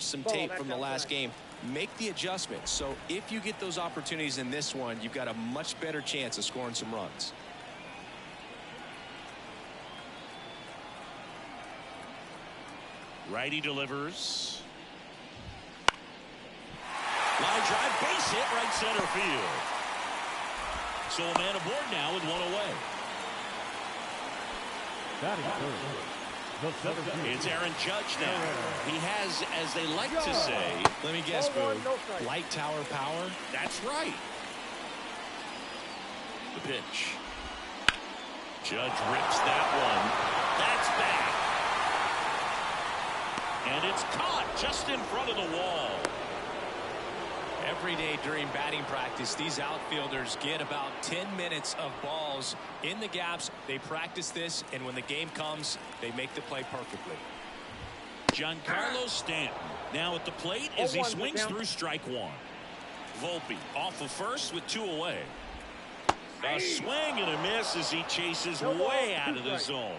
some tape from the last game. Make the adjustment. So if you get those opportunities in this one, you've got a much better chance of scoring some runs. Righty delivers. Line drive, base hit, right center field. So a man aboard now with one away. It's Aaron Judge now. He has, as they like to say, let me guess, Boo, light tower power? That's right. The pitch. Judge rips that one. That's back. And it's caught just in front of the wall. Every day during batting practice, these outfielders get about 10 minutes of balls in the gaps. They practice this, and when the game comes, they make the play perfectly. Giancarlo Stanton now at the plate as he swings through strike one. Volpe off of first with two away. A swing and a miss as he chases way out of the zone.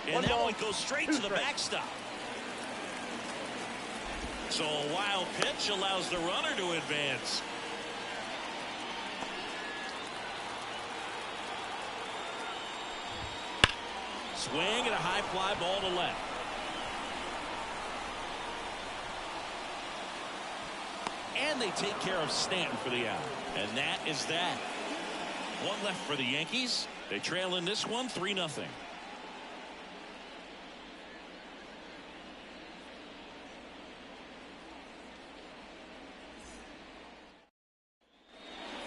And that one goes straight to the backstop. So a wild pitch allows the runner to advance. Swing and a high fly ball to left. And they take care of Stanton for the out. And that is that. One left for the Yankees. They trail in this one 3-0.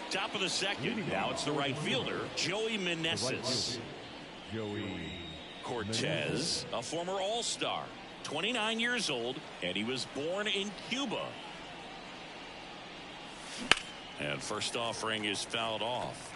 Top of the second. Now it's the right fielder, Joey Meneses. Cortez, a former All-Star, 29 years old, and he was born in Cuba. And first offering is fouled off.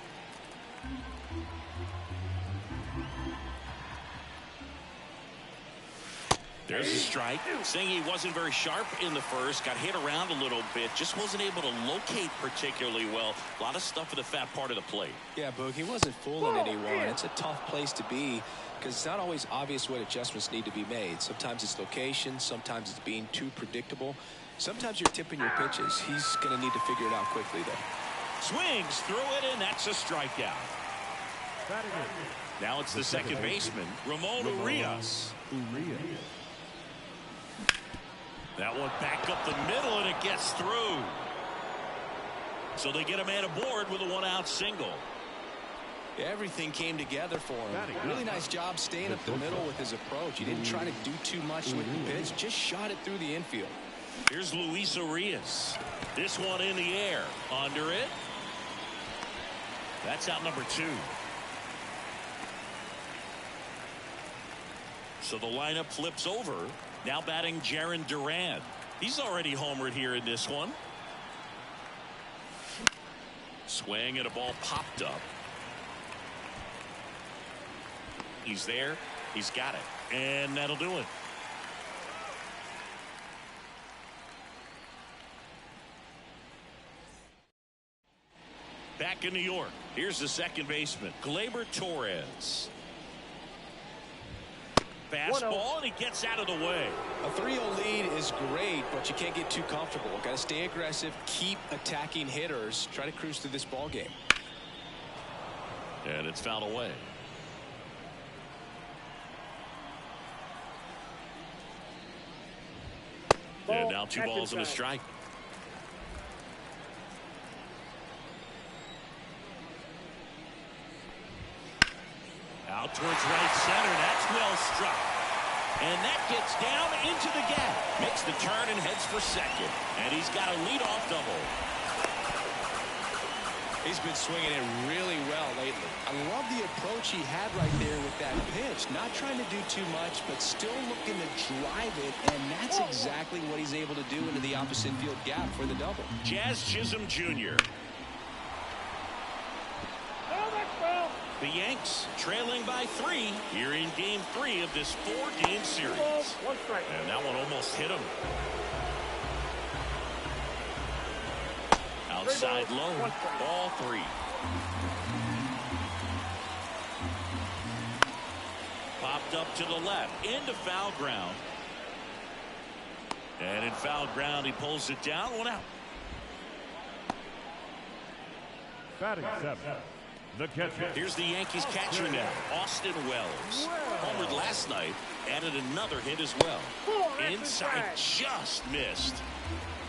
There's a strike. Saying he wasn't very sharp in the first, got hit around a little bit, just wasn't able to locate particularly well. A lot of stuff in the fat part of the plate. Yeah, Boog, he wasn't fooling anyone. It's a tough place to be because it's not always obvious what adjustments need to be made. Sometimes it's location, sometimes it's being too predictable. Sometimes you're tipping your pitches. He's going to need to figure it out quickly, though. Swings through it, and that's a strikeout. Now it's the second baseman, Ramon Urias. That one back up the middle, and it gets through. So they get a man aboard with a one-out single. Everything came together for him. Really nice job staying up the middle with his approach. He didn't try to do too much with the pitch, just shot it through the infield. Here's Luis Urias. This one in the air. Under it. That's out number 2. So the lineup flips over. Now batting Jarren Duran. He's already homered here in this one. Swing and a ball popped up. He's there. He's got it. And that'll do it. Back in New York. Here's the second baseman, Gleyber Torres. Fastball, and he gets out of the way. A 3-0 lead is great, but you can't get too comfortable. Got to stay aggressive, keep attacking hitters, try to cruise through this ball game. And it's fouled away. And now 2 balls and a strike. Out towards right center. That's well struck. And that gets down into the gap. Makes the turn and heads for second. And he's got a leadoff double. He's been swinging it really well lately. I love the approach he had right there with that pitch. Not trying to do too much, but still looking to drive it. And that's exactly what he's able to do into the opposite field gap for the double. Jazz Chisholm Jr. The Yanks trailing by 3 here in game 3 of this 4-game series. And that one almost hit him. Outside low, ball 3. Popped popped up to the left into foul ground. And in foul ground, he pulls it down. 1 out. Batting seven, the catcher. Here's the Yankees catcher now, Austin Wells. Homered last night, added another hit as well. Inside, just missed.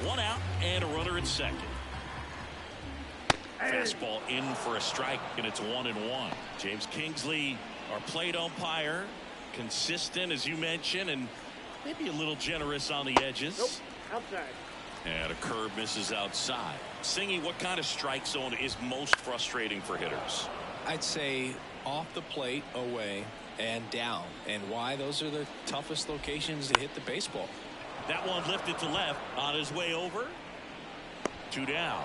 1 out and a runner at second. Fastball in for a strike, and it's 1-1. James Kingsley, our plate umpire, consistent as you mentioned, and maybe a little generous on the edges. Nope. Outside. And a curve misses outside. Singy, what kind of strike zone is most frustrating for hitters? I'd say off the plate, away, and down. And why? Those are the toughest locations to hit the baseball. That one lifted to left on his way over. 2 down.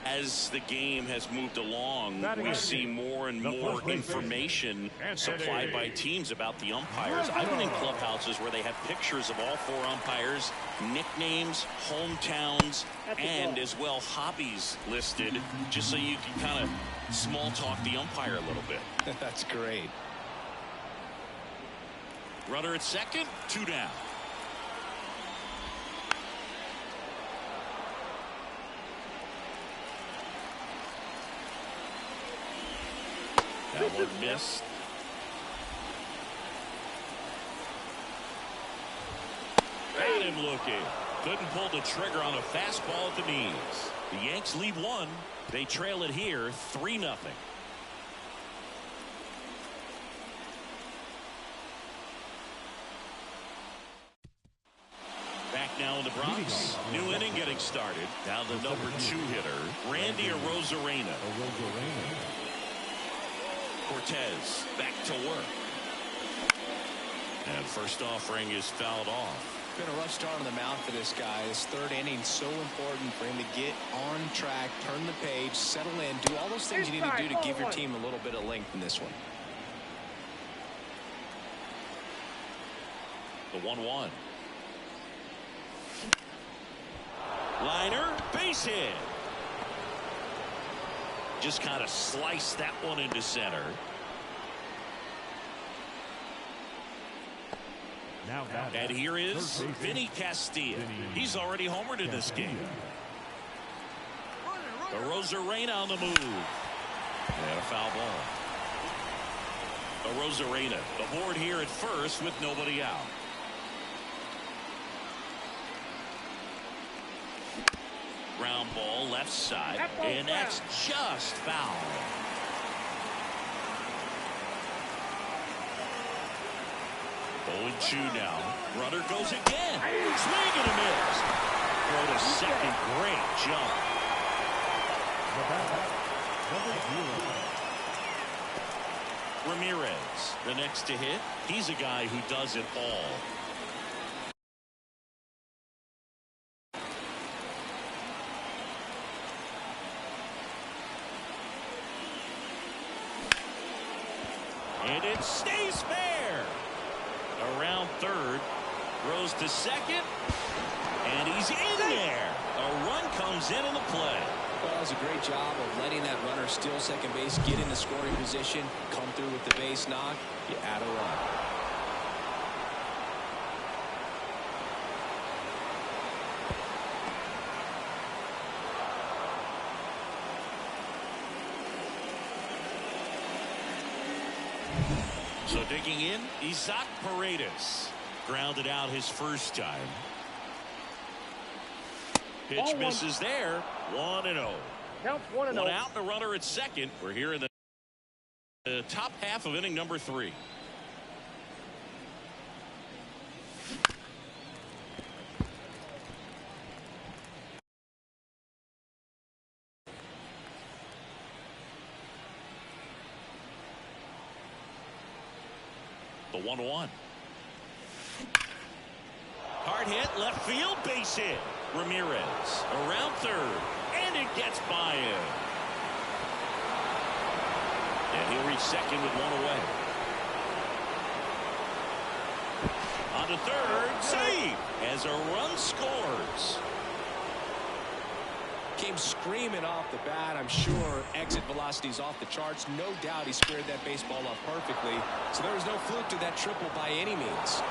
As the game has moved along, we see more and more information supplied by teams about the umpires. I've been in clubhouses where they have pictures of all 4 umpires, nicknames, hometowns, and as well hobbies listed, just so you can kind of small talk the umpire a little bit. That's great. Runner at second, 2 down. That one missed. Got him looking. Couldn't pull the trigger on a fastball at the knees. The Yanks lead 1. They trail it here 3-0. Back now in the Bronx. New inning getting started. Now the number 2 hitter, Randy Arozarena. Cortez back to work. And first offering is fouled off. Been a rough start on the mound for this guy. His 3rd inning so important for him to get on track, turn the page, settle in, do all those things you need to do to give your team a little bit of length in this one. The 1-1. Liner, base hit. Just kind of sliced that one into center. And here is Vinny Castilla. He's already homered in this game. Arozarena on the move. And a foul ball. Arozarena aboard here at first with nobody out. Ground ball left side, and that's just foul. Oh, 2 now. Runner goes again. Swing and a miss. Throw to second. Great jump. Ramirez, the next to hit. He's a guy who does it all. And it stays fair. Around third. Throws to second. And he's in there. A run comes in the play. Well, that was a great job of letting that runner steal second base, get in the scoring position, come through with the base knock. You add a run. So digging in, Isaac Paredes grounded out his first time. Pitch misses there. 1-0. Counts 1-0. 1 out and a runner at second. We're here in the top half of inning number 3. The 1-1. Hard hit, left field, base hit. Ramirez around third, and it gets by him. And he'll reach second with 1 away. On to third, save as a run scores. Came screaming off the bat. I'm sure exit velocity's off the charts. No doubt he squared that baseball up perfectly. So there was no fluke to that triple by any means.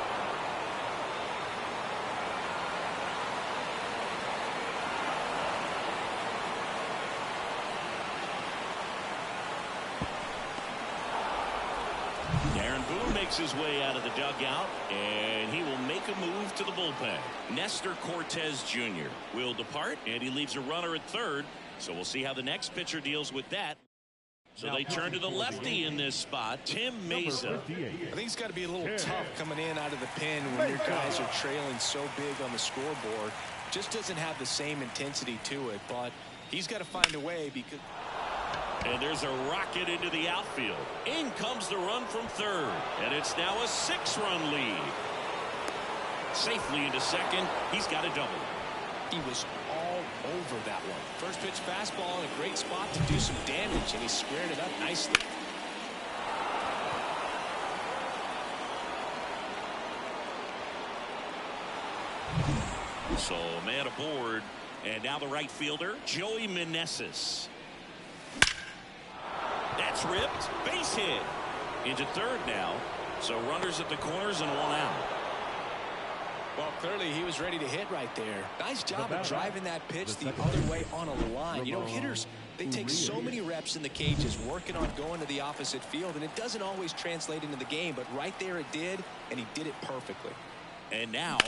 His way out of the dugout, and he will make a move to the bullpen. Nestor Cortez Jr. will depart, and he leaves a runner at third, so we'll see how the next pitcher deals with that. So they turn to the lefty in this spot, Tim Mesa. I think it's got to be a little tough coming in out of the pen when your guys are trailing so big on the scoreboard. Just doesn't have the same intensity to it, but he's got to find a way because... And there's a rocket into the outfield. In comes the run from third. And it's now a 6-run lead. Safely into second. He's got a double. He was all over that one. First pitch fastball in a great spot to do some damage, and he squared it up nicely. So man aboard. And now the right fielder, Joey Meneses. That's ripped. Base hit. Into third now. So runners at the corners and 1 out. Well, clearly he was ready to hit right there. Nice job of driving that pitch the other way on a line. You know, hitters, they take so many reps in the cages working on going to the opposite field, and it doesn't always translate into the game, but right there it did, and he did it perfectly. And now,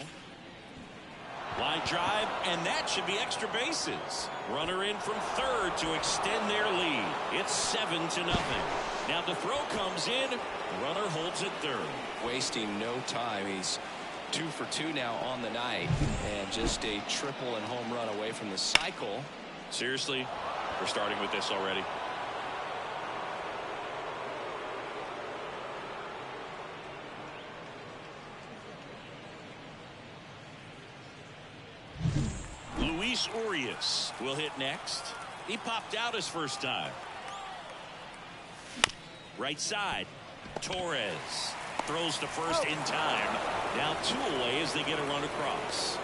line drive, and that should be extra bases. Runner in from third to extend their lead. It's 7-0. Now the throw comes in. Runner holds it third. Wasting no time. He's 2 for 2 now on the night, and just a triple and home run away from the cycle. Seriously, we're starting with this already. Luis Urias will hit next. He popped out his first time. Right side, Torres throws to first in time. Now 2 away as they get a run across.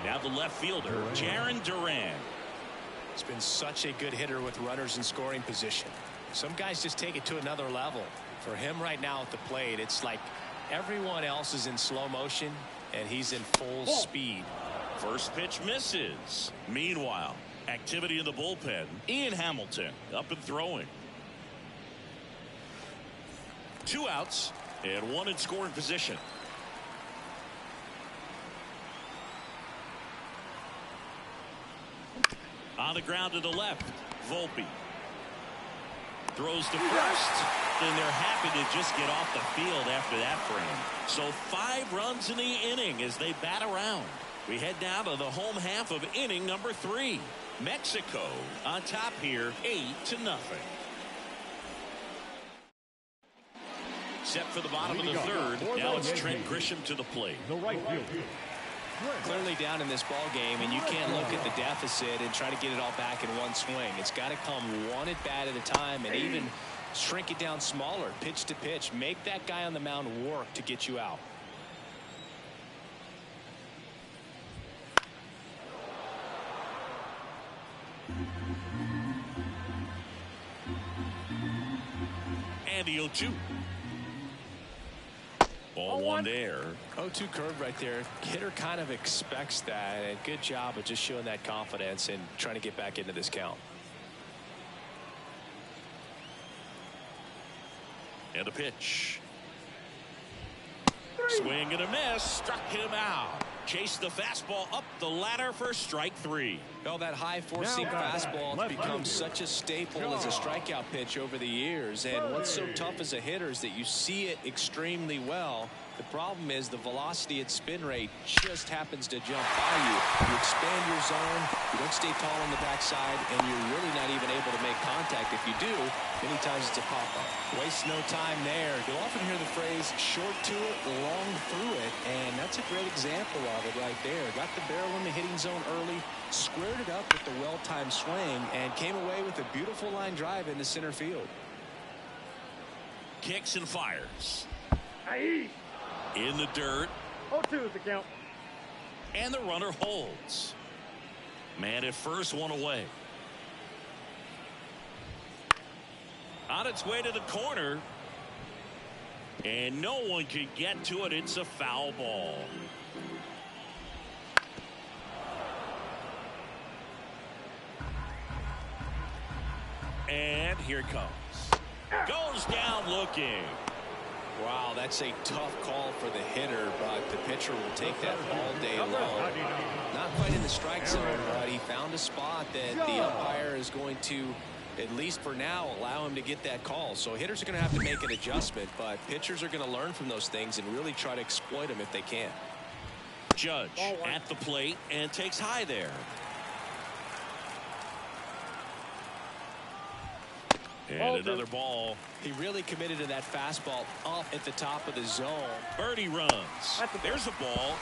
Now the left fielder, Jarren Duran. He's been such a good hitter with runners in scoring position. Some guys just take it to another level. For him right now at the plate, it's like everyone else is in slow motion, and he's in full speed. First pitch misses. Meanwhile, activity in the bullpen. Ian Hamilton up and throwing. 2 outs and 1 in scoring position. On the ground to the left, Volpe throws to first, and they're happy to just get off the field after that frame. So 5 runs in the inning as they bat around. We head down to the home half of inning number 3. Mexico on top here, 8-0. Set for the bottom of the third. Now it's Trent Grisham to the plate. The right field. Clearly down in this ball game, and you can't look at the deficit and try to get it all back in one swing. It's got to come one at bat at a time, and even shrink it down smaller, pitch to pitch. Make that guy on the mound work to get you out. And the 0-2. Ball 1 there. 0-2 curve right there. Hitter kind of expects that, and good job of just showing that confidence and trying to get back into this count. And a pitch. Swing and a miss. Struck him out. Chased the fastball up the ladder for strike 3. Well, that high four-seam fastball has become such a staple as a strikeout pitch over the years. And what's so tough as a hitter is that you see it extremely well. The problem is the velocity at spin rate just happens to jump by you. You expand your zone, you don't stay tall on the backside, and you're really not even able to make contact. If you do, many times it's a pop-up. Waste no time there. You'll often hear the phrase short to it, long through it, and that's a great example of it right there. Got the barrel in the hitting zone early, squared it up with the well-timed swing, and came away with a beautiful line drive into center field. Kicks and fires. In the dirt. 0-2 is the count. And the runner holds. Man at first, one away. On its way to the corner. And no one can get to it. It's a foul ball. And here it comes. Goes down looking. Wow, that's a tough call for the hitter, but the pitcher will take that all day long. Not quite in the strike zone, but he found a spot that the umpire is going to, at least for now, allow him to get that call. So hitters are going to have to make an adjustment, but pitchers are going to learn from those things and really try to exploit them if they can. Judge at the plate and takes high there. And another ball. He really committed to that fastball up at the top of the zone. Birdie runs. There's a ball.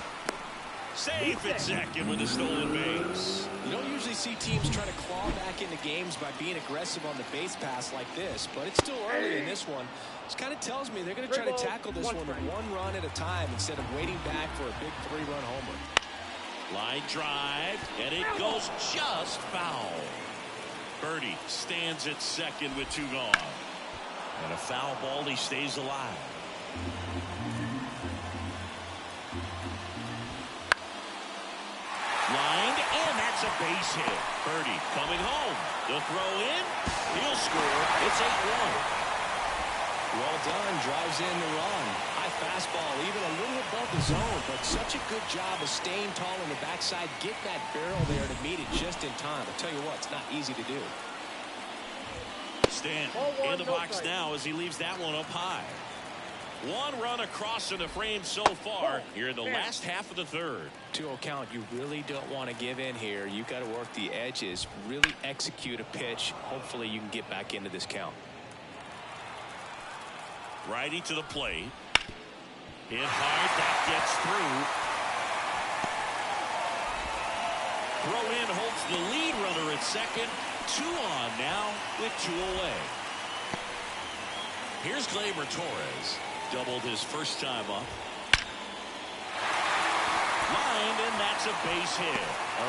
Safe at second with a stolen base. You don't usually see teams try to claw back into games by being aggressive on the base pass like this, but it's still early in this one. This kind of tells me they're going to try to tackle this one with one run at a time instead of waiting back for a big 3-run homer. Line drive, and it goes just foul. Birdie stands at second with 2 gone. And a foul ball, he stays alive. Lined, and that's a base hit. Birdie coming home. The throw in. He'll score. It's 8-1. Well done. Drives in the run. High fastball, even a little above the zone, but such a good job of staying tall on the backside, getting that barrel there to meet it just in time. I'll tell you what, it's not easy to do. Stanton in the box now as he leaves that one up high. 1 run across in the frame so far here in the last half of the third. 2-0 count. You really don't want to give in here. You've got to work the edges, really execute a pitch. Hopefully you can get back into this count. Righty to the plate. Hit hard. That gets through. Throw in holds the lead runner at second. 2 on now with 2 away. Here's Gleyber Torres. Doubled his first time up. Lined, and that's a base hit.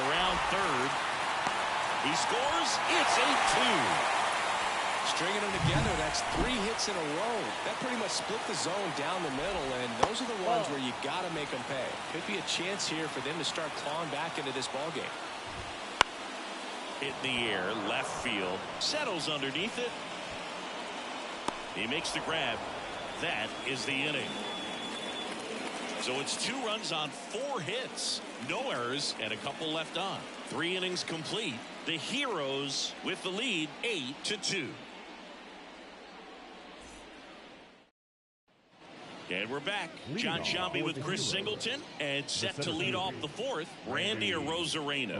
Around third. He scores. It's 8-2. Stringing them together, that's 3 hits in a row. That pretty much split the zone down the middle, and those are the ones where you got to make them pay. Could be a chance here for them to start clawing back into this ball game. Hit in the air, left field, settles underneath it. He makes the grab. That is the inning. So it's 2 runs on 4 hits, no errors, and a couple left on. 3 innings complete. The Heroes with the lead, 8-2. And we're back. John Sciambi with Chris Singleton, and set to lead off the 4th, Randy Arozarena.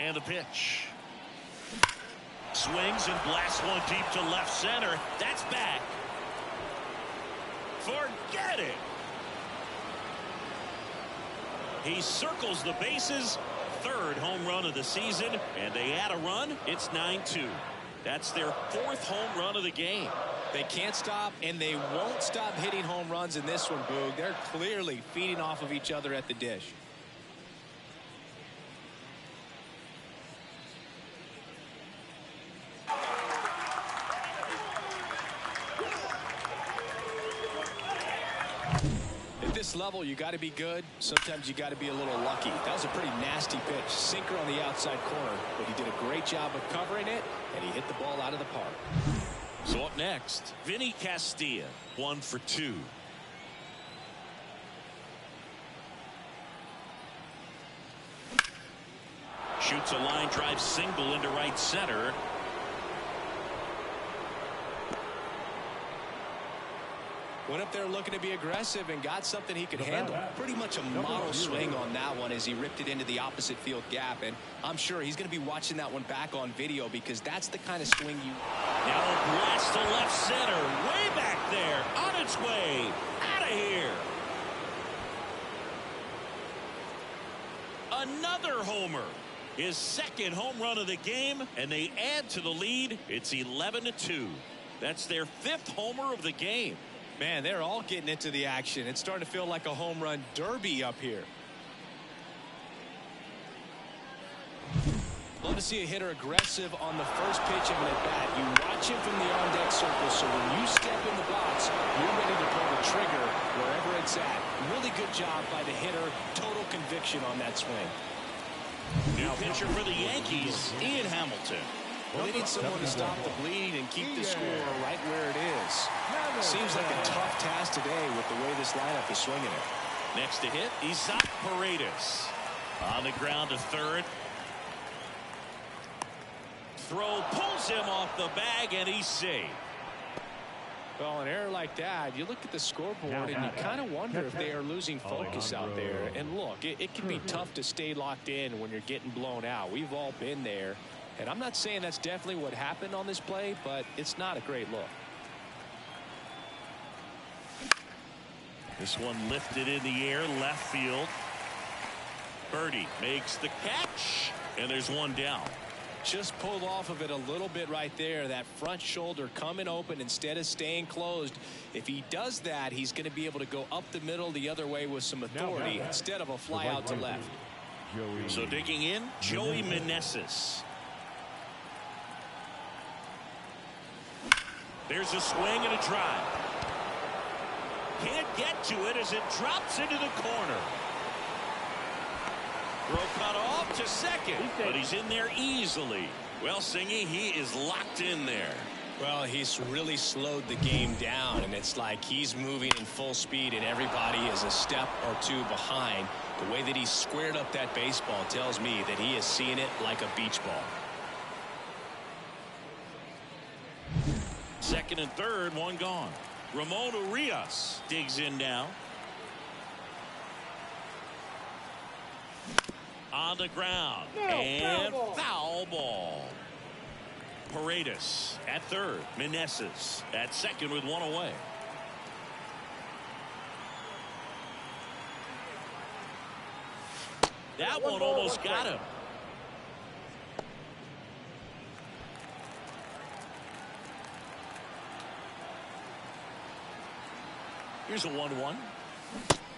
And the pitch. Swings and blasts one deep to left center. That's back. Forget it. He circles the bases. 3rd home run of the season, and they add a run. It's 9-2. That's their 4th home run of the game. They can't stop, and they won't stop hitting home runs in this one, Boog. They're clearly feeding off of each other at the dish. Level, you got to be good. Sometimes you got to be a little lucky. That was a pretty nasty pitch. Sinker on the outside corner, but he did a great job of covering it, and he hit the ball out of the park. So up next, Vinny Castilla, 1 for 2. Shoots a line drive single into right center. Went up there looking to be aggressive and got something he could handle. Pretty much a model swing on that one as he ripped it into the opposite field gap. And I'm sure he's going to be watching that one back on video because that's the kind of swing you... Now a blast to left center. Way back there. On its way. Out of here. Another homer. His 2nd home run of the game. And they add to the lead. It's 11-2. That's their 5th homer of the game. Man, they're all getting into the action. It's starting to feel like a home run derby up here. Love to see a hitter aggressive on the first pitch of an at-bat. You watch him from the on-deck circle, so when you step in the box, you're ready to pull the trigger wherever it's at. Really good job by the hitter. Total conviction on that swing. New pitcher for the Yankees, Ian Hamilton. Well, they need someone to stop the bleed and keep the score right where it is. Seems like a tough task today with the way this lineup is swinging it. Next to hit, Isaac Paredes. On the ground to third. Throw pulls him off the bag, and he's safe. Well, an error like that, you look at the scoreboard and you kind of wonder if they are losing focus out there. And look, it can be tough to stay locked in when you're getting blown out. We've all been there. And I'm not saying that's definitely what happened on this play, but it's not a great look. This one lifted in the air, left field. Birdie makes the catch, and there's one down. Just pulled off of it a little bit right there. That front shoulder coming open instead of staying closed. If he does that, he's going to be able to go up the middle the other way with some authority instead of a fly out to left. So digging in, Joey Meneses. There's a swing and a drive. Can't get to it as it drops into the corner. Throw cut off to second, but he's in there easily. Well, Singy, he is locked in there. Well, he's really slowed the game down, and it's like he's moving in full speed, and everybody is a step or two behind. The way that he squared up that baseball tells me that he is seeing it like a beach ball. Second and third, one gone. Ramon Urias digs in now. On the ground, and foul ball. Paredes at third. Meneses at second with one away. That one almost got him. Here's a 1-1.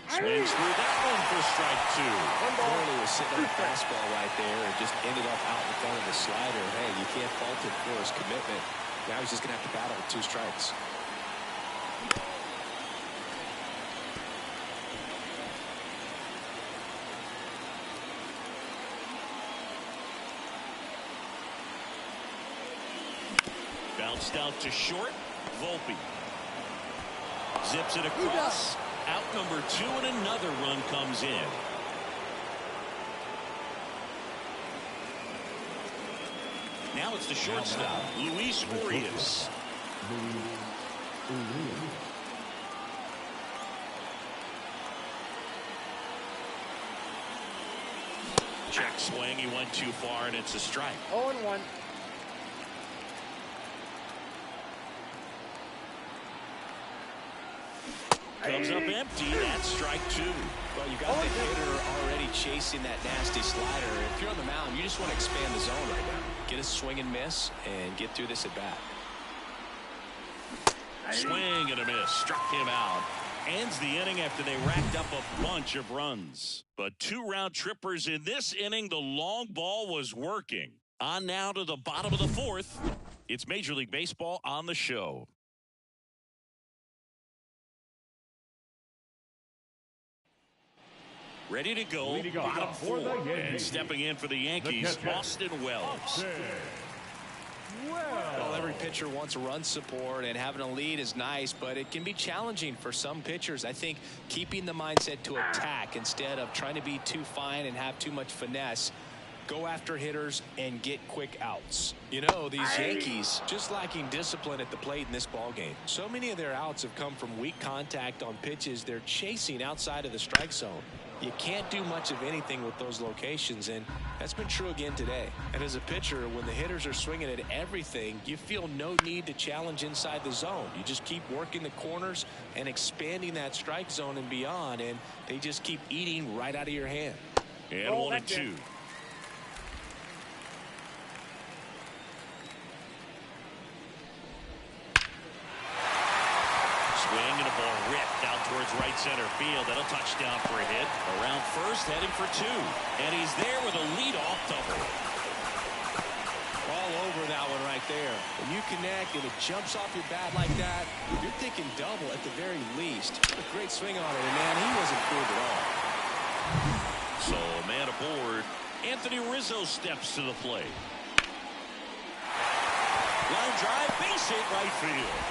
Swings through that one for strike two. Curly was sitting on the fastball right there and just ended up out in front of the slider. Hey, you can't fault him for his commitment. Now he's just going to have to battle with 2 strikes. Bounced out to short. Volpe zips it across. Out number 2, and another run comes in. Now it's the shortstop, Luis Urias. Check swing, he went too far, and it's a strike. 0-1. Comes up empty. That's strike 2. Well, you got the hitter already chasing that nasty slider. If you're on the mound, you just want to expand the zone right now. Get a swing and miss and get through this at bat. Swing and a miss. Struck him out. Ends the inning after they racked up a bunch of runs. But 2 round trippers in this inning. The long ball was working. On now to the bottom of the 4th. It's Major League Baseball on the show. Ready to go, bottom 4. And stepping in for the Yankees, Austin Wells. Well, every pitcher wants run support, and having a lead is nice, but it can be challenging for some pitchers. I think keeping the mindset to attack instead of trying to be too fine and have too much finesse. Go after hitters and get quick outs. You know, these Yankees just lacking discipline at the plate in this ball game. So many of their outs have come from weak contact on pitches they're chasing outside of the strike zone. You can't do much of anything with those locations, and that's been true again today. And as a pitcher, when the hitters are swinging at everything, you feel no need to challenge inside the zone. You just keep working the corners and expanding that strike zone and beyond, and they just keep eating right out of your hand. And 1-2. swing and a ball ripped out towards right center field. That'll touchdown for a hit. Around first, heading for 2. And he's there with a leadoff double. All over that one right there. When you connect and it jumps off your bat like that, you're thinking double at the very least. A great swing on it, and man, he wasn't fooled at all. So a man aboard. Anthony Rizzo steps to the plate. Line drive, base hit right field.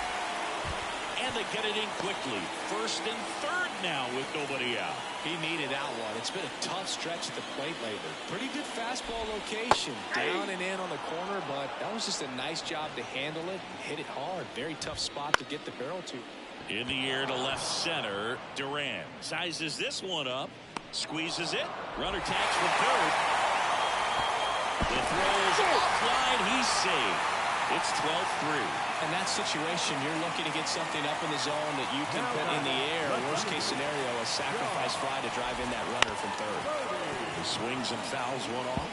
And they get it in quickly. First and third now with nobody out. He needed that one. It's been a tough stretch at the plate lately. Pretty good fastball location. Down and in on the corner, but that was just a nice job to handle it and hit it hard. Very tough spot to get the barrel to. In the air to left center. Duran sizes this one up. Squeezes it. Runner tags from third. The throw's offline. He's saved. It's 12-3. In that situation, you're looking to get something up in the zone that you can put in the air. Worst case scenario, a sacrifice fly to drive in that runner from third. He swings and fouls one off.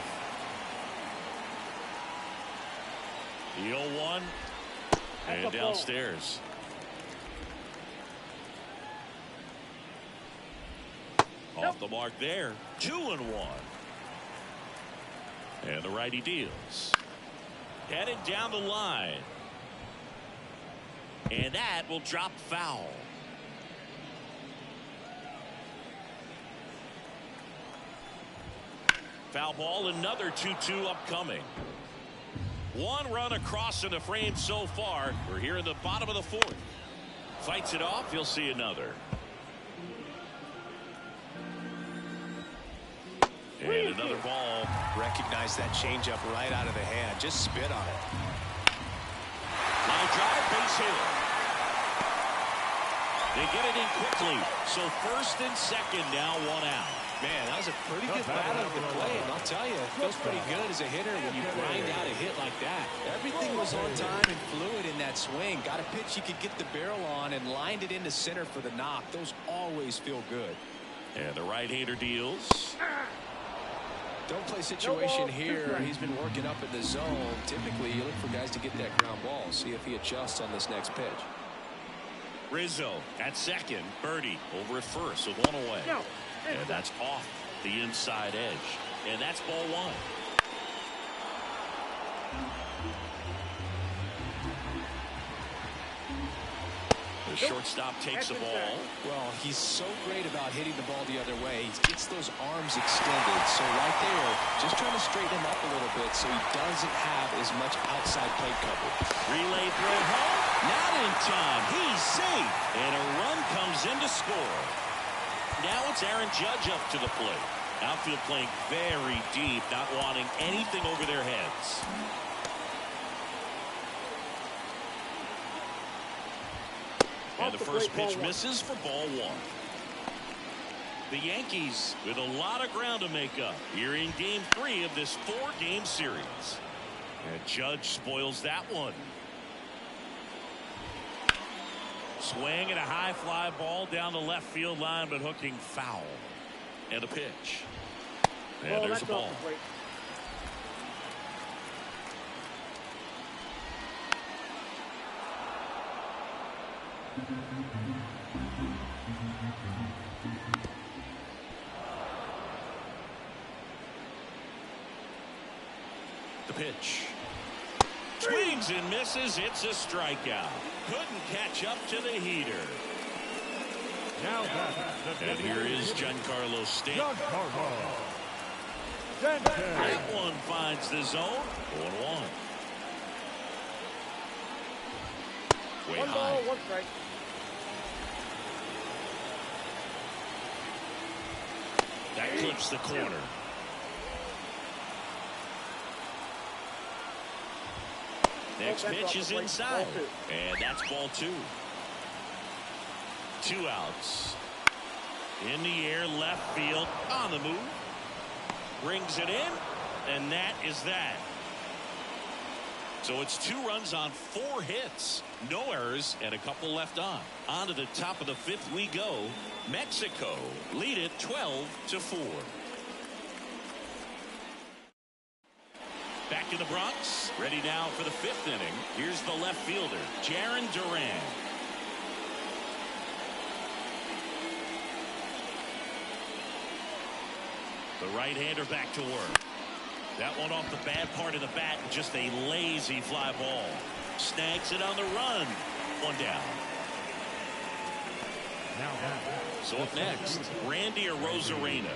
The 0-1. And downstairs. Off the mark there. 2-1. And the righty deals. Headed down the line. And that will drop foul. Foul ball, another 2-2 upcoming. One run across in the frame so far. We're here in the bottom of the 4th. Fights it off. You'll see another. And another ball. Recognize that changeup right out of the hand. Just spit on it. Line drive, base hit. They get it in quickly. So first and second now, 1 out. Man, that was a pretty good battle of the play, and I'll tell you, it feels pretty good as a hitter when you grind out a hit like that. Everything was on time and fluid in that swing. Got a pitch you could get the barrel on and lined it into center for the knock. Those always feel good. And the right-hander deals. Don't play situation here. He's been working up in the zone. Typically, you look for guys to get that ground ball. See if he adjusts on this next pitch. Rizzo at second. Birdie over at first with 1 away. And that's off the inside edge. And that's ball 1. The shortstop takes the ball. Well, he's so great about hitting the ball the other way. He gets those arms extended. So right there, just trying to straighten him up a little bit so he doesn't have as much outside plate coverage. Relay throw home. Not in time. He's safe. And a run comes in to score. Now it's Aaron Judge up to the plate. Outfield playing very deep, not wanting anything over their heads. And the first pitch misses for ball 1. The Yankees with a lot of ground to make up here in game 3 of this 4-game series. And Judge spoils that one. Swing and a high fly ball down the left field line, but hooking foul. And a pitch. And there's a ball. The pitch. Swings and misses. It's a strikeout. Couldn't catch up to the heater. And here is Giancarlo Stanton. That one finds the zone. 1-1. Way high. 1 strike. That clips the corner. Next pitch is inside. And that's ball 2. 2 outs. In the air, left field, on the move. Brings it in, and that is that. So it's 2 runs on 4 hits. No errors, and a couple left on. On to the top of the 5th we go. Mexico lead it 12-4. Back in the Bronx, ready now for the 5th inning. Here's the left fielder, Jarren Duran. The right-hander back to work. That one off the bad part of the bat, and just a lazy fly ball. Snags it on the run. One down. So up next, Randy Arozarena.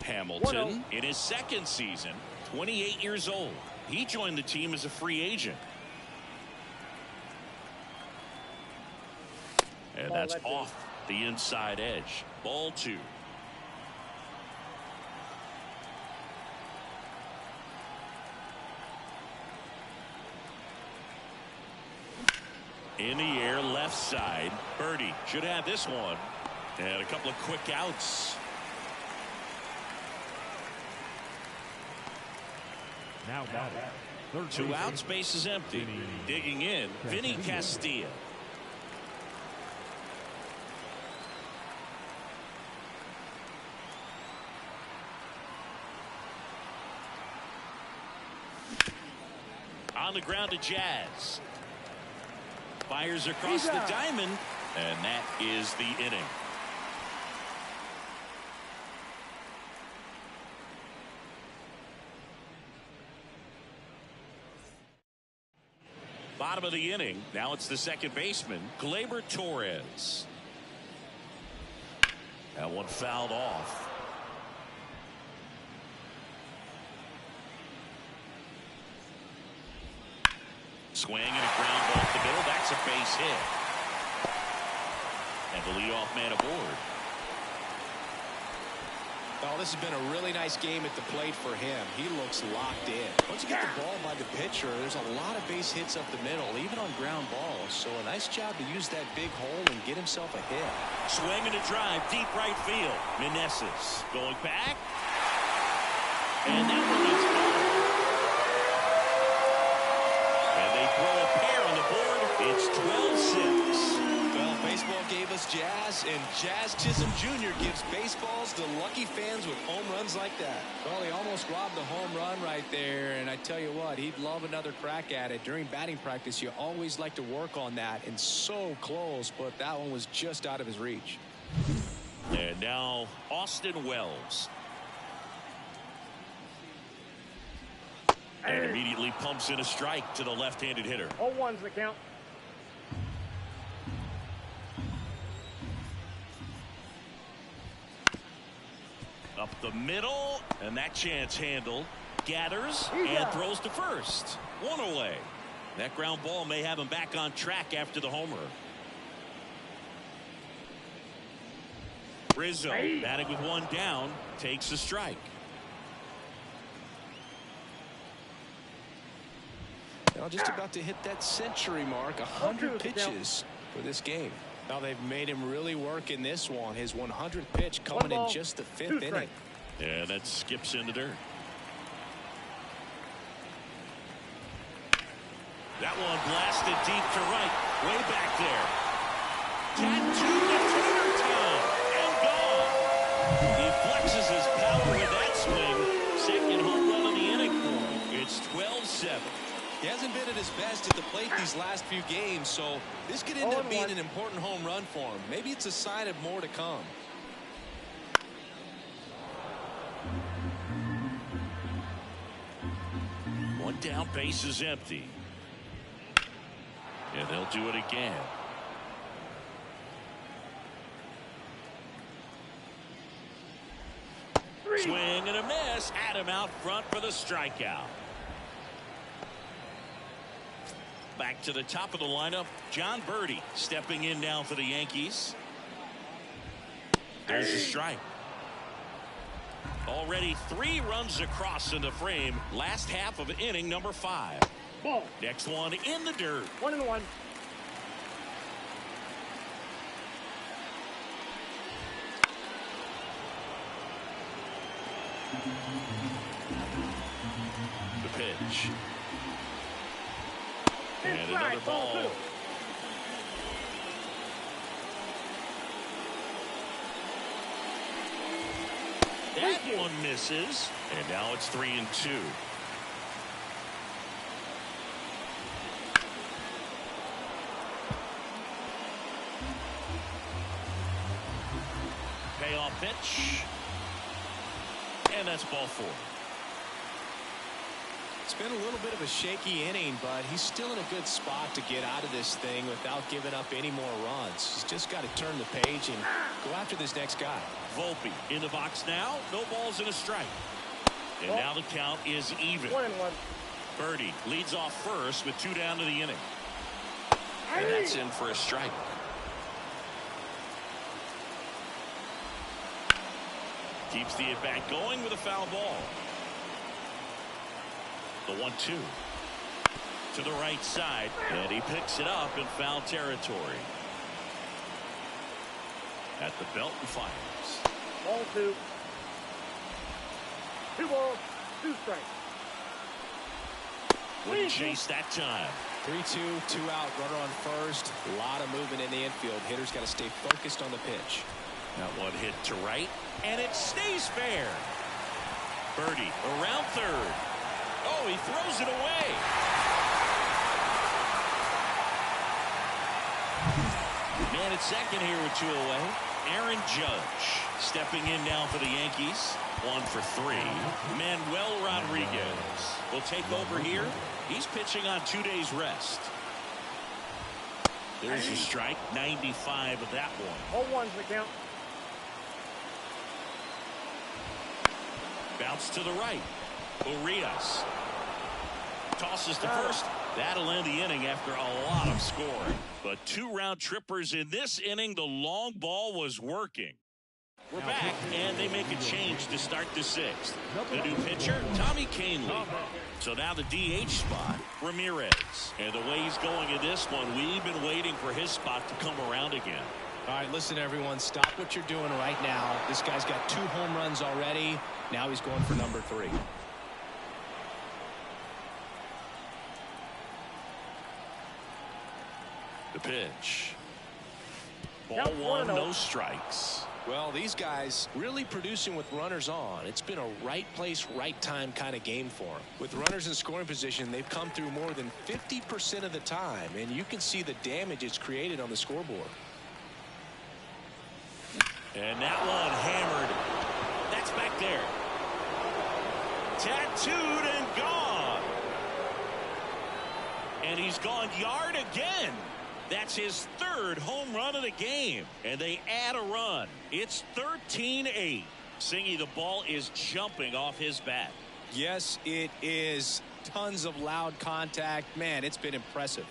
Hamilton in his second season, 28 years old. He joined the team as a free agent. And that's off the inside edge. Ball 2. In the air, left side. Birdie should have this one. And a couple of quick outs. Now batting. 2 outs, base is empty. Digging in, Vinny Castilla. On the ground to Jazz. Fires across the diamond, and that is the inning. Bottom of the inning. Now it's the second baseman, Gleyber Torres. That one fouled off. Swing and a ground ball up the middle. That's a base hit. And the leadoff man aboard. Oh, this has been a really nice game at the plate for him. He looks locked in. Once you get the ball by the pitcher, there's a lot of base hits up the middle, even on ground balls. So a nice job to use that big hole and get himself a hit. Swing and a drive, deep right field. Meneses going back. And that one is gone. And they throw a pair on the board. It's 12-6. Well, baseball gave us Jazz, and Jazz Chisholm Jr. gives baseballs to lucky fans with home runs like that. Well, he almost robbed the home run right there, and I tell you what, he'd love another crack at it. During batting practice, you always like to work on that, and so close, but that one was just out of his reach. And now Austin Wells. And immediately pumps in a strike to the left-handed hitter. 0-1's the count. Up the middle, and that chance handled. Gathers and throws to first. One away. That ground ball may have him back on track after the homer. Rizzo batting with one down, takes a strike. Now just about to hit that century mark, 100 pitches for this game. Now they've made him really work in this one. His 100th pitch coming in just the 5th inning. Yeah, that skips into dirt. That one blasted deep to right, way back there. Tattooed to Turner town and gone. He flexes his power with that swing. Second home run of the inning for him. It's 12-7. He hasn't been at his best at the plate these last few games, so this could end up being an important home run for him. Maybe it's a sign of more to come. One down, base is empty. And they'll do it again. Swing and a miss. Adam out front for the strikeout. Back to the top of the lineup, John Birdie stepping in now for the Yankees. There's a strike. Already 3 runs across in the frame. Last half of inning number 5. Ball. Next one in the dirt. 1-1. The pitch. And another ball. That one misses. And now it's 3-2. pitch. And that's ball 4. It's been a little bit of a shaky inning, but he's still in a good spot to get out of this thing without giving up any more runs. He's just got to turn the page and go after this next guy. Volpe in the box now. No balls and a strike. And now the count is even. 1-1. Birdie leads off first with 2 down to the inning. And that's in for a strike. Keeps the at-bat going with a foul ball. The 1-2 to the right side, and he picks it up in foul territory. At the belt and fires. Ball 2. 2 balls, 2 strikes. Wouldn't chase that time. 3-2, 2 out, runner on first. A lot of movement in the infield. Hitter's got to stay focused on the pitch. That one hit to right, and it stays fair. Birdie around third. Oh, he throws it away. Man at second here with 2 away. Aaron Judge stepping in now for the Yankees. 1 for 3. Manuel Rodriguez will take over here. He's pitching on 2 days rest. There's a strike. 95 of that one. 0-1's the count. Bounce to the right. Urias tosses to first. That'll end the inning after a lot of scoring. But 2 round trippers in this inning. The long ball was working. We're back, and they make a change to start the 6th. The new pitcher, Tommy Kahnle. So now the DH spot, Ramirez. And the way he's going in this one, we've been waiting for his spot to come around again. All right, listen, everyone. Stop what you're doing right now. This guy's got 2 home runs already. Now he's going for number 3. The pitch. Ball 1, no strikes. Well, these guys really producing with runners on. It's been a right place, right time kind of game for them. With runners in scoring position, they've come through more than 50% of the time, and you can see the damage it's created on the scoreboard. And that one hammered. That's back there. Tattooed and gone. And he's gone yard again. That's his 3rd home run of the game. And they add a run. It's 13-8. Singy, the ball is jumping off his bat. Yes, it is. Tons of loud contact. Man, it's been impressive.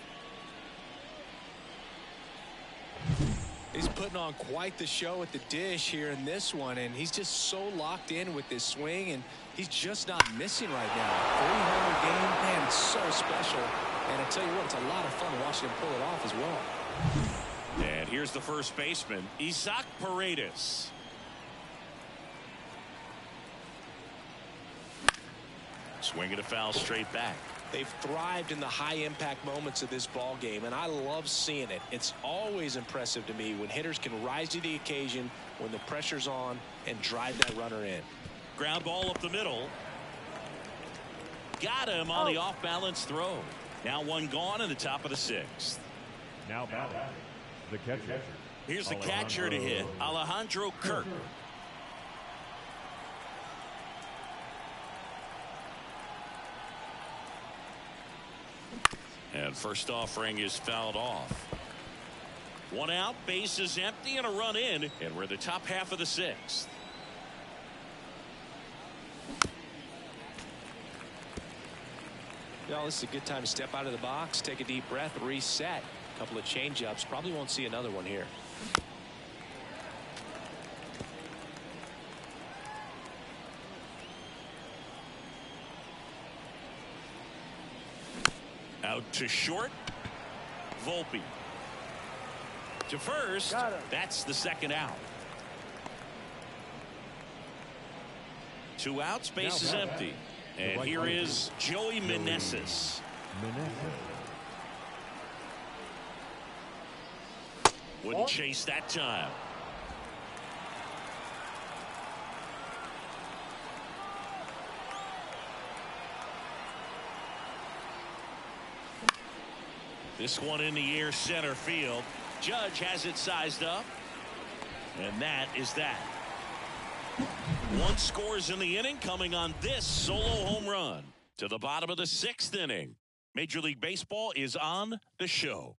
He's putting on quite the show at the dish here in this one, and he's just so locked in with this swing, and he's just not missing right now. 3-homer game, man, it's so special. And I tell you what, it's a lot of fun watching him pull it off as well. And here's the first baseman, Isaac Paredes. Swinging a foul straight back. They've thrived in the high-impact moments of this ball game, and I love seeing it. It's always impressive to me when hitters can rise to the occasion when the pressure's on and drive that runner in. Ground ball up the middle. Got him on the off-balance throw. Now 1 gone in the top of the 6th. Now batting, the catcher. Here's the catcher to hit, Alejandro Kirk. And first offering is fouled off. 1 out, base is empty, and a run in, and we're the top half of the 6th. Well, this is a good time to step out of the box, take a deep breath, reset. A couple of change-ups. Probably won't see another one here. Out to short. Volpe. To first. That's the 2nd out. 2 outs, base is empty. And here is Joey Meneses. Wouldn't chase that time. This one in the air, center field. Judge has it sized up. And that is that. One scores in the inning, coming on this solo home run. To the bottom of the 6th inning. Major League Baseball is on the show.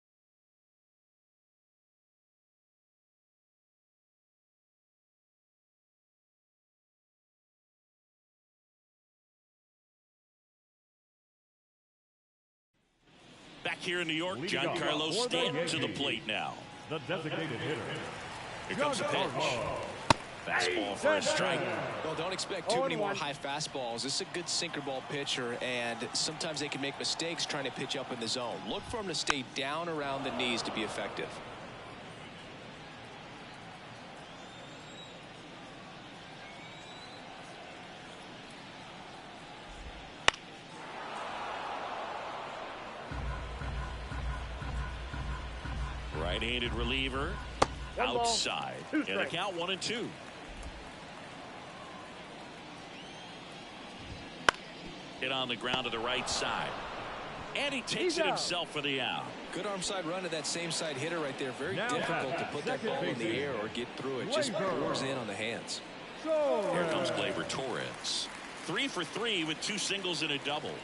Back here in New York, Giancarlo Stanton to the plate now. The designated hitter. Here comes the pitch. Fastball for a strike. Well, don't expect too many more high fastballs. This is a good sinker ball pitcher, and sometimes they can make mistakes trying to pitch up in the zone. Look for him to stay down around the knees to be effective. Right-handed reliever outside. And the count 1-2. Hit on the ground to the right side. And he takes it himself for the out. Good arm side run to that same side hitter right there. Very difficult to put that ball in the air or get through it. Just pours in on the hands. Here comes Gleyber Torres. 3 for 3 with 2 singles and a double.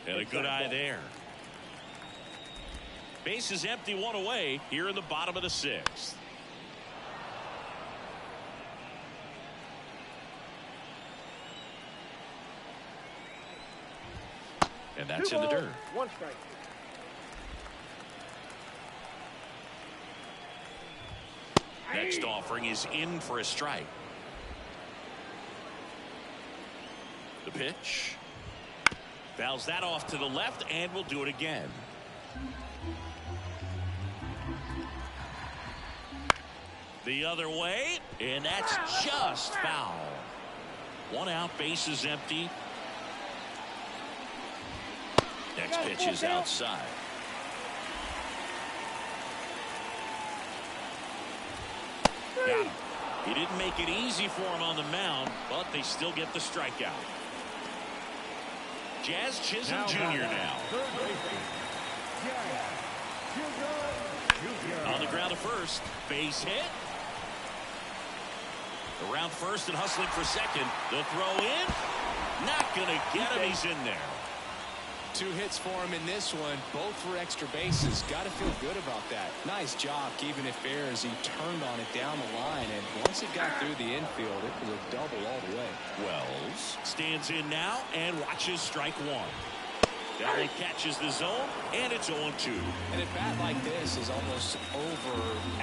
And a good eye there. Base is empty, 1 away here in the bottom of the 6th. And that's in the dirt. 1 strike. Next offering is in for a strike. The pitch. Fouls that off to the left, and will do it again. The other way, and that's just foul. 1 out, base is empty. Next pitch is outside. Got him. He didn't make it easy for him on the mound, but they still get the strikeout. Jazz Chisholm Jr. now. On the ground to first. Base hit. Around first and hustling for second. The throw in. Not going to get him. He's in there. 2 hits for him in this one, both for extra bases. Got to feel good about that. Nice job keeping it fair as he turned on it down the line, and once it got through the infield, it was a double all the way. Wells stands in now and watches strike 1. That one catches the zone, and it's 0-2. And a bat like this is almost over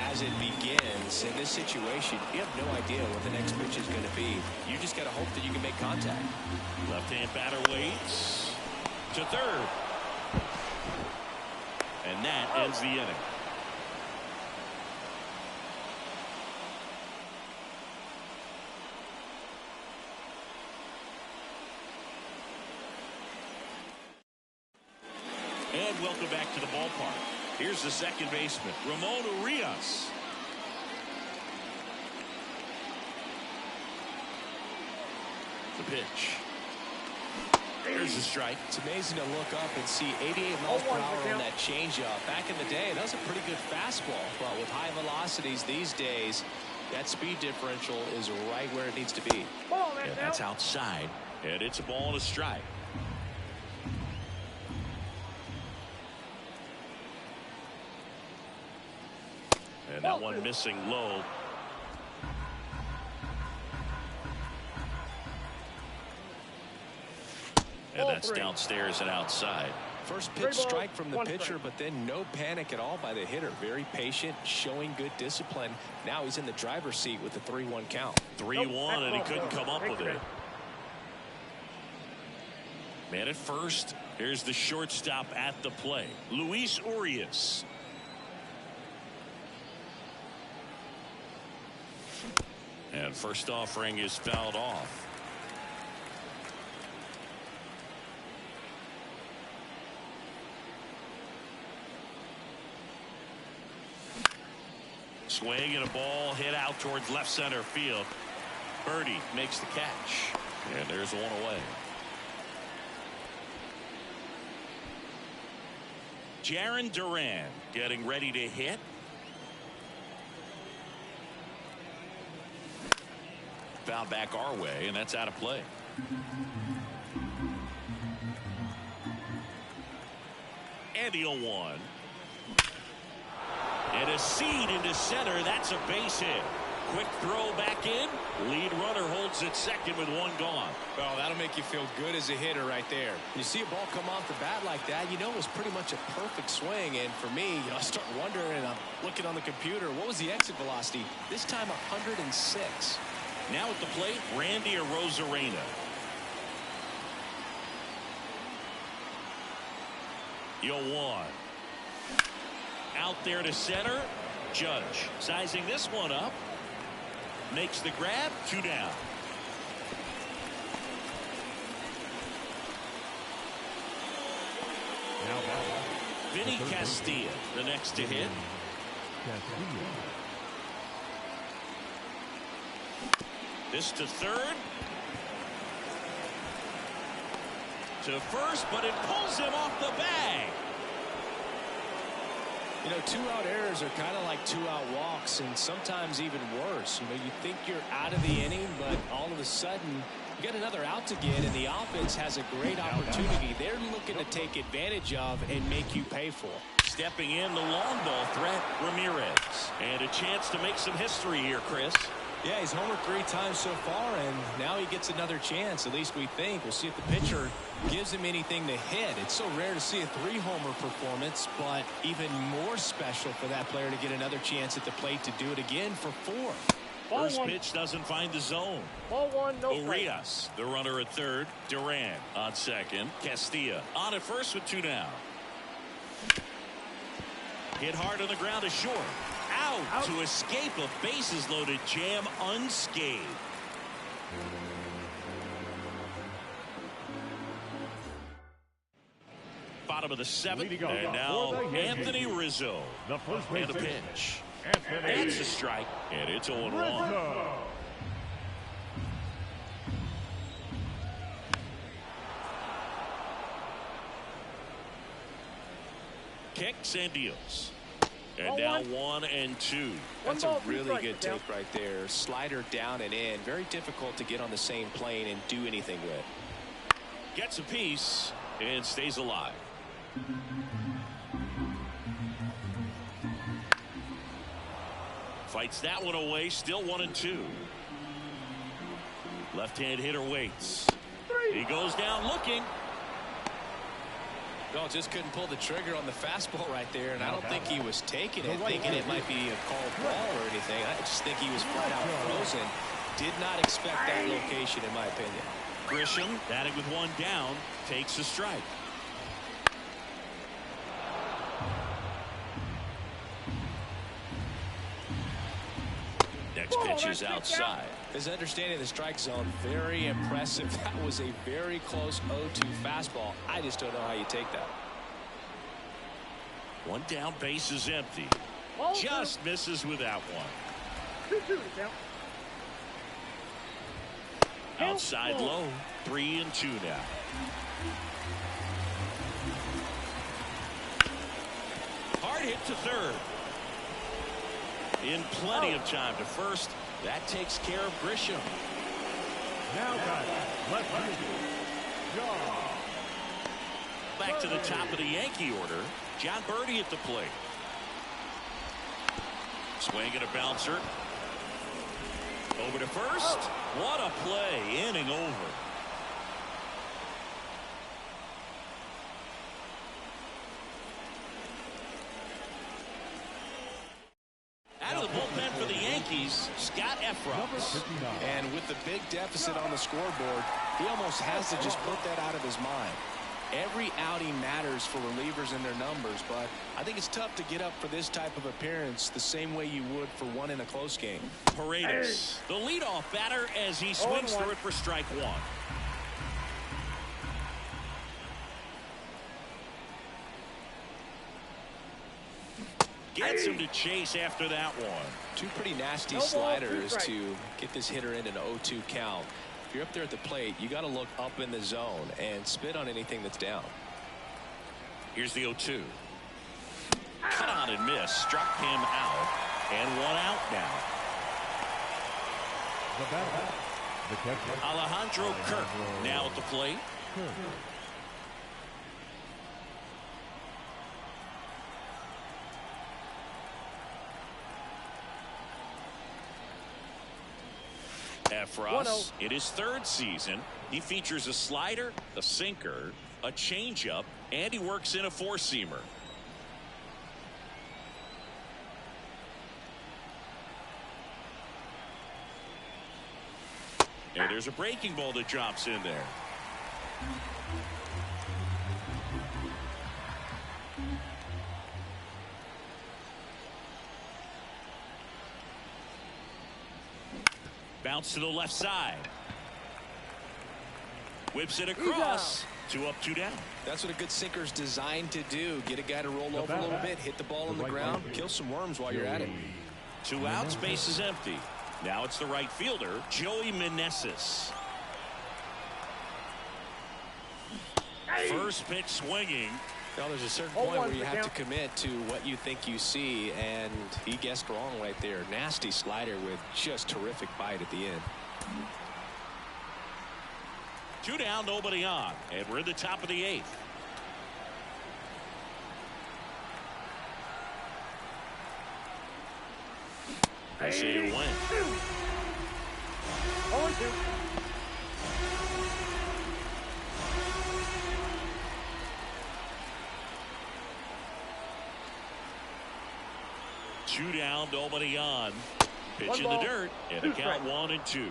as it begins. In this situation, you have no idea what the next pitch is going to be. You just got to hope that you can make contact. Left-hand batter waits to third. And that ends the inning. And welcome back to the ballpark. Here's the second baseman, Ramon Urias. The pitch. There's a strike. It's amazing to look up and see 88 miles per hour on that changeup. Back in the day, that was a pretty good fastball. But with high velocities these days, that speed differential is right where it needs to be. And that's outside. And it's a ball and a strike. And that one missing low. And that's downstairs and outside. First pitch strike from the pitcher, but then no panic at all by the hitter. Very patient, showing good discipline. Now he's in the driver's seat with the 3-1 count. 3-1, and he couldn't come up with it. Man at first. Here's the shortstop at the play, Luis Urias. And first offering is fouled off. Swing and a ball hit out towards left center field. Birdie makes the catch. And there's one away. Jarren Duran getting ready to hit. Foul back our way, and that's out of play. And the 0-1. And a seed into center. That's a base hit. Quick throw back in. Lead runner holds at second with one gone. Well, that'll make you feel good as a hitter right there. You see a ball come off the bat like that, you know it was pretty much a perfect swing. And for me, I start wondering, and I'm looking on the computer, what was the exit velocity? This time 106. Now at the plate, Randy Arozarena. Yo, 1. Out there to center. Judge sizing this one up. Makes the grab. 2 down. Vinny Castilla, the next to hit. This to third. To first, but it pulls him off the bag. You know, 2-out errors are kind of like 2-out walks, and sometimes even worse. You know, you think you're out of the inning, but all of a sudden you get another out to get, and the offense has a great opportunity. They're looking to take advantage of and make you pay for. Stepping in, the long ball threat, Ramirez. And a chance to make some history here, Chris. Yeah, he's homered 3 times so far, and now he gets another chance, at least we think. We'll see if the pitcher gives him anything to hit. It's so rare to see a 3-homer performance, but even more special for that player to get another chance at the plate to do it again for 4. First pitch doesn't find the zone. Ball 1, no strike. Urias, the runner at third. Duran on second. Castilla on at first with 2 down. Hit hard on the ground to short. Out to escape a bases-loaded jam unscathed. Bottom of the 7th, and now Anthony Rizzo. The first And a baseman, pitch. Anthony That's a strike, and it's 0-1. Rizzo. Kicks and deals. And now 1 and 2. That's a really good take right there. Slider down and in. Very difficult to get on the same plane and do anything with. Gets a piece and stays alive. Fights that one away. Still 1 and 2. Left-hand hitter waits. He goes down looking. No, just couldn't pull the trigger on the fastball right there, and I don't think he was taking it, thinking it might be a called ball or anything. I just think he was flat out frozen. Did not expect that location, in my opinion. Grisham, batting with 1 down, takes a strike. Next pitch is outside. His understanding of the strike zone, very impressive. That was a very close 0-2 fastball. I just don't know how you take that. 1 down, base is empty. Just misses with that one. 2-2 now. Outside low, 3 and 2 now. Hard hit to third. In plenty of time to first. That takes care of Grisham. Now got left-handed. Back to the top of the Yankee order. John Birdie at the plate. Swing and a bouncer. Over to first. What a play. Inning over. Out of the bullpen for the Yankees, Scott Efron. And with the big deficit on the scoreboard, he almost has to just put that out of his mind. Every outing matters for relievers and their numbers, but I think it's tough to get up for this type of appearance the same way you would for one in a close game. Paredes, the leadoff batter, as he swings through it for strike 1. Gets him to chase after that one. 2 pretty nasty sliders to get this hitter in an 0-2 count. If you're up there at the plate, you got to look up in the zone and spit on anything that's down. Here's the 0-2. Cut on and miss. Struck him out. And 1 out now. The batter, The catcher. Alejandro Kirk now at the plate. Efros, in his third season, he features a slider, a sinker, a changeup, and he works in a four-seamer. And there's a breaking ball that drops in there. Bounce to the left side. Whips it across. 2 up, 2 down. That's what a good sinker's designed to do. Get a guy to roll over a little bit, hit the ball on the ground, kill some worms while you're at it. 2 outs, base is empty. Now it's the right fielder, Joey Meneses. First pitch swinging. Well, there's a certain point where you have to commit to what you think you see, and he guessed wrong right there. Nasty slider with just terrific bite at the end. 2 down, nobody on, and we're in the top of the 8th. I say it went. 0-2. Two down, nobody on. Pitch in the dirt, and a count 1-2.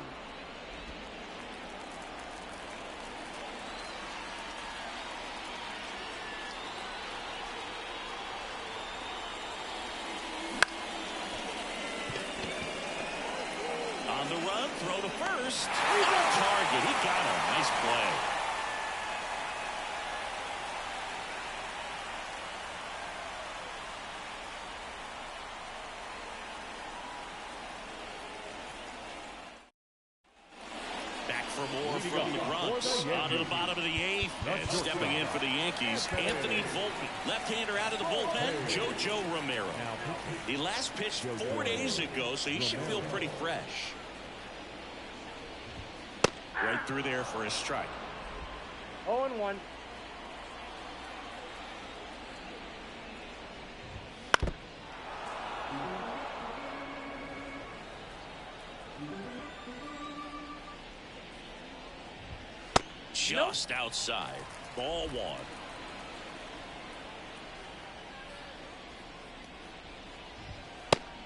On the run, throw to first. On target, he got him. Nice play. More from the Grunts. On to the bottom of the 8th. And stepping in for the Yankees, Anthony Volpe. Left-hander out of the bullpen, JoJo Romero. He last pitched 4 days ago, so he should feel pretty fresh. Right through there for a strike. 0-1. Just outside. Ball 1.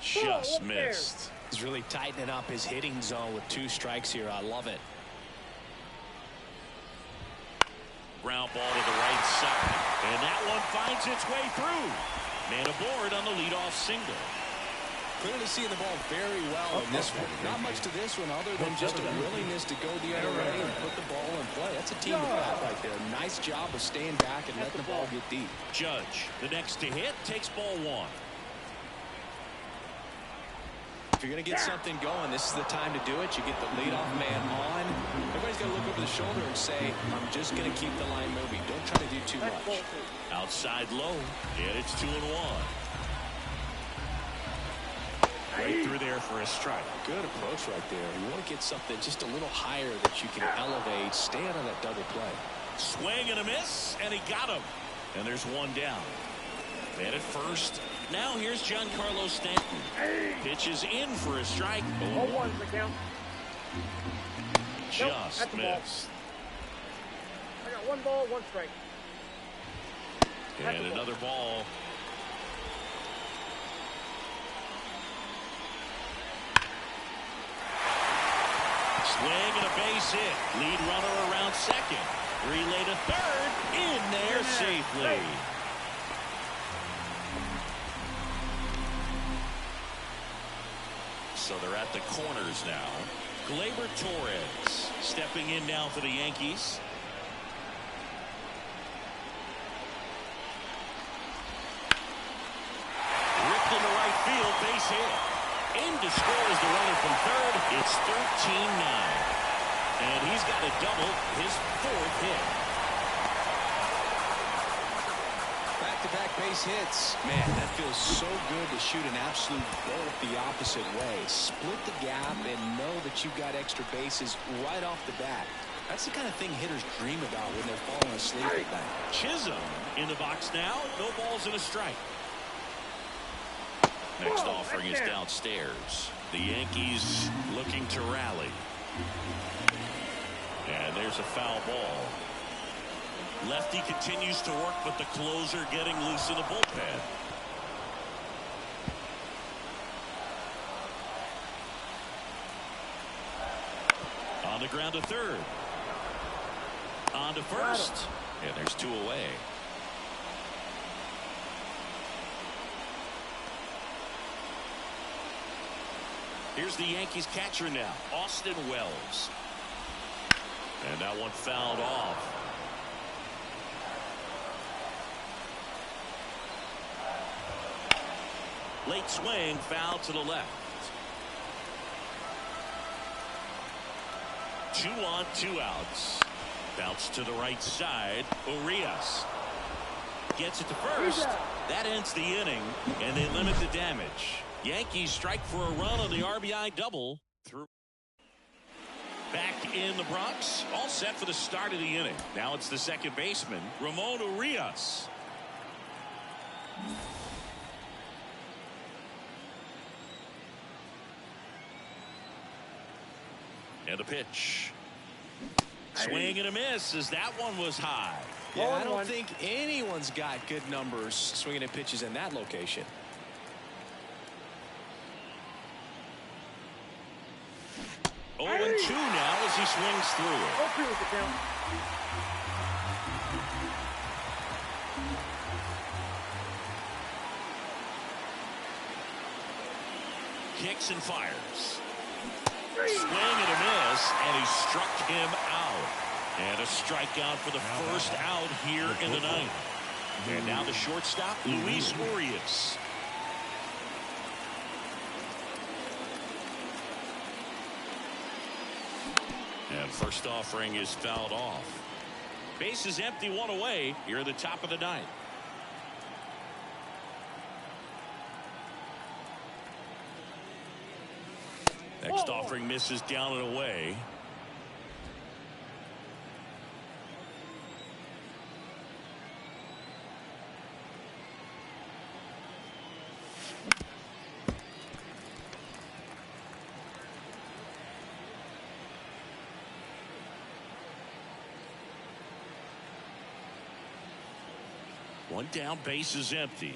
Just missed. He's really tightening up his hitting zone with 2 strikes here. I love it. Ground ball to the right side. And that one finds its way through. Man aboard on the leadoff single. Clearly seeing the ball very well in this one. Not much to this one other than just a willingness to go the other way and put the ball in play. That's a team of that right there. Nice job of staying back and letting the ball get deep. Judge, the next to hit, takes ball 1. If you're going to get something going, this is the time to do it. You get the leadoff man on. Everybody's got to look over the shoulder and say, I'm just going to keep the line moving. Don't try to do too much. Outside low, and it's 2-1. Right through there for a strike. Good approach right there. You want to get something just a little higher that you can elevate. Stay out of that double play. Swing and a miss, and he got him. And there's 1 down. Man at first. Now here's Giancarlo Stanton. Pitches in for a strike. 0-1's the count. Just missed. I got 1 ball, 1 strike. And another ball. Swing and a base hit. Lead runner around second. Relay to third. In there safely. So they're at the corners now. Gleyber Torres stepping in now for the Yankees. Ripped into right field, base hit. In to score is the runner from third. It's 13-9. And he's got a double, his 4th hit. Back-to-back base hits. Man, that feels so good to shoot an absolute bolt the opposite way. Split the gap and know that you've got extra bases right off the bat. That's the kind of thing hitters dream about when they're falling asleep at night. Chisholm in the box now. No balls and a strike. Next offering is downstairs. The Yankees looking to rally. And there's a foul ball. Lefty continues to work, but the closer getting loose in the bullpen. On the ground to third. On to first. And there's 2 away. Here's the Yankees catcher now, Austin Wells. And that one fouled off. Late swing, foul to the left. 2 on, 2 outs. Bounce to the right side. Urias gets it to first. That ends the inning, and they limit the damage. Yankees strike for a run on the RBI double. Through. Back in the Bronx, all set for the start of the inning. Now it's the second baseman, Ramon Urias. And a pitch. Swing and a miss as that one was high. Yeah, I don't think anyone's got good numbers swinging at pitches in that location. Oh, and 2 now as he swings through it. 0-2 is the count. Kicks and fires. Swing and a miss, and he struck him out. And a strikeout for the first out here in the ninth. And now the shortstop, Luis Urias. And first offering is fouled off. Base is empty, 1 away here at the top of the ninth. Next offering misses down and away. One down, base is empty.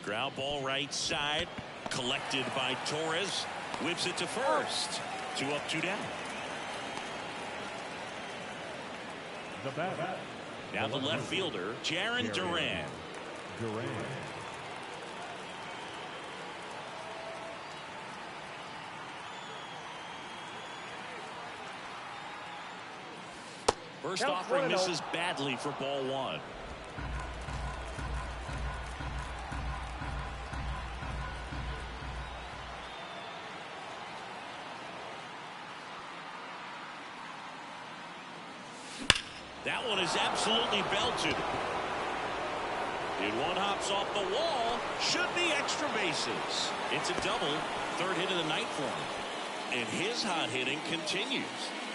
Ground ball right side, collected by Torres. Whips it to first. 2 up, 2 down. The bat. Now the left fielder, Jarren Duran. First offering misses badly for ball 1. That one is absolutely belted. And one hops off the wall. Should be extra bases. It's a double. 3rd hit of the night for him. And his hot hitting continues.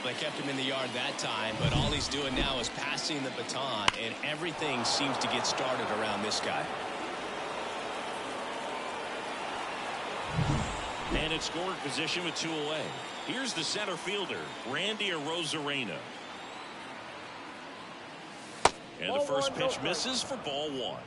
They kept him in the yard that time, but all he's doing now is passing the baton, and everything seems to get started around this guy. And it's scoring position with 2 away. Here's the center fielder, Randy Arozarena. And the first pitch misses for ball 1.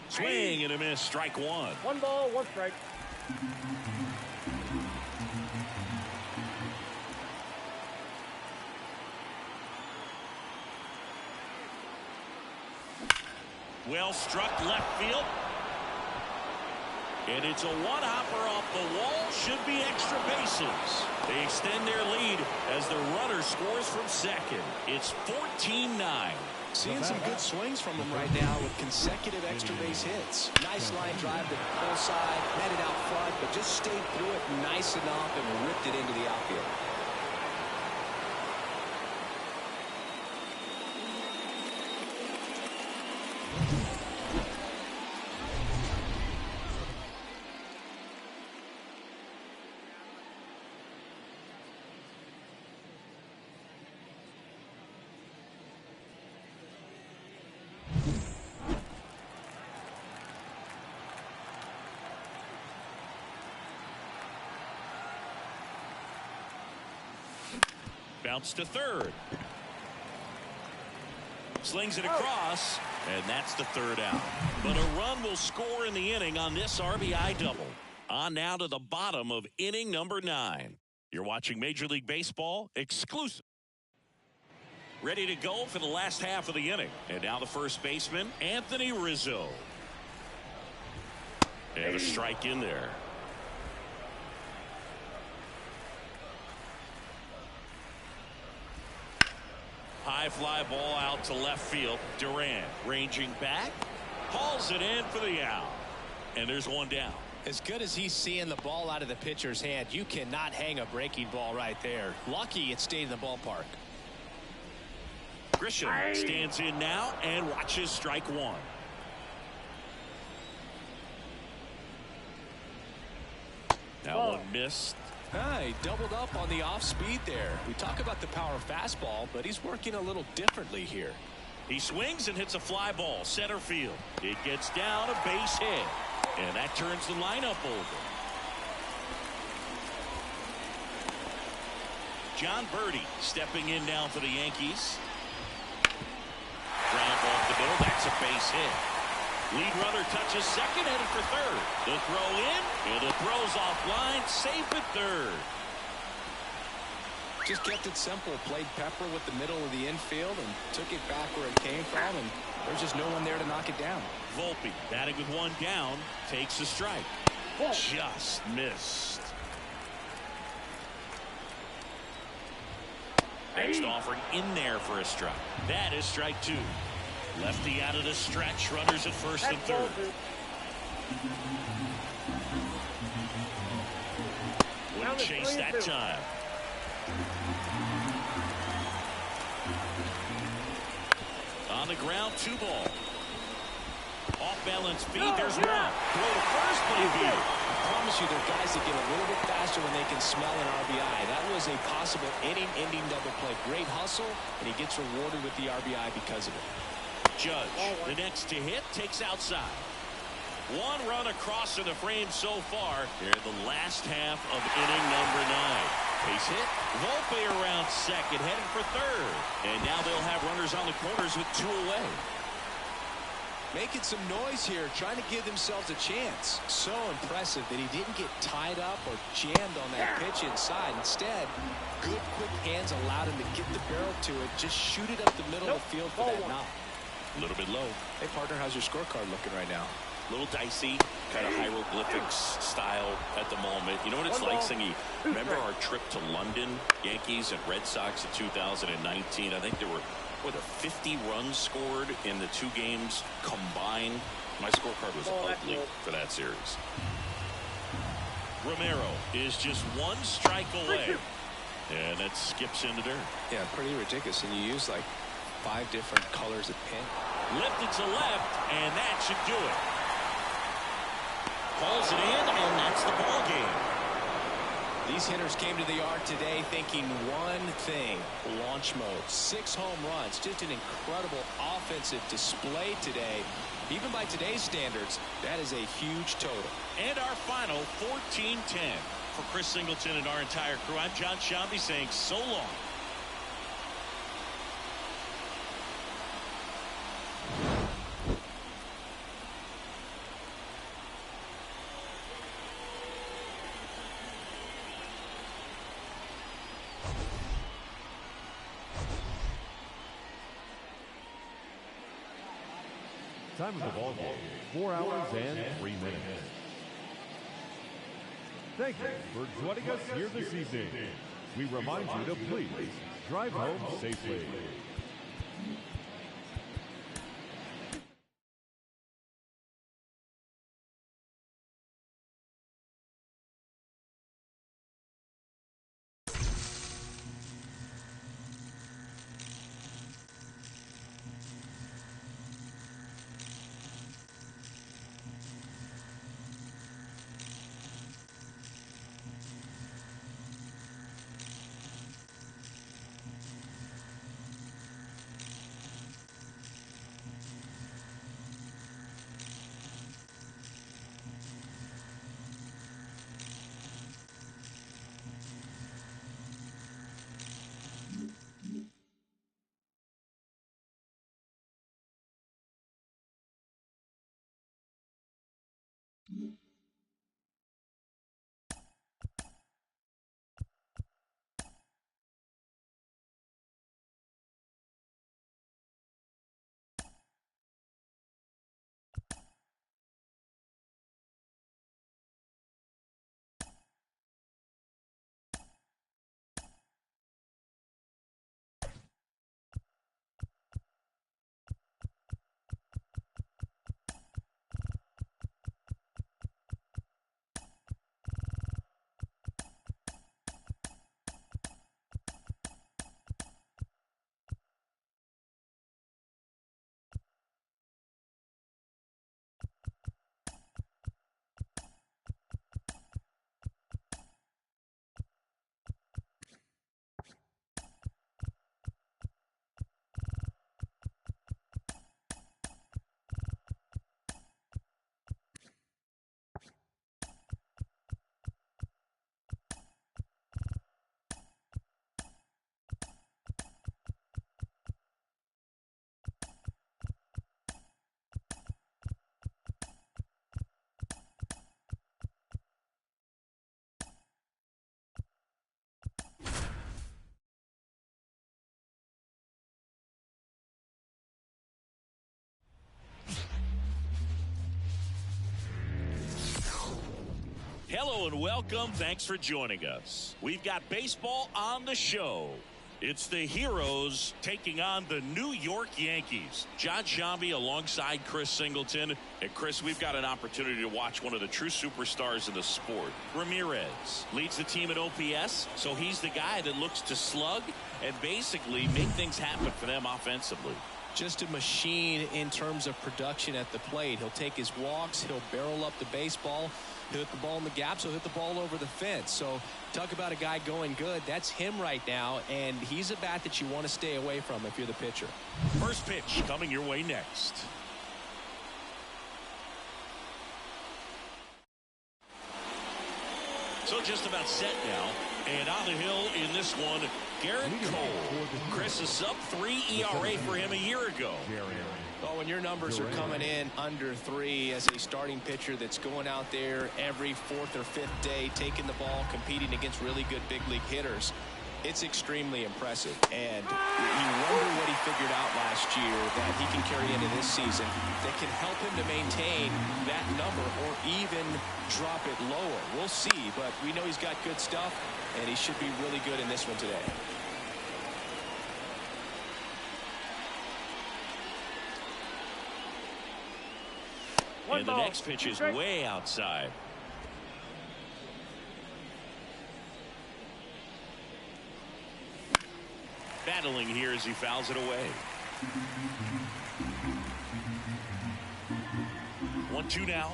Swing and a miss, strike 1. 1 ball, 1 strike. Well struck left field. And it's a one-hopper off the wall. Should be extra bases. They extend their lead as the runner scores from second. It's 14-9. Seeing some good swings from him right now with consecutive extra base hits. Nice line drive to the pull side, met it out front, but just stayed through it nice enough and ripped it into the outfield. Bounce to third. Slings it across, and that's the third out. But a run will score in the inning on this RBI double. On now to the bottom of inning number 9. You're watching Major League Baseball exclusive. Ready to go for the last half of the inning. And now the first baseman, Anthony Rizzo. And a strike in there. High fly ball out to left field. Durant ranging back. Hauls it in for the out. And there's one down. As good as he's seeing the ball out of the pitcher's hand, you cannot hang a breaking ball right there. Lucky it stayed in the ballpark. Grisham stands in now and watches strike one. That one missed. He doubled up on the off speed there. We talk about the power fastball, but he's working a little differently here. He swings and hits a fly ball center field. It gets down a base hit, and that turns the lineup over. John Birdie stepping in now for the Yankees. Ground ball up the middle. That's a base hit. Lead runner touches second, headed for third. The throw in, and the throw's offline, safe at third. Just kept it simple. Played pepper with the middle of the infield and took it back where it came from, and there's just no one there to knock it down. Volpe batting with one down, takes a strike. Just missed. Next offering in there for a strike. That is strike two. Lefty out of the stretch. Runners at first and third. Wouldn't chase that time. On the ground, 2 ball. Off balance feed. There's one. Throw to first, play field. I promise you, there are guys that get a little bit faster when they can smell an RBI. That was a possible inning-ending double play. Great hustle, and he gets rewarded with the RBI because of it. Judge, the next to hit, takes outside. One run across in the frame so far here in the last half of inning number 9. Base hit. Volpe around second, headed for third. And now they'll have runners on the corners with 2 away. Making some noise here, trying to give themselves a chance. So impressive that he didn't get tied up or jammed on that pitch inside. Instead, good quick hands allowed him to get the barrel to it. Just shoot it up the middle of the field for that knock. A little bit low. Hey, partner, how's your scorecard looking right now? A little dicey, kind of hieroglyphics style at the moment. You know what it's like, Singy? Remember our trip to London, Yankees and Red Sox in 2019? I think there were 50 runs scored in the 2 games combined. My scorecard was ugly for that series. Romero is just 1 strike away. And that skips into dirt. Yeah, pretty ridiculous. And you use like 5 different colors of pin. Lifted to left, and that should do it. Pulls it in, and that's the ball game. These hitters came to the yard today thinking one thing: launch mode. 6 home runs. Just an incredible offensive display today. Even by today's standards, that is a huge total. And our final 14-10. For Chris Singleton and our entire crew, I'm John Shambi saying so long. Time of the ball game, 4 hours and 3 minutes. Thank you for joining us here this evening. We remind you to please drive home safely. Hello and welcome. Thanks for joining us. We've got baseball on the show. It's the Heroes taking on the New York Yankees. John Shambi alongside Chris Singleton. And Chris, we've got an opportunity to watch one of the true superstars in the sport. Ramirez leads the team at OPS, so he's the guy that looks to slug and basically make things happen for them offensively. Just a machine in terms of production at the plate. He'll take his walks, he'll barrel up the baseball, he'll hit the ball in the gaps, he'll hit the ball over the fence. So talk about a guy going good. That's him right now, and he's a bat that you want to stay away from if you're the pitcher. First pitch coming your way next. So just about set now. And on the hill in this one, Garrett Cole. Chris, a sub-3 ERA for him a year ago. Well, when your numbers are coming in under 3 as a starting pitcher that's going out there every 4th or 5th day, taking the ball, competing against really good big league hitters, it's extremely impressive. And you wonder what he figured out last year that he can carry into this season that can help him to maintain that number or even drop it lower. We'll see, but we know he's got good stuff, and he should be really good in this one today. And the next pitch is way outside. Battling here as he fouls it away. 1-2 now.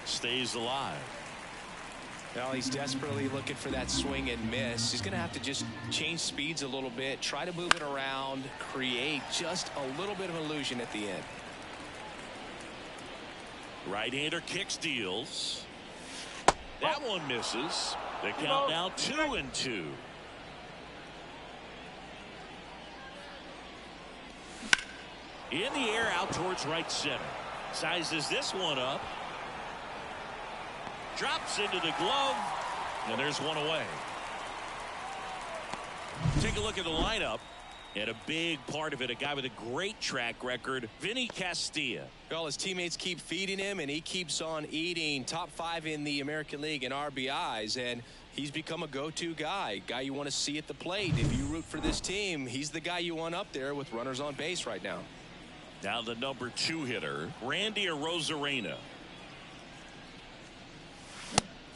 Stays alive. Well, he's desperately looking for that swing and miss. He's going to have to just change speeds a little bit, try to move it around, create just a little bit of illusion at the end. Right-hander kicks, deals. That one misses. The count now 2-2. In the air out towards right center. Sizes this one up. Drops into the glove. And there's one away. Take a look at the lineup. And a big part of it, a guy with a great track record, Vinny Castilla. Well, his teammates keep feeding him, and he keeps on eating. Top 5 in the American League in RBIs, and he's become a go-to guy you want to see at the plate. If you root for this team, he's the guy you want up there with runners on base right now. Now the number 2 hitter, Randy Arozarena.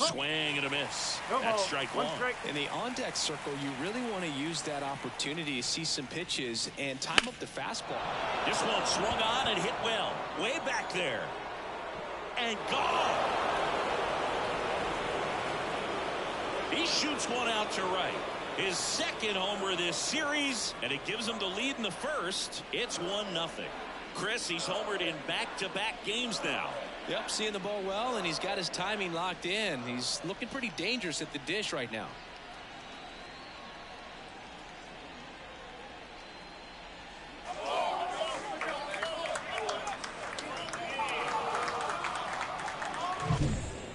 Swing and a miss. That's strike one. In the on-deck circle, you really want to use that opportunity to see some pitches and time up the fastball. This one swung on and hit well. Way back there. And gone. He shoots one out to right. His second homer this series, and it gives him the lead in the first. It's 1-0. Chris, he's homered in back-to-back games now. Yep, seeing the ball well, and he's got his timing locked in. He's looking pretty dangerous at the dish right now.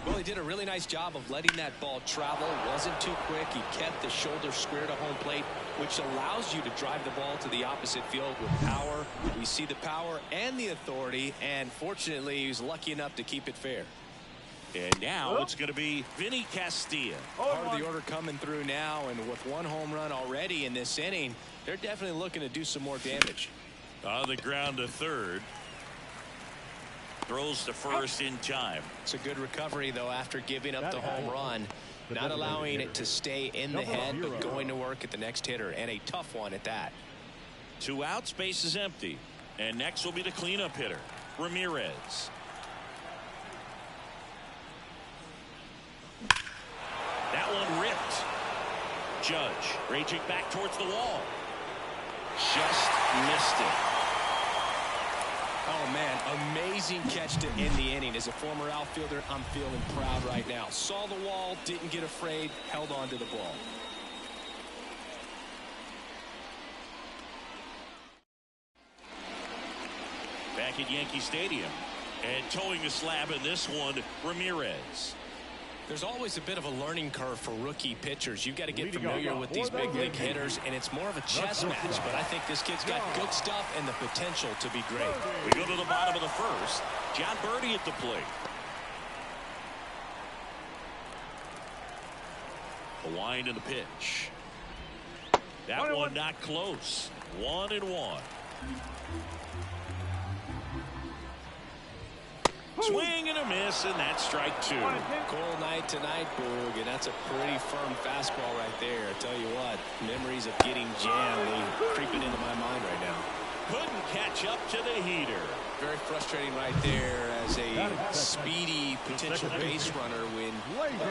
Well, he did a really nice job of letting that ball travel. Wasn't too quick. He kept the shoulder square to home plate, which allows you to drive the ball to the opposite field with power. We see the power and the authority, and fortunately, he was lucky enough to keep it fair. And now it's going to be Vinny Castilla. Part of the order coming through now, and with 1 home run already in this inning, they're definitely looking to do some more damage. On the ground to third. Throws to first in time. It's a good recovery, though, after giving up the home run. Not allowing it to stay in the head, but going to work at the next hitter, and a tough one at that. 2 outs, base is empty. And next will be the cleanup hitter, Ramirez. That one ripped. Judge raging back towards the wall. Just missed it. Oh, man, amazing catch to end the inning. As a former outfielder, I'm feeling proud right now. Saw the wall, didn't get afraid, held on to the ball. Back at Yankee Stadium. And towing the slab in this one, Ramirez. There's always a bit of a learning curve for rookie pitchers. You've got to get familiar with these big league hitters, and it's more of a chess match. But I think this kid's got good stuff and the potential to be great. We go to the bottom of the first. John Birdie at the plate. The wind and the pitch. That one not close. 1-1. Swing and a miss, and that's strike 2. Cold night tonight, Boog, and that's a pretty firm fastball right there. I tell you what, memories of getting jammed, they creeping into my mind right now. Couldn't catch up to the heater. Very frustrating right there as a speedy potential base runner. When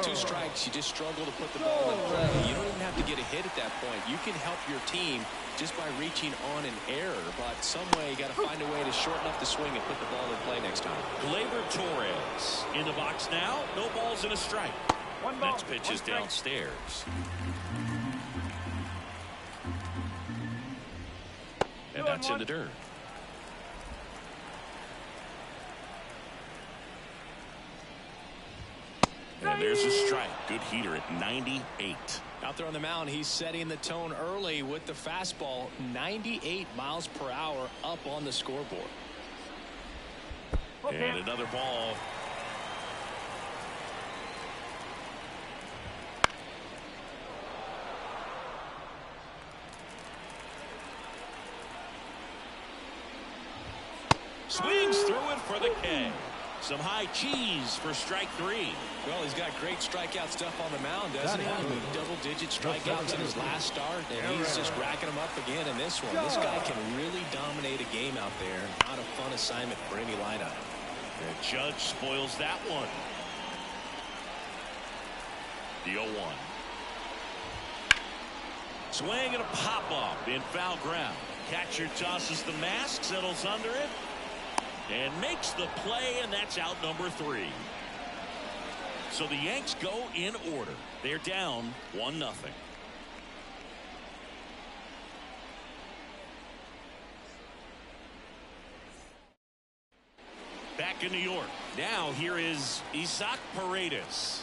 2 strikes, you just struggle to put the ball in play. You don't even have to get a hit at that point. You can help your team just by reaching on an error, but some way you got to find a way to shorten up the swing and put the ball in play next time. Gleyber Torres in the box now. No balls and a strike. Next pitch is downstairs. And that's in the dirt. And there's a strike. Good heater at 98. Out there on the mound, he's setting the tone early with the fastball. 98 miles per hour up on the scoreboard. And another ball. Swings through it for the K. Some high cheese for strike 3. Well, he's got great strikeout stuff on the mound, doesn't he? Double-digit strikeouts in his last start, and he's just racking them up again in this one. This guy can really dominate a game out there. Not a fun assignment for any lineup. And Judge spoils that one. The 0-1. Swing and a pop-up in foul ground. Catcher tosses the mask, settles under it, and makes the play, and that's out number 3. So the Yanks go in order. They're down 1-0. Back in New York. Now here is Isaac Paredes.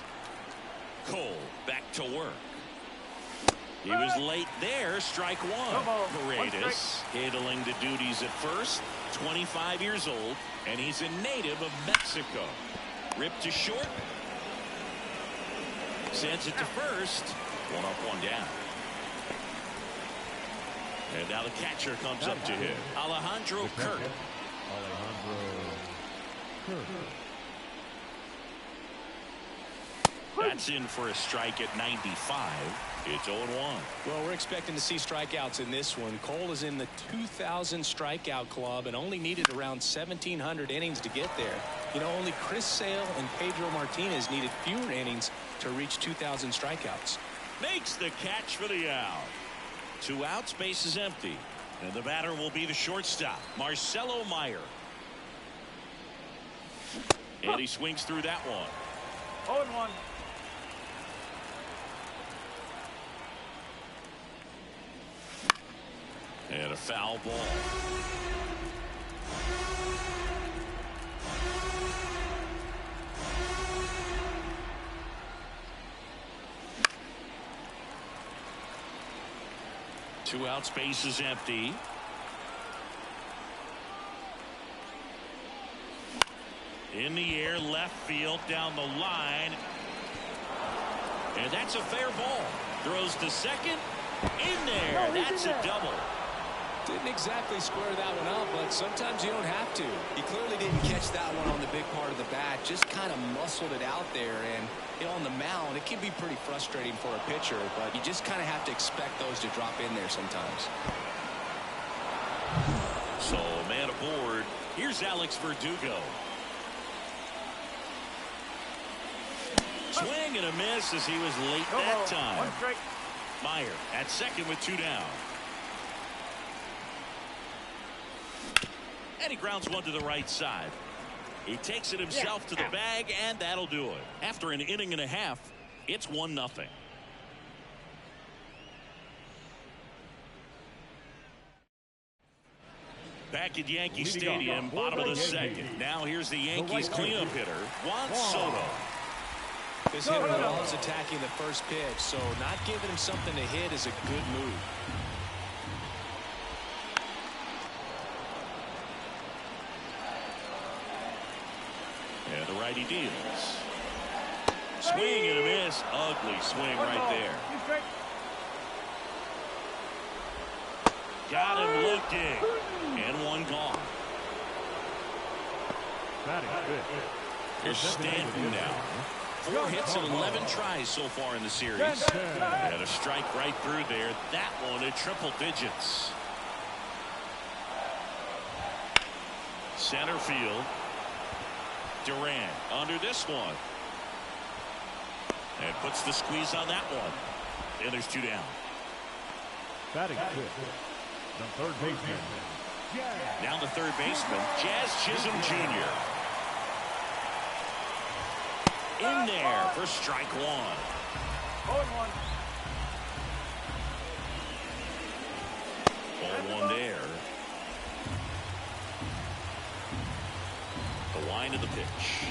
Cole back to work. He was late there. Strike one. Paredes handling the duties at first. 25 years old, and he's a native of Mexico. Ripped to short. Sends it to first. One up, one down. And now the catcher comes up to hit. Alejandro Kirk. That's in for a strike at 95. It's 0-1. Well, we're expecting to see strikeouts in this one. Cole is in the 2,000 strikeout club and only needed around 1,700 innings to get there. You know, only Chris Sale and Pedro Martinez needed fewer innings to reach 2,000 strikeouts. Makes the catch for the out. 2 outs, base is empty. And the batter will be the shortstop, Marcelo Meyer. And he swings through that one. 0-1. And a foul ball. Two outs, base is empty. In the air, left field, down the line. And that's a fair ball. Throws to second. In there. That's a double. Didn't exactly square that one up, but sometimes you don't have to. He clearly didn't catch that one on the big part of the bat, just kind of muscled it out there. And you know, on the mound, it can be pretty frustrating for a pitcher, but you just kind of have to expect those to drop in there sometimes. So, man aboard. Here's Alex Verdugo. Swing and a miss as he was late that time. Meyer at second with 2 down. And he grounds one to the right side. He takes it himself to the bag, and that'll do it. After an inning and a half, it's 1-0. Back at Yankee Stadium, bottom of the second. Now here's the Yankees cleanup hitter, Juan Soto. This hitter loves attacking the first pitch, so not giving him something to hit is a good move. And the righty deals. Swing and a miss. Ugly swing right there. Got him looking. And one gone. Here's Stanton now. 4 hits and 11 tries so far in the series. And a strike right through there. That one at triple digits. Center field. Durant under this one. And puts the squeeze on that one. And there's 2 down. Batting fifth, the third baseman. Now the third baseman, Jazz Chisholm Jr. In there for strike one. 0-1 there. The line of the pitch.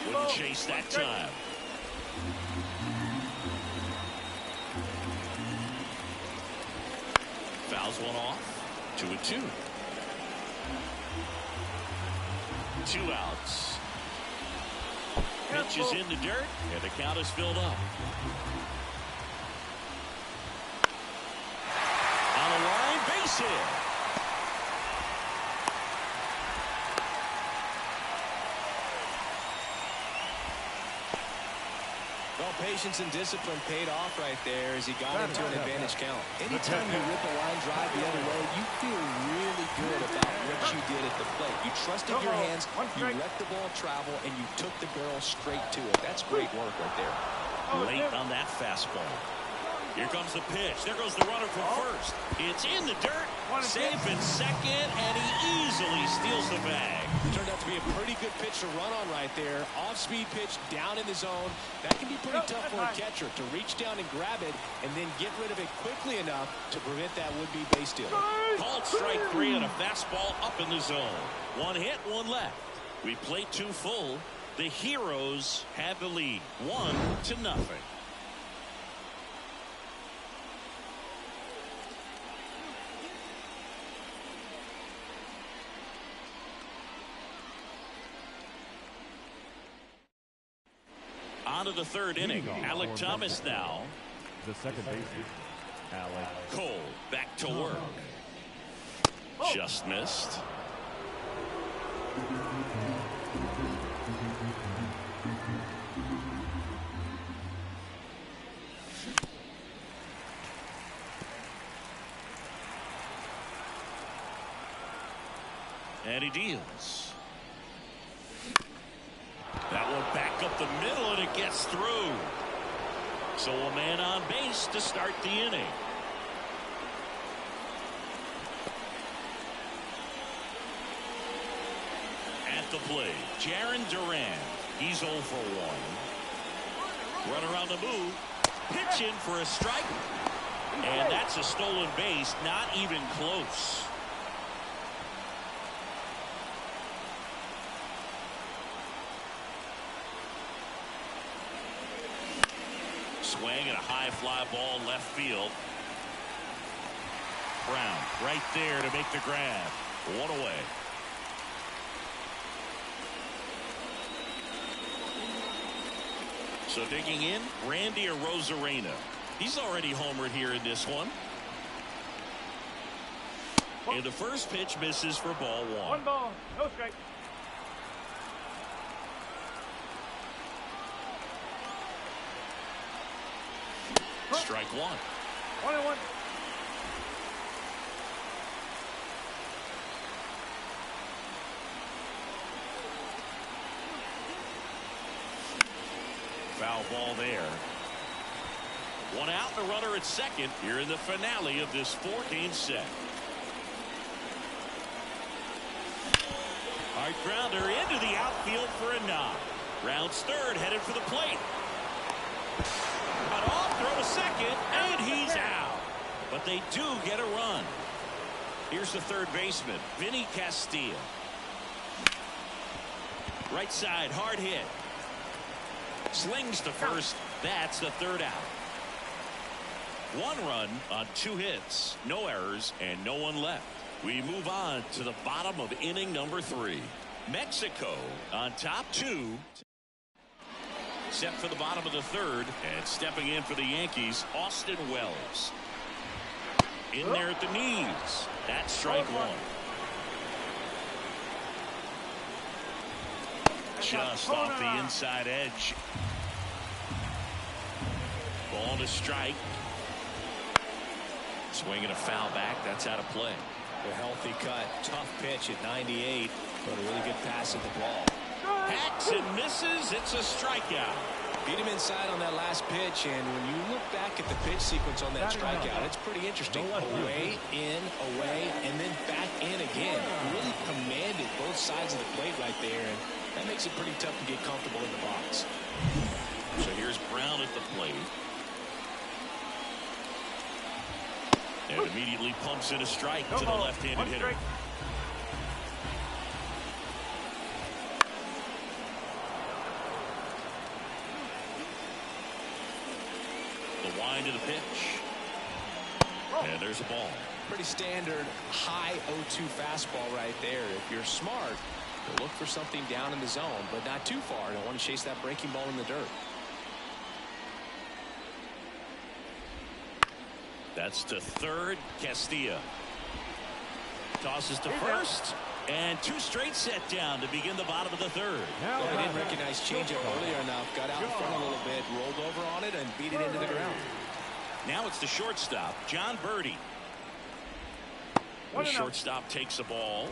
Wouldn't chase that time. Fouls one off. 2-2. 2 outs. Pitch is in the dirt, and the count is filled up. On the line, base hit. Well, patience and discipline paid off right there as he got into an advantage count. Anytime you rip a line drive the other way, you feel really good about what you did at the plate. You trusted your hands, you let the ball travel, and you took the barrel straight to it. That's great work right there. Late on that fastball. Here comes the pitch. There goes the runner from first. It's in the dirt. Safe in second, and he easily steals the bag. Turned out to be a pretty good pitch to run on right there. Off-speed pitch down in the zone. That can be pretty tough for a catcher to reach down and grab it and then get rid of it quickly enough to prevent that would-be base stealer. Called strike 3 on a fastball up in the zone. 1 hit, 1 left. We played 2 full. The Heroes have the lead, 1-0. on to the third inning. Alec Thomas now. The second baseman, Alec Cole back to work. Just missed. And he deals. That one back up the middle, and it gets through. So a man on base to start the inning. At the plate, Jarren Duran. He's 0 for 1. Runner on the move. Pitch in for a strike. And that's a stolen base. Not even close. Swing and a high fly ball left field. Brown right there to make the grab. 1 away. So digging in, Randy Arozarena. He's already homered here in this one. And the first pitch misses for ball 1. 1 ball, no strike. Strike 1. 1-1. Foul ball there. 1 out, the runner at second here in the finale of this 4-game set. Hard grounder into the outfield for a knock. Rounds third, headed for the plate. Cut off, throw to second, and he's out. But they do get a run. Here's the third baseman, Vinny Castilla. Right side, hard hit. Slings to first. That's the third out. 1 run on 2 hits, no errors, and no one left. We move on to the bottom of inning number 3. Mexico on top 2. Set for the bottom of the third, and stepping in for the Yankees, Austin Wells. In there at the knees. That's strike 1. Just off the inside edge. Ball to strike. Swinging a foul back. That's out of play. A healthy cut. Tough pitch at 98, but a really good pass at the ball. Hacks and misses. It's a strikeout. Beat him inside on that last pitch, and when you look back at the pitch sequence on that strikeout, it's pretty interesting. Away, in, away, and then back in again. Really commanded both sides of the plate right there, and that makes it pretty tough to get comfortable in the box. So here's Brown at the plate. And immediately pumps in a strike to the left-handed hitter. The wind of the pitch. And there's a ball. Pretty standard high 0-2 fastball right there. If you're smart, you'll look for something down in the zone, but not too far. Don't want to chase that breaking ball in the dirt. That's to third. Castilla tosses to first, and 2 straight set down to begin the bottom of the third. Well, they didn't recognize changeup earlier enough. Got out in front a little bit, rolled over on it, and beat it into the ground. Now it's the shortstop, John Birdie. The shortstop takes a ball.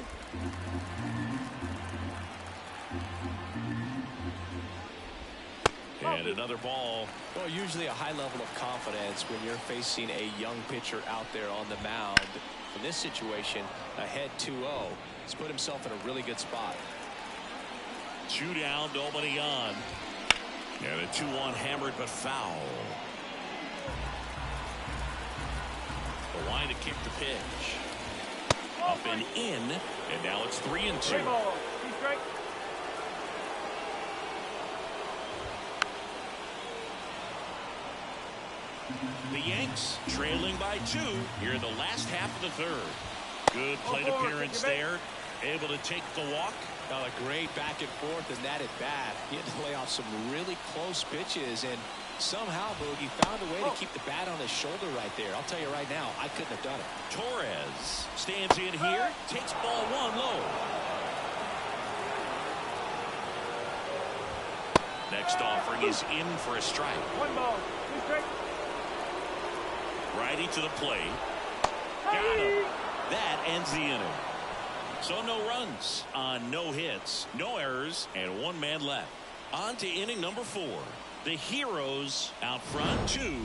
And another ball. Well, usually a high level of confidence when you're facing a young pitcher out there on the mound. In this situation, ahead 2-0. He's put himself in a really good spot. 2 down, nobody on. And a 2-1 hammered but foul. The line to kick the pitch. Up and in, and now it's 3-2. The Yanks trailing by 2 here in the last half of the third. Good plate appearance there. Able to take the walk. Well, a great back and forth, and that at bat. He had to lay off some really close pitches, and somehow Boogie found a way to keep the bat on his shoulder right there. I'll tell you right now, I couldn't have done it. Torres stands in here, takes ball one low. Next offering is in for a strike. 1 ball, 2 strikes. Righty to the plate. Got him. That ends the inning. So no runs on no hits, no errors, and 1 man left. On to inning number 4. The Heroes out front 2-0.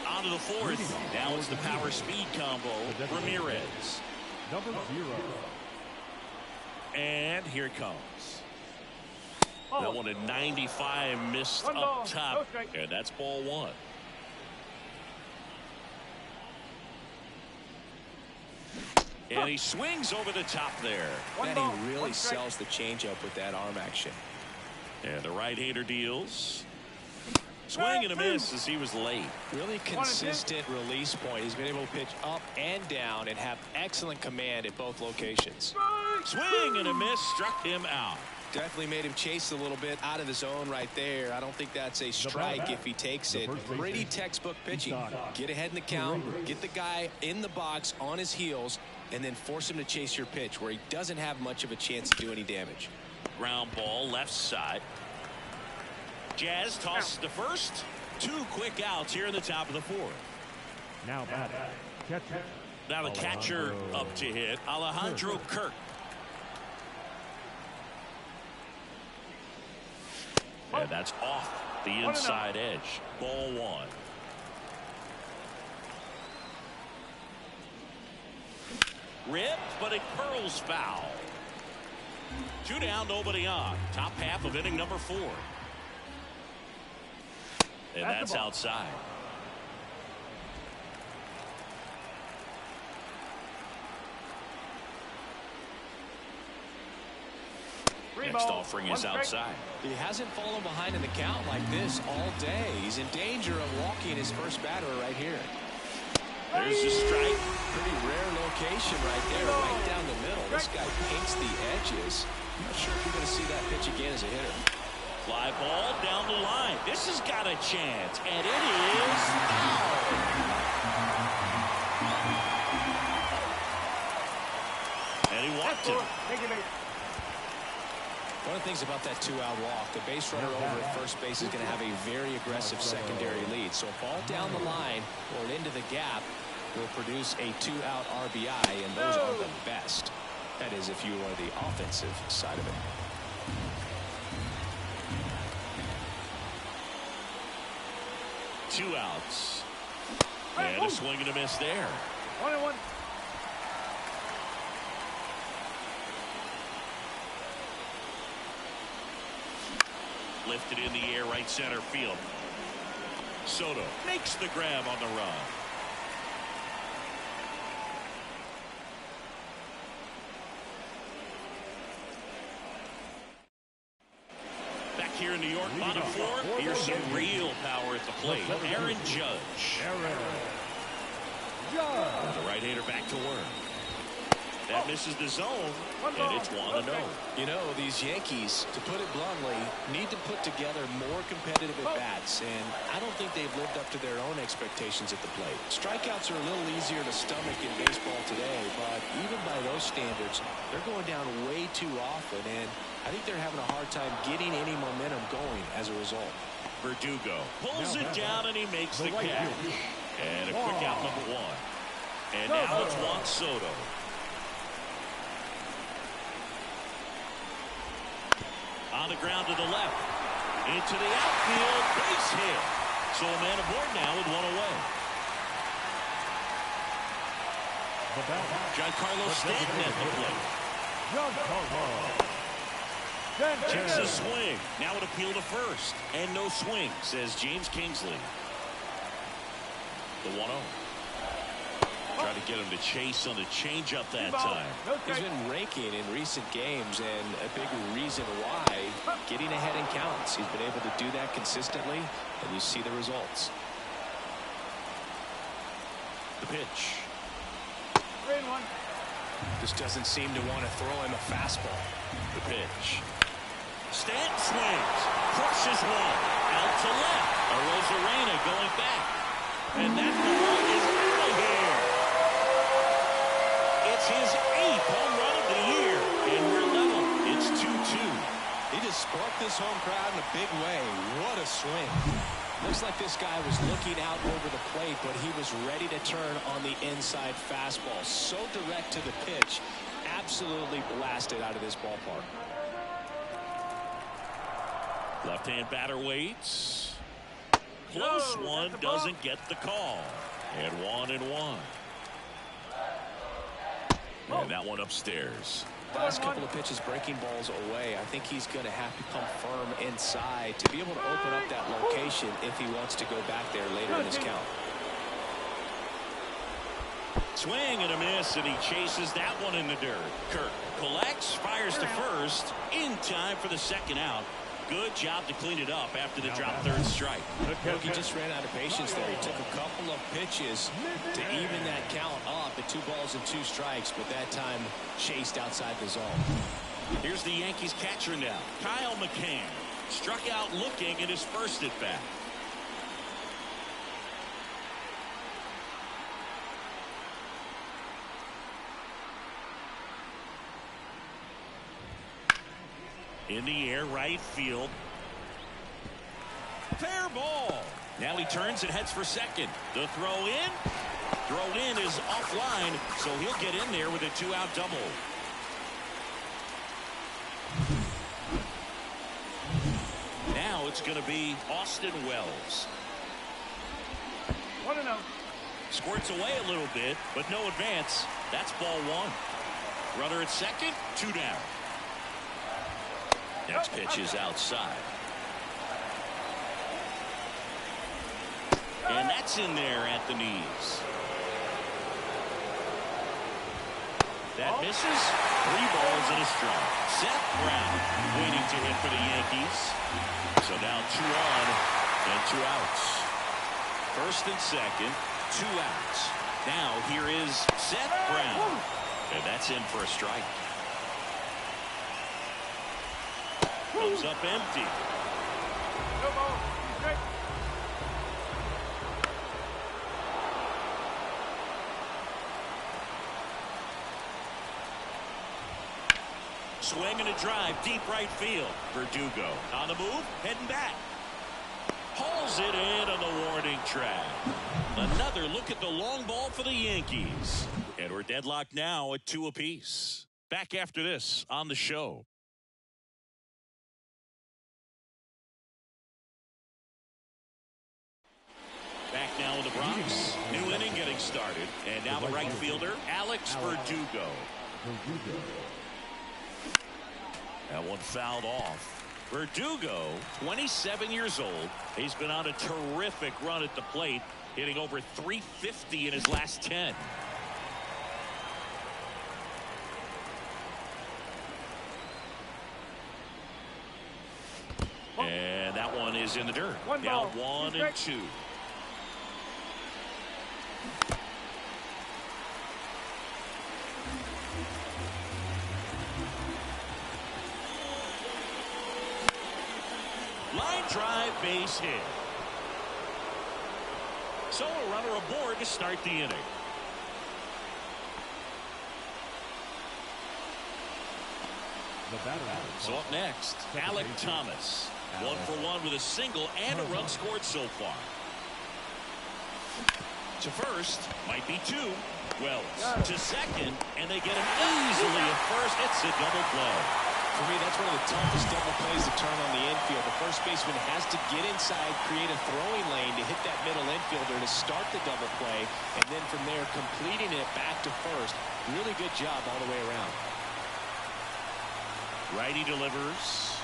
On to the 4th. Now it's the power speed combo. Ramirez. Number 0. And here it comes. That one at 95 missed 1 ball, up top. no strike. And that's ball 1. And he swings over the top there. And he really sells the changeup with that arm action. And the right-hander deals. Swing and a miss as he was late. Really consistent release point. He's been able to pitch up and down and have excellent command at both locations. Swing and a miss, struck him out. Definitely made him chase a little bit out of the zone right there. I don't think that's a strike if he takes it. Pretty textbook pitching. Get ahead in the count, get the guy in the box on his heels, and then force him to chase your pitch where he doesn't have much of a chance to do any damage. Ground ball left side. Jazz tosses to first. 2 quick outs here in the top of the 4th. Now batting. Catcher. Now the catcher up to hit. Alejandro Kirk. And that's off the inside edge. Ball 1. Ripped, but it curls foul. 2 down, nobody on. Top half of inning number 4. And that's outside. Next offering is outside. He hasn't fallen behind in the count like this all day. He's in danger of walking his first batter right here. There's a strike. Pretty rare location right there, right down the middle. This guy paints the edges. I'm not sure if you're going to see that pitch again as a hitter. Fly ball down the line. This has got a chance, and it is foul. And he walked it. One of the things about that 2-out walk, the base runner over at first base is going to have a very aggressive secondary lead. So a ball down the line or into the gap will produce a 2-out RBI, and those are the best. That is, if you are the offensive side of it. Two outs. And a swing and a miss there. 1-1. Lifted in the air, right center field. Soto makes the grab on the run. Back here in New York, bottom 4. Here's some real power at the plate. Aaron Judge. The right-hander back to work. That misses the zone, and it's 1-0. You know, these Yankees, to put it bluntly, need to put together more competitive at-bats, and I don't think they've lived up to their own expectations at the plate. Strikeouts are a little easier to stomach in baseball today, but even by those standards, they're going down way too often, and I think they're having a hard time getting any momentum going as a result. Verdugo pulls it down, and he makes the catch. And a quick out, number 1. And now it's Juan Soto. On the ground to the left. Into the outfield. Base hit. So a man aboard now with 1 away. Giancarlo Stanton at the plate. Takes a swing. Now an appeal to first. And no swing, says James Kingsley. The 1-0. Try to get him to chase on the changeup that time. He's been raking in recent games, and a big reason why, getting ahead in counts. He's been able to do that consistently, and you see the results. The pitch. 3-1. Just doesn't seem to want to throw him a fastball. The pitch. Stanton swings. Crushes one. Out to left. Arozarena going back. And that ball is out of here. It's his 8th home run of the year. And we're level. It's 2-2. He just sparked this home crowd in a big way. What a swing. Looks like this guy was looking out over the plate, but he was ready to turn on the inside fastball. So direct to the pitch. Absolutely blasted out of this ballpark. Left-hand batter waits. Close one, doesn't get the call. And 1-1. And that one upstairs. Last couple of pitches breaking balls away. I think he's going to have to come firm inside to be able to open up that location if he wants to go back there later in his count. Swing and a miss, and he chases that one in the dirt. Kirk collects, fires to first, in time for the second out. Good job to clean it up after the drop third strike. Look, he just ran out of patience there. He took a couple of pitches to even that count up at 2 balls and 2 strikes, but that time chased outside the zone. Here's the Yankees catcher now, Kyle McCann. Struck out looking at his first at bat. In the air, right field. Fair ball. Now he turns and heads for second. The throw in. Throw in is offline, so he'll get in there with a 2-out double. Now it's going to be Austin Wells. 1-0. Squirts away a little bit, but no advance. That's ball 1. Runner at second, 2 down. Next pitch is outside. And that's in there at the knees. That misses. 3 balls and a strike. Seth Brown waiting to hit for the Yankees. So now 2 on and 2 outs. First and second, 2 outs. Now here is Seth Brown. And that's in for a strike. Comes up empty. No ball. Strike. Swing and a drive, deep right field. Verdugo on the move, heading back. Hauls it in on the warning track. Another look at the long ball for the Yankees. And we're deadlocked now at 2 apiece. Back after this on the show. Back now in the Bronx. New inning getting started. And now the right fielder, Alex Verdugo. That one fouled off. Verdugo, 27 years old. He's been on a terrific run at the plate, hitting over 350 in his last 10. And that one is in the dirt. Now 1-2. Line drive, base hit. So a runner aboard to start the inning. So up next, Alec Thomas. 1 for 1 with a single and a run scored so far. To first, might be 2. Wells to second, and they get him easily at first. It's a double play. For me, that's one of the toughest double plays to turn on the infield. The first baseman has to get inside, create a throwing lane to hit that middle infielder to start the double play, and then from there completing it back to first. Really good job all the way around. Righty delivers.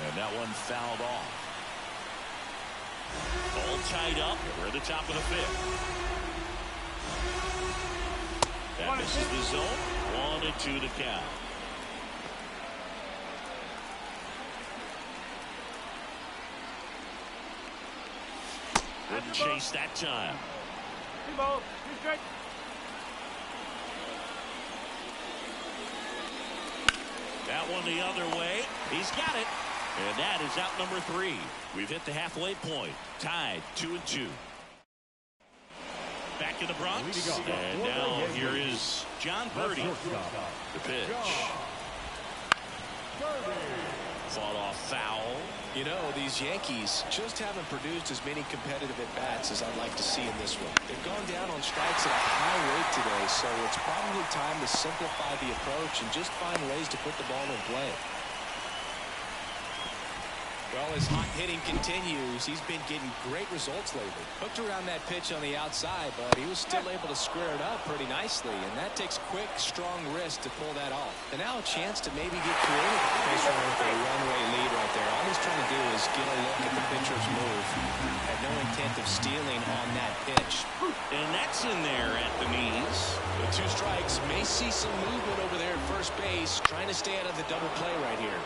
And that one fouled off. All tied up. We're at the top of the 5th. That misses the zone. 1-2 to count. Wouldn't chase that time. 2 balls, 2 strikes. That one the other way. He's got it. And that is out number 3. We've hit the halfway point. Tied 2-2. Back in the Bronx. And now here is John Birdie. The pitch. Fought off foul. You know, these Yankees just haven't produced as many competitive at-bats as I'd like to see in this one. They've gone down on strikes at a high rate today, so it's probably time to simplify the approach and just find ways to put the ball in play. Well, as hot hitting continues, he's been getting great results lately. Hooked around that pitch on the outside, but he was still able to square it up pretty nicely, and that takes quick, strong wrist to pull that off. And now a chance to maybe get creative. Base runner with a one-way lead right there. All he's trying to do is get a look at the pitcher's move. Had no intent of stealing on that pitch. And that's in there at the knees. With 2 strikes, may see some movement over there at first base, trying to stay out of the double play right here.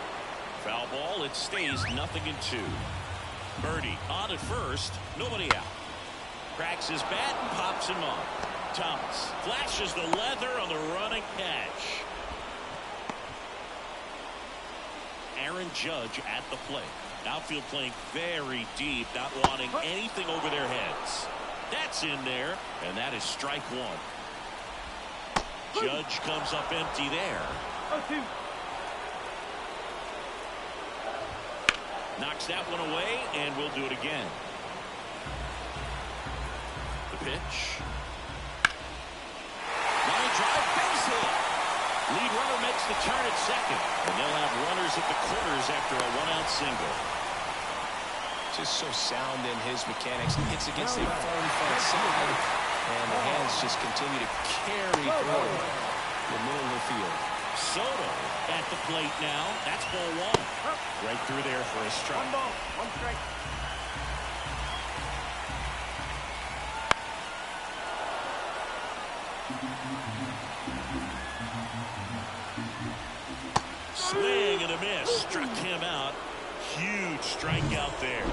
Foul ball. It stays 0-2. Birdie on at first. Nobody out. Cracks his bat and pops him on. Thomas flashes the leather on the running catch. Aaron Judge at the plate. Outfield playing very deep, not wanting anything over their heads. That's in there, and that is strike 1. Judge comes up empty there. 0-2. Knocks that one away, and we'll do it again. The pitch. Line drive, base hit. Lead runner makes the turn at second, and they'll have runners at the corners after a 1-out single. Just so sound in his mechanics. Hits against the firm front side, and the hands just continue to carry through the middle of the field. Soto at the plate now. That's ball 1. Right through there for a strike. 1 ball, 1 strike. Swing and a miss. Struck him out. Huge strikeout there. And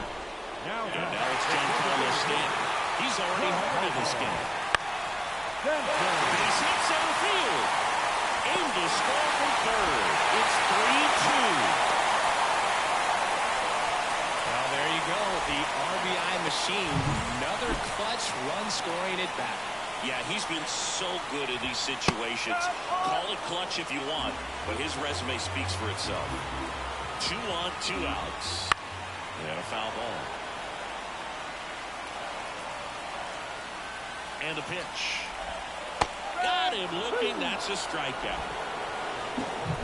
now it's Giancarlo Stanton. He's already home in this game. He's hit center field. Aimed to score from third. It's 3-2. Well, there you go. The RBI machine. Another clutch run scoring at bat. Yeah, he's been so good in these situations. Call it clutch if you want, but his resume speaks for itself. 2 on, 2 outs. And a foul ball. And the pitch. Got him looking. That's a strikeout.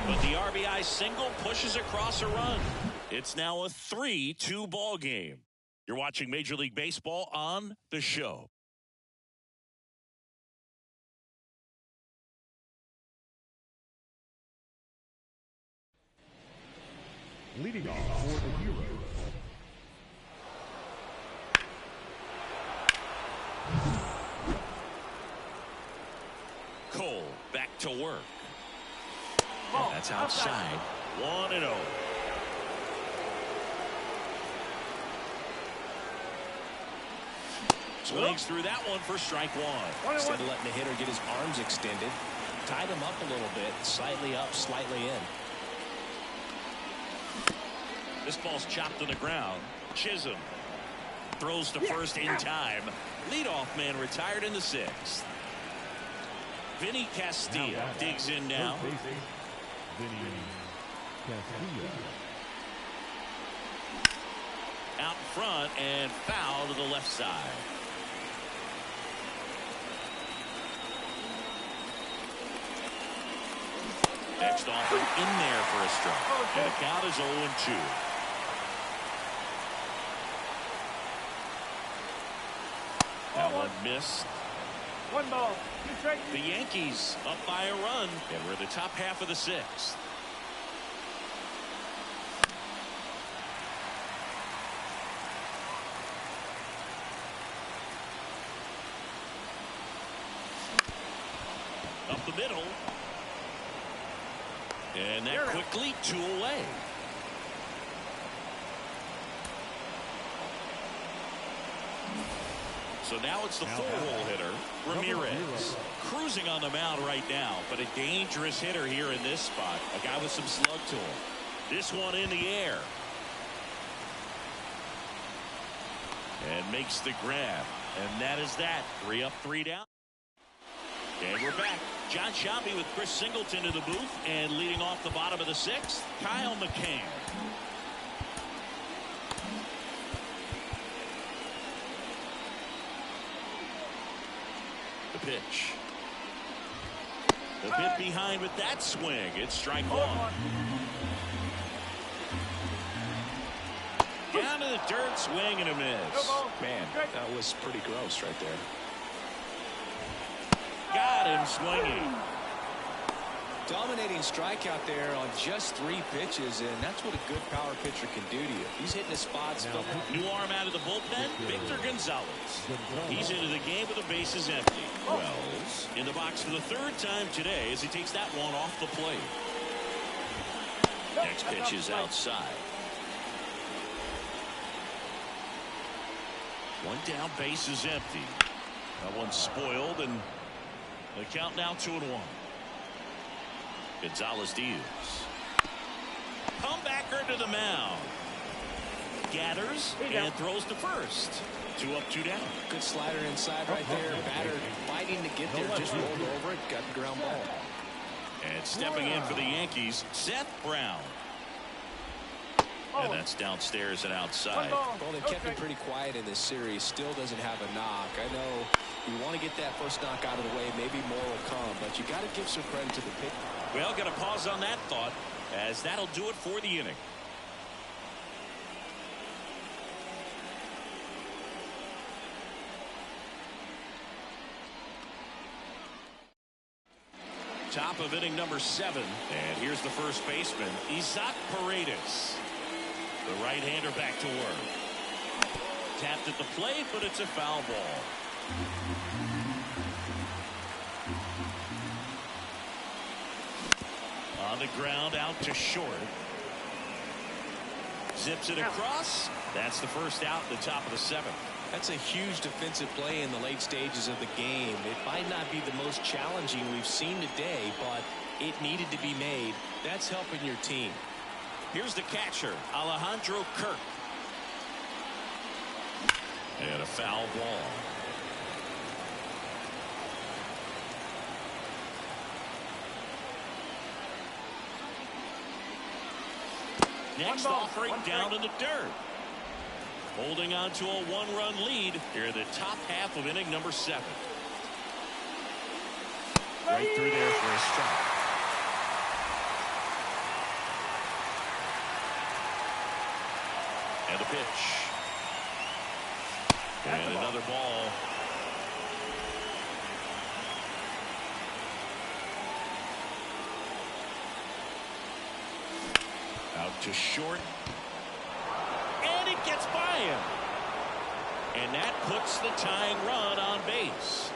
But the RBI single pushes across a run. It's now a 3-2 ball game. You're watching Major League Baseball on The Show. Leading off for the Heroes. Cole back to work. And that's outside. 1-0. Swings through that one for strike 1. Instead of letting the hitter get his arms extended, tied him up a little bit, slightly up, slightly in. This ball's chopped to the ground. Chisholm throws to first in time. Leadoff man retired in the 6th. Vinny Castilla digs in now. Vinny Castilla. Out front and foul to the left side. Next offer in there for a strike. And the count is 0-2. That one missed. 1 ball, 2 strikes. The Yankees up by a run, and we're in the top half of the 6th. the middle. And that quickly 2 away. So now it's the full-hole hitter, Ramirez. Cruising on the mound right now, but a dangerous hitter here in this spot. A guy with some slug to him. This one in the air. And makes the grab. And that is that. 3 up, 3 down. And we're back. John Shelby with Chris Singleton in the booth. And leading off the bottom of the 6th, Kyle McCann. The pitch. The bit behind with that swing. It's strike 1. Down to the dirt, swing and a miss. Man, that was pretty gross right there. Got him swinging. Dominating strikeout there on just 3 pitches, and that's what a good power pitcher can do to you. He's hitting his spots. New arm out of the bullpen, Victor Gonzalez. He's into the game with the bases empty. Wells in the box for the 3rd time today as he takes that one off the plate. Next pitch is outside. 1 down, base is empty. That one's spoiled, and the count now 2-1. Gonzalez deals. Comebacker to the mound. Gathers and throws to first. 2 up, 2 down. Good slider inside right there. Batter fighting to get there. Just rolled over it. Got the ground ball. And stepping in for the Yankees, Seth Brown. And that's downstairs and outside. Well, they kept him pretty quiet in this series. Still doesn't have a knock. I know you want to get that first knock out of the way. Maybe more will come, but you got to give some credit to the pitcher. Well, got to pause on that thought, as that'll do it for the inning. Top of inning number 7, and here's the first baseman, Isaac Paredes. The right-hander back to work. Tapped at the plate, but it's a foul ball. On the ground, out to short. Zips it across. That's the first out at the top of the 7th. That's a huge defensive play in the late stages of the game. It might not be the most challenging we've seen today, but it needed to be made. That's helping your team. Here's the catcher, Alejandro Kirk. And a foul ball. Next offering down in the dirt. Holding on to a 1-run lead here in the top half of inning number 7. Right through there for a strike. And a pitch. And another ball. Out to short. And it gets by him. And that puts the tying run on base.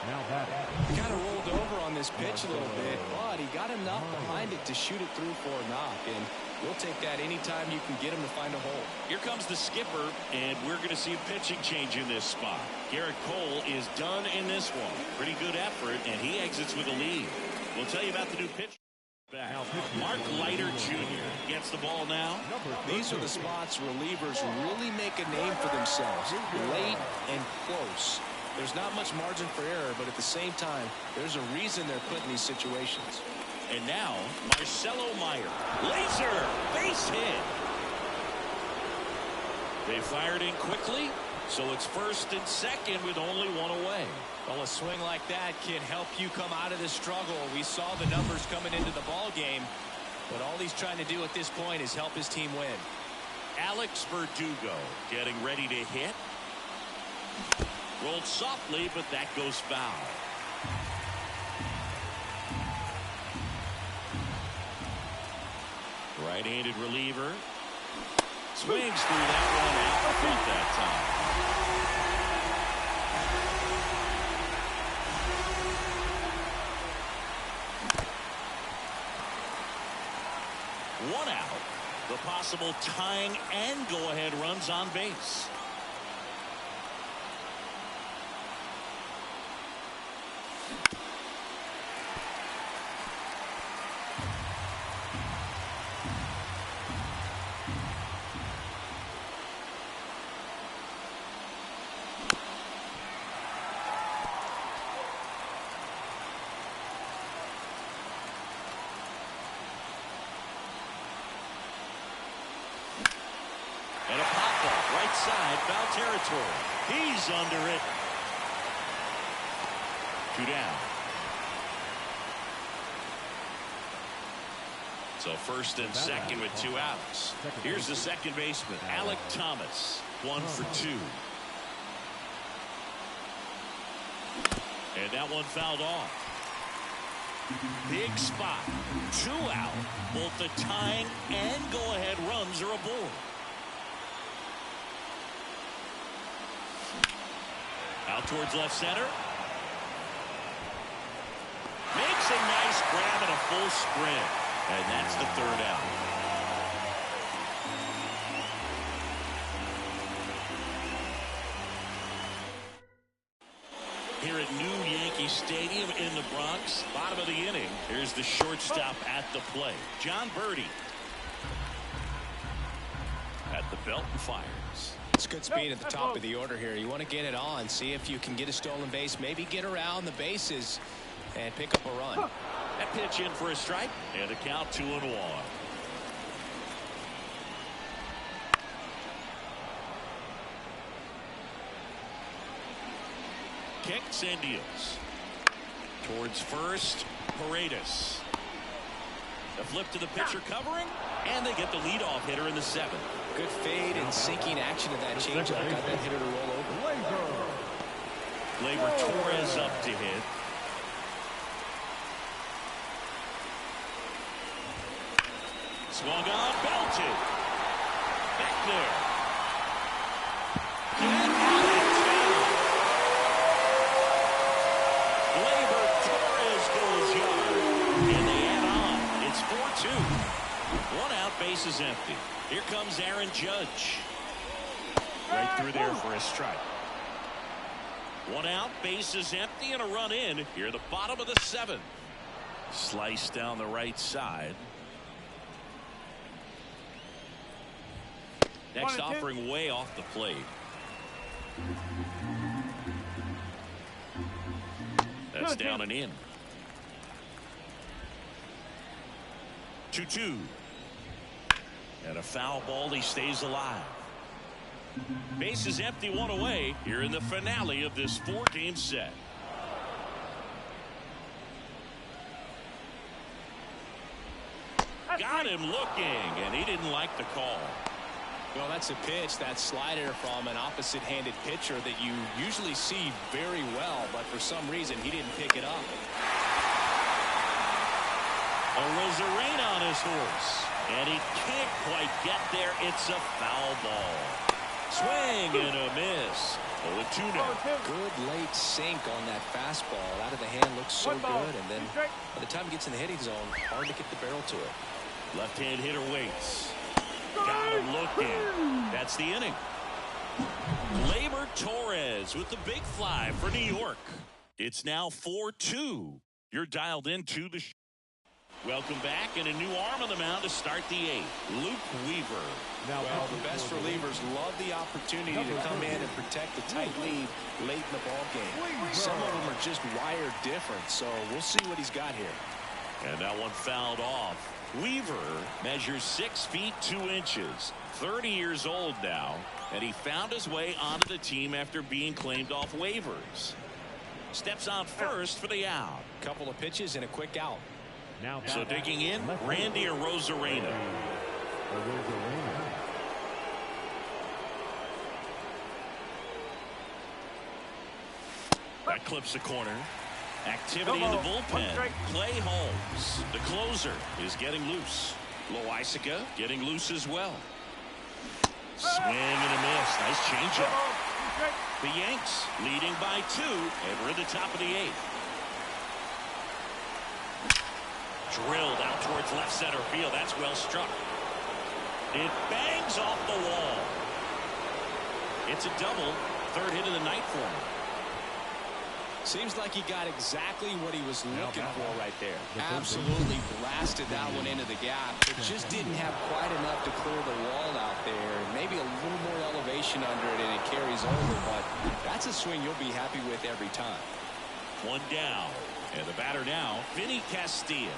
Now batting. Kind of rolled over on this pitch a little bit, but he got enough behind it to shoot it through for a knock, and we'll take that anytime you can get him to find a hole. Here comes the skipper, and we're going to see a pitching change in this spot. Garrett Cole is done in this one. Pretty good effort, and he exits with a lead. We'll tell you about the new pitch. Mark Leiter Jr. gets the ball now. These are the spots relievers really make a name for themselves. Late and close. There's not much margin for error, but at the same time, there's a reason they're put in these situations. And now, Marcelo Meyer. Laser! Base hit! They fired in quickly, so it's first and second with only 1 away. Well, a swing like that can help you come out of this struggle. We saw the numbers coming into the ball game, but all he's trying to do at this point is help his team win. Alex Verdugo getting ready to hit. Rolled softly, but that goes foul. Right-handed reliever. Swings through that one out front that time. One out. The possible tying and go-ahead runs on base. And a pop-up right side, foul territory. He's under it. 2 down. So first and second with 2 outs. Here's the second baseman, Alec Thomas. 1 for 2. And that one fouled off. Big spot. 2 out. Both the tying and go-ahead runs are aboard. Out towards left center. Makes a nice grab and a full sprint. And that's the 3rd out. Here at New Yankee Stadium in the Bronx, bottom of the inning. Here's the shortstop at the plate, John Birdie. At the belt and fires. It's good speed at the top of the order here. You want to get it on, see if you can get a stolen base, maybe get around the bases and pick up a run. That pitch in for a strike and a count 2-1. Kicks and deals. Towards first, Paredes. The flip to the pitcher covering, and they get the leadoff hitter in the 7th. Good fade and sinking action of that changeup. Got that hitter to roll over. Gleyber Torres up to hit. Swung on, belted. Back there. Get out of town. Gleyber Torres goes yard. And they add on. It's 4-2. 1 out, bases empty. Here comes Aaron Judge. Right through there for a strike. 1 out, bases empty, and a run in. Here at the bottom of the 7th. Slice down the right side. Next offering way off the plate. That's down and in. 2-2. And a foul ball. He stays alive. Base is empty, 1 away here in the finale of this 4-game set. Got him looking, and he didn't like the call. Well, that's a pitch, that slider from an opposite-handed pitcher that you usually see very well, but for some reason he didn't pick it up. A Rosarena on his horse, and he can't quite get there. It's a foul ball. Swing and a miss. 0-2 now. Good late sink on that fastball. Out of the hand, looks so good, and then by the time he gets in the hitting zone, hard to get the barrel to it. Left-hand hitter waits. Got him looking. That's the inning. Gleyber Torres with the big fly for New York. It's now 4-2. You're dialed into the show. Welcome back, and a new arm on the mound to start the 8th. Luke Weaver. Well, the best relievers love the opportunity to come in and protect a tight lead late in the ball game. Some of them are just wired different, so we'll see what he's got here. And that one fouled off. Weaver measures 6 feet 2 inches, 30 years old now, and he found his way onto the team after being claimed off waivers. Steps on first for the out. Couple of pitches and a quick out. Now So digging in, Randy Rosarena. That clips the corner. Activity in the bullpen. Clay Holmes, the closer, is getting loose. Loaisiga getting loose as well. Swing and a miss. Nice changeup. The Yanks leading by 2, and we're at the top of the 8th. Drilled out towards left center field. That's well struck. It bangs off the wall. It's a double. Third hit of the night for him. Seems like he got exactly what he was looking for right there. Absolutely blasted that one into the gap, but just didn't have quite enough to clear the wall out there. Maybe a little more elevation under it and it carries over, but that's a swing you'll be happy with every time. One down. And the batter now, Vinny Castilla.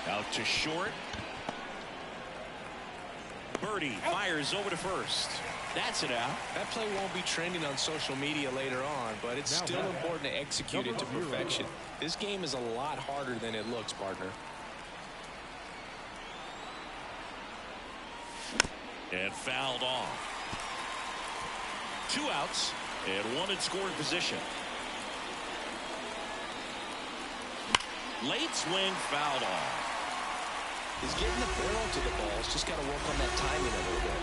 Out to short. Birdie fires over to first. That's it out. That play won't be trending on social media later on, but it's still important to execute it to perfection. This game is a lot harder than it looks, partner. And fouled off. 2 outs and 1 in scoring position. Late swing, fouled off. He's getting the barrel to the ball. He's just got to work on that timing a little bit.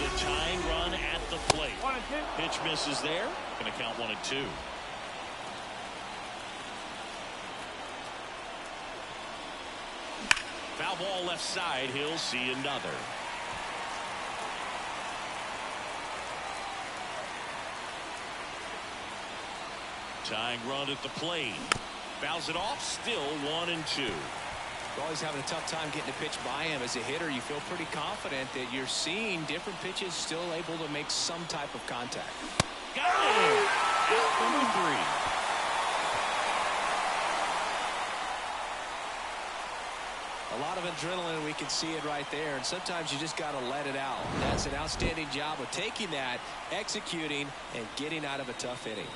The tying run at the plate. 1 and 2. Pitch misses there. Going to count 1 and 2. Foul ball left side. He'll see another. Tying run at the plate. Fouls it off. Still 1 and 2. You're always having a tough time getting a pitch by him. As a hitter, you feel pretty confident that you're seeing different pitches still able to make some type of contact. Got it! Out number 3. A lot of adrenaline, we can see it right there, and sometimes you just got to let it out. That's an outstanding job of taking that, executing, and getting out of a tough inning.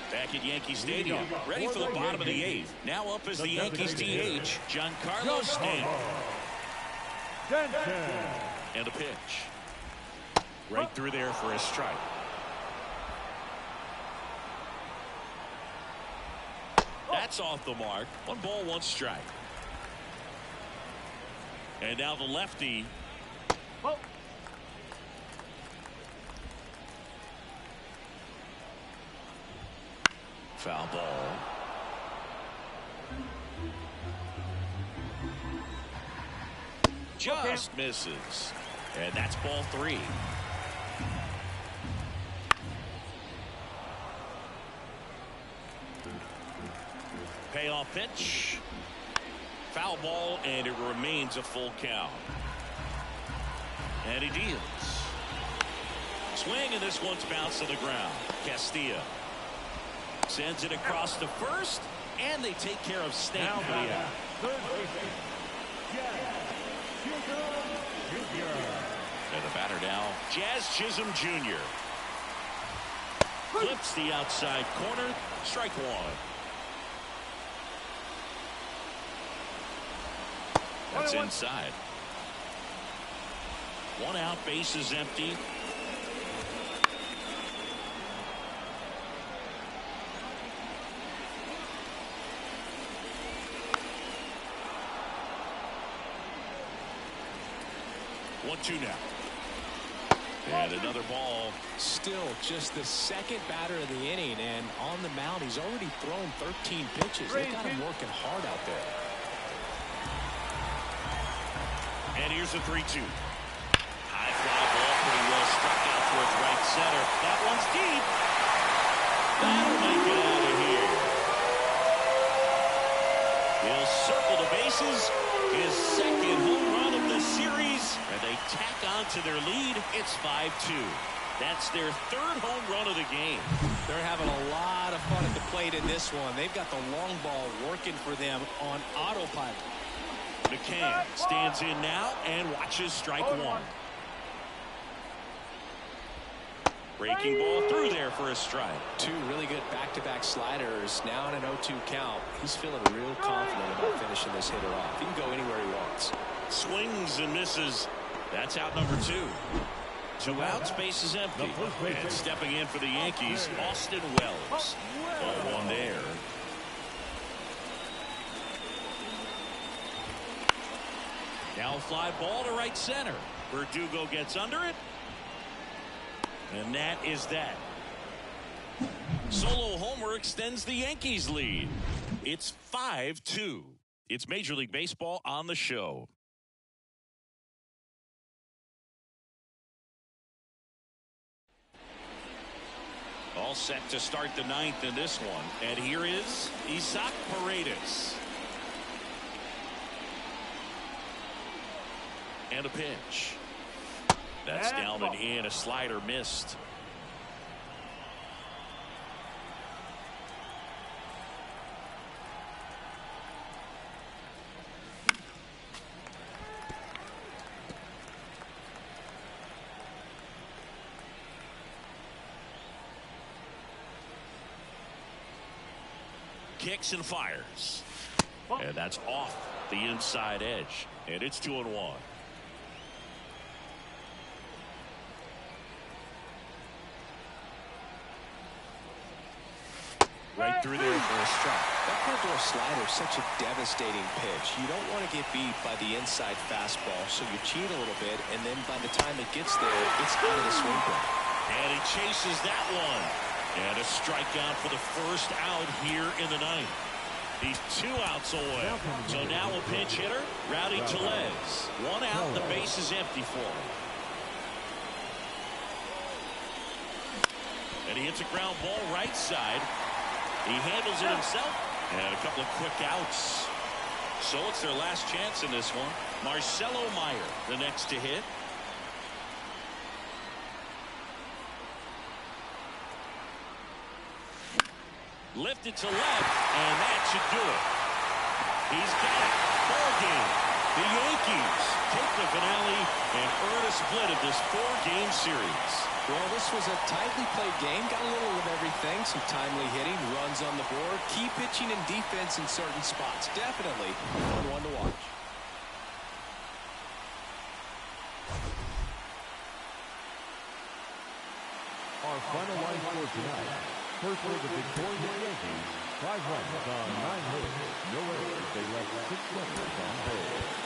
Back at Yankee Stadium, ready for the bottom of the 8th. Now up as the Yankees DH, Giancarlo Stanton. And a pitch. Right through there for a strike. That's off the mark. 1 ball, 1 strike. And now the lefty. Foul ball. Just misses. And that's ball 3. Payoff pitch. Foul ball, and it remains a full count. And he deals. Swing, and this one's bounced to the ground. Castilla sends it across to first, and they take care of Stanton for the out. And the batter now, Jazz Chisholm Jr. Flips the outside corner. Strike 1. That's inside. 1 out, base is empty. One, 2 now. And another ball. Still just the second batter of the inning, and on the mound, he's already thrown 13 pitches. They got him working hard out there. And here's a 3-2. High fly ball, pretty well struck out towards right center. That one's deep. That'll make it out of here. He'll circle the bases. His second home run of the series. And they tack on to their lead. It's 5-2. That's their 3rd home run of the game. They're having a lot of fun at the plate in this one. They've got the long ball working for them on autopilot. McCann stands in now and watches strike 1. Breaking ball through there for a strike. 2 really good back-to-back sliders. Now in an 0-2 count. He's feeling real confident about finishing this hitter off. He can go anywhere he wants. Swings and misses. That's out number 2. 2 outs, base is empty. And stepping in for the Yankees, Austin Wells. 0-1 there. Now a fly ball to right center. Verdugo gets under it. And that is that. Solo homer extends the Yankees lead. It's 5-2. It's Major League Baseball on the show. All set to start the ninth in this one. And here is Isaac Paredes. And a pitch. That's down and in. A slider missed. Kicks and fires. And that's off the inside edge. And it's 2-1. Right through there for a strike. That curveball slider is such a devastating pitch. You don't want to get beat by the inside fastball, so you cheat a little bit, and then by the time it gets there, it's out of the swing plane. And he chases that one. And a strikeout for the first out here in the ninth. He's 2 outs away. So now a pinch hitter, Rowdy Tellez. 1 out, the base is empty for him. And he hits a ground ball right side. He handles it himself. And a couple of quick outs. So it's their last chance in this one. Marcelo Meyer, the next to hit. Lifted to left, and that should do it. He's got it. Ball game. The Yankees take the finale and earn a split of this 4-game series. Well, this was a tightly played game. Got a little of everything. Some timely hitting, runs on the board, key pitching and defense in certain spots. Definitely one to watch. Our final line for tonight. First for the victorious Yankees, 5 runs on 9 hits. No errors. They left 6 runners on base.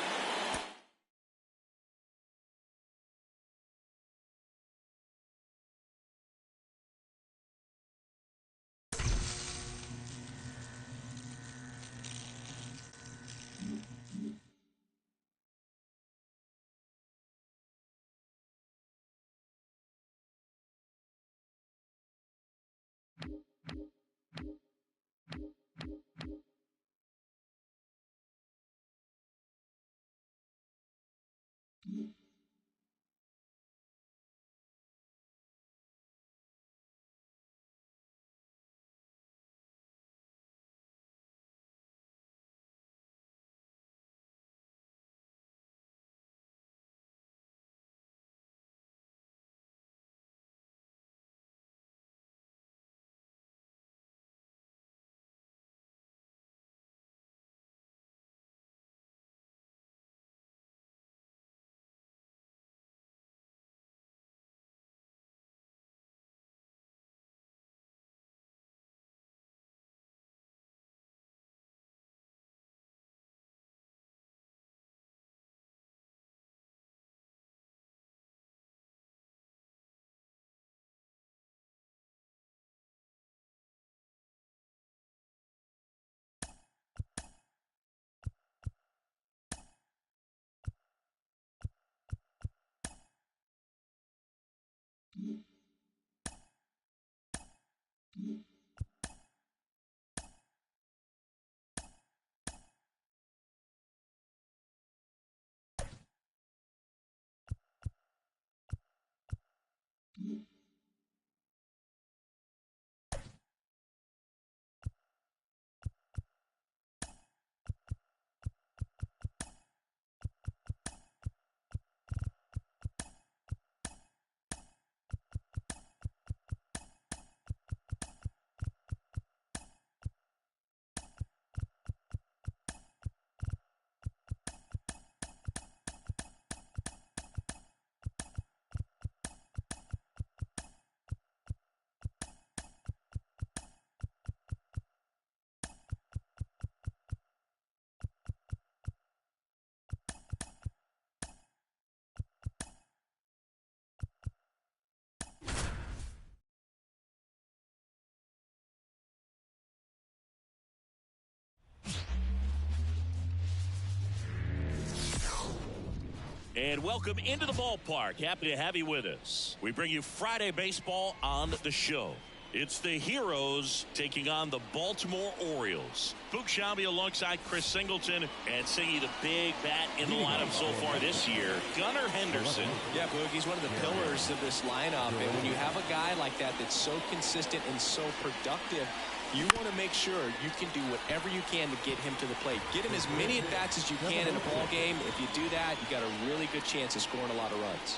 And welcome into the ballpark. Happy to have you with us. We bring you Friday baseball on the show. It's the Heroes taking on the Baltimore Orioles. Boog Sciambi alongside Chris Singleton, and singing the big bat in the lineup so far this year, Gunnar Henderson. Yeah, Boog, he's one of the pillars of this lineup, and when you have a guy like that that's so consistent and so productive, you want to make sure you can do whatever you can to get him to the plate. Get him as many at-bats as you can in a ball game. If you do that, you got a really good chance of scoring a lot of runs.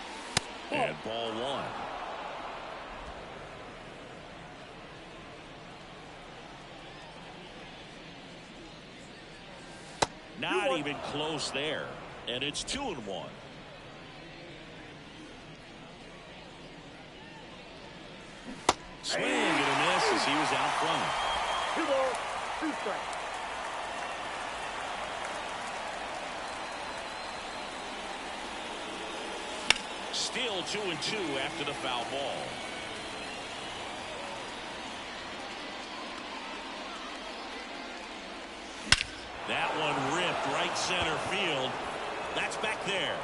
And ball one. Not even close there. And it's 2-1. Swing and a miss as he was out front. 2 balls, 2 strikes. Still 2-2 after the foul ball. That one ripped right center field. That's back there.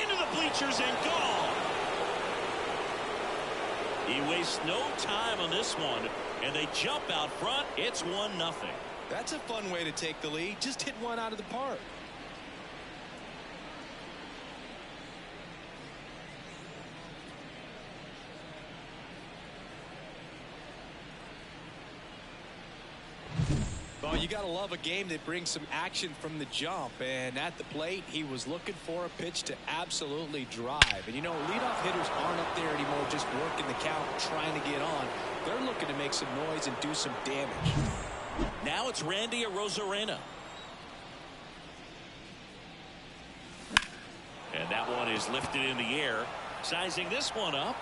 Into the bleachers and gone. He wastes no time on this one, and they jump out front. It's 1-0. That's a fun way to take the lead. Just hit one out of the park. Well, you got to love a game that brings some action from the jump. And at the plate, he was looking for a pitch to absolutely drive. And, you know, leadoff hitters aren't up there anymore just working the count, trying to get on. They're looking to make some noise and do some damage. Now it's Randy Arozarena. And that one is lifted in the air. Sizing this one up.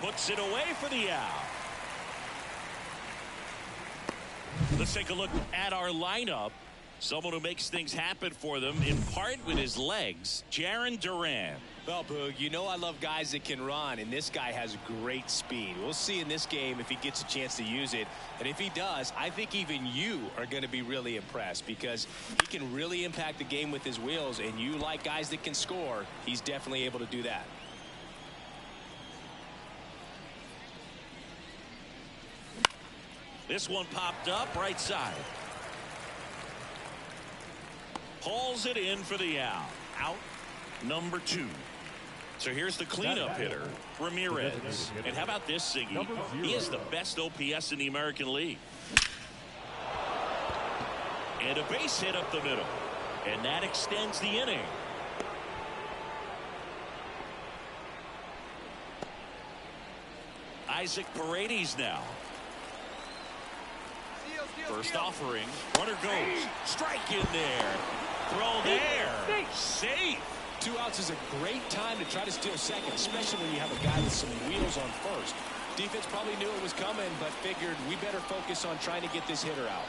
Puts it away for the out. Let's take a look at our lineup. Someone who makes things happen for them, in part with his legs, Jarren Duran. Well, Boog, you know I love guys that can run, and this guy has great speed. We'll see in this game if he gets a chance to use it. And if he does, I think even you are going to be really impressed because he can really impact the game with his wheels, and you like guys that can score. He's definitely able to do that. This one popped up right side. Hauls it in for the out. Out number 2. So here's the cleanup hitter, Ramirez. And how about this, Siggy? He is the best OPS in the American League. And a base hit up the middle. And that extends the inning. Isaac Paredes now. First offering. Runner goes. Strike in there. Throw there. Safe. 2 outs is a great time to try to steal second, especially when you have a guy with some wheels on first. Defense probably knew it was coming, but figured we better focus on trying to get this hitter out.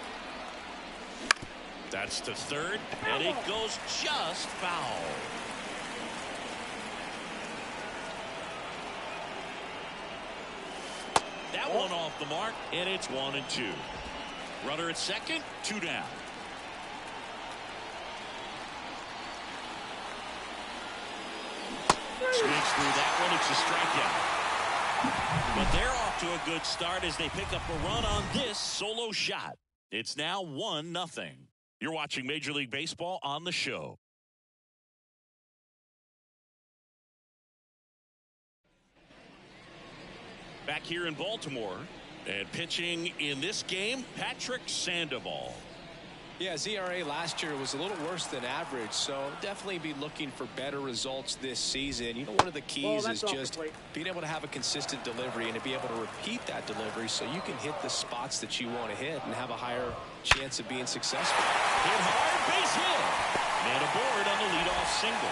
That's to third, and it goes just foul. That one off the mark, and it's 1-2. Runner at second, 2 down. Swings through that one. It's a strikeout. But they're off to a good start as they pick up a run on this solo shot. It's now 1-0. You're watching Major League Baseball on the show. Back here in Baltimore. And pitching in this game, Patrick Sandoval. Yeah, his ERA last year was a little worse than average, so definitely be looking for better results this season. You know, one of the keys is just being able to have a consistent delivery and to be able to repeat that delivery so you can hit the spots that you want to hit and have a higher chance of being successful. Hit hard, base hit. Man aboard on the leadoff single.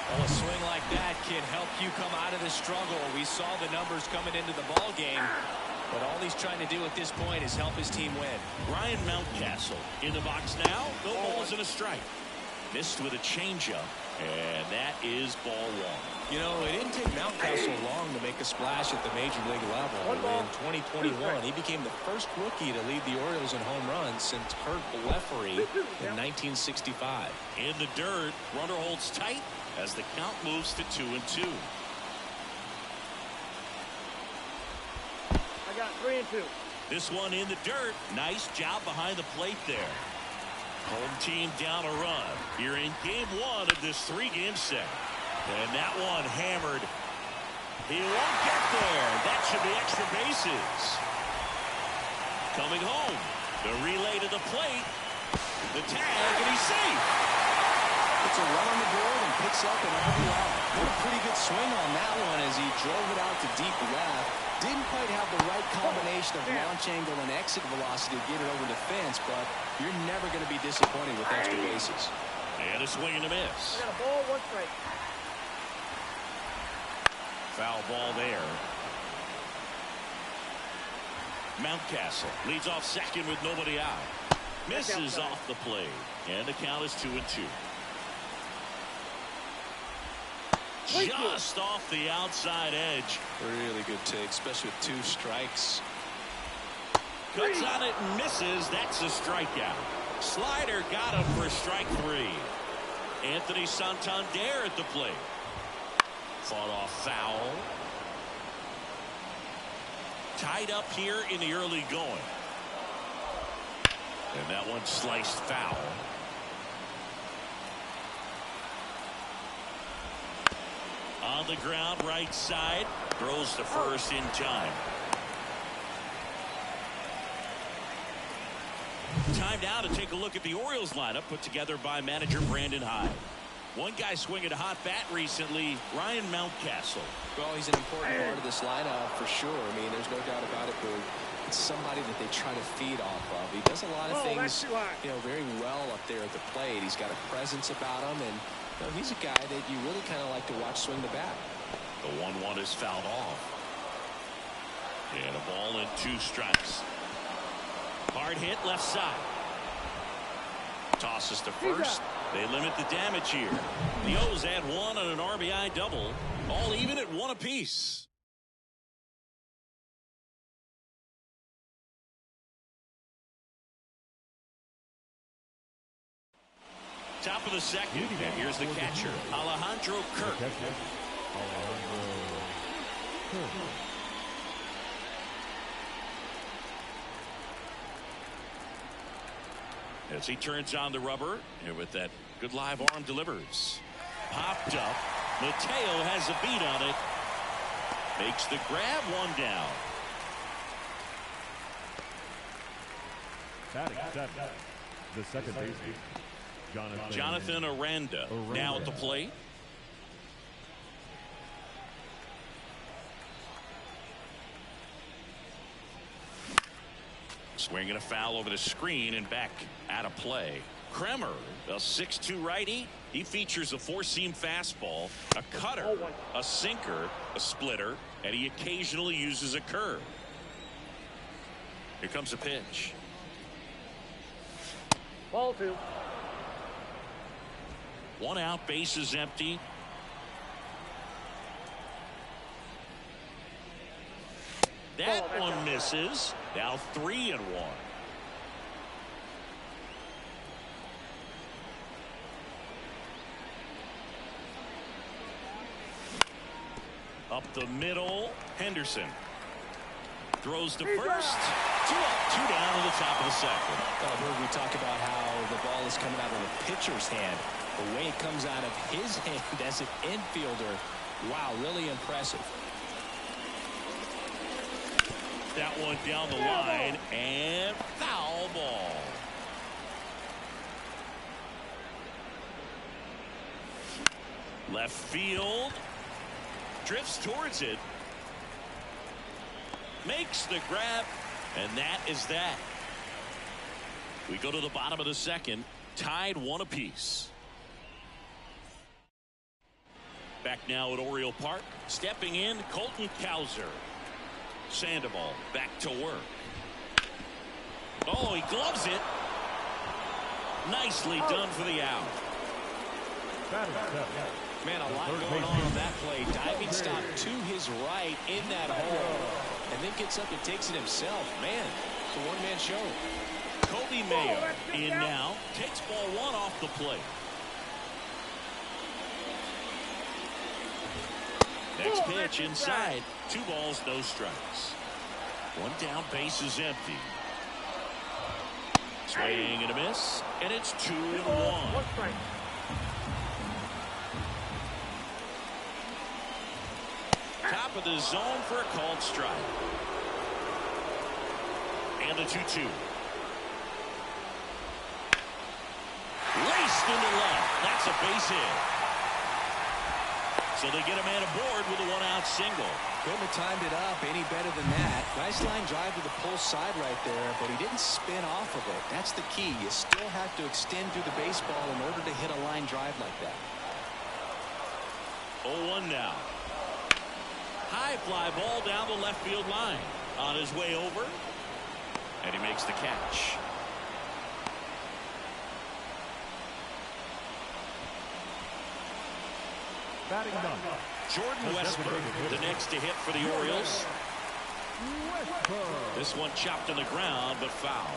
Well, a swing like that can help you come out of the struggle. We saw the numbers coming into the ball game. But all he's trying to do at this point is help his team win. Ryan Mountcastle in the box now. No balls and a strike. Missed with a changeup. And that is ball 1. You know, it didn't take Mountcastle long to make a splash at the major league level. In 2021, he became the first rookie to lead the Orioles in home runs since Kurt Blefary in 1965. In the dirt, runner holds tight as the count moves to 2-2. I got 3-2. This one in the dirt. Nice job behind the plate there. Home team down a run here in game 1 of this 3-game set. And that one hammered. He won't get there. That should be extra bases. Coming home. The relay to the plate. The tag, and he's safe. It's a run on the board and picks up an RBI. What a pretty good swing on that one as he drove it out to deep left. Didn't quite have the right combination of launch angle and exit velocity to get it over the fence, but you're never going to be disappointed with extra bases. And a swing and a miss. I got a ball, 1 strike. Foul ball there. Mountcastle leads off second with nobody out. Misses off the plate. And the count is 2-2. Just off the outside edge. Really good take, especially with 2 strikes. Cuts on it and misses. That's a strikeout. Slider got him for strike 3. Anthony Santander at the plate. Fought off foul. Tied up here in the early going. And that one sliced foul. On the ground, right side. Throws to first in time. Time now to take a look at the Orioles lineup put together by manager Brandon Hyde. One guy swinging a hot bat recently, Ryan Mountcastle. Well, he's an important part of this lineup for sure. I mean, there's no doubt about it, but it's somebody that they try to feed off of. He does a lot of things, very well up there at the plate. He's got a presence about him, and he's a guy that you really kind of like to watch swing the bat. The 1-1 is fouled off. And a ball and 2 strikes. Hard hit left side. Tosses to first. They limit the damage here. The O's add 1 on an RBI double. All even at 1 apiece. Top of the second. And here's the catcher, Alejandro Kirk. As he turns on the rubber, and with that good live arm delivers. Popped up. Mateo has a beat on it. Makes the grab, 1 down. Batting seven, the second baseman, Jonathan Aranda now at the plate. Swinging a foul over the screen and back out of play. Kremer, a 6'2" righty. He features a 4-seam fastball, a cutter, a sinker, a splitter, and he occasionally uses a curve. Here comes a pitch. Ball 2. 1 out, base is empty. That one misses. Now 3-1. Up the middle, Henderson throws to first. 2 up, 2 down in the top of the second. We talk about how the ball is coming out of the pitcher's hand. The way it comes out of his hand as an infielder, wow, really impressive. That one down the line and foul ball. Left field. Drifts towards it. Makes the grab. And that is that. We go to the bottom of the second. Tied 1 apiece. Back now at Oriole Park. Stepping in, Colton Cowser. Sandoval back to work. Oh, he gloves it. Nicely done for the out. Man, a lot going on that play. Diving stop to his right in that hole. And then gets up and takes it himself. Man, it's a one-man show. Kobe Mayo in now. Takes ball one off the plate. Next pitch inside. 2 balls, no strikes. 1 down, base is empty. Swing and a miss. And it's 2-1. Top of the zone for a called strike. And the 2-2. Laced into left. That's a base hit. So they get a man aboard with a 1-out single. Couldn't have timed it up any better than that. Nice line drive to the pull side right there, but he didn't spin off of it. That's the key. You still have to extend through the baseball in order to hit a line drive like that. 0-1 now. High fly ball down the left field line. On his way over. And he makes the catch. Batting done. Jordan Westburg, the next to hit for the Orioles. This one chopped in the ground, but foul.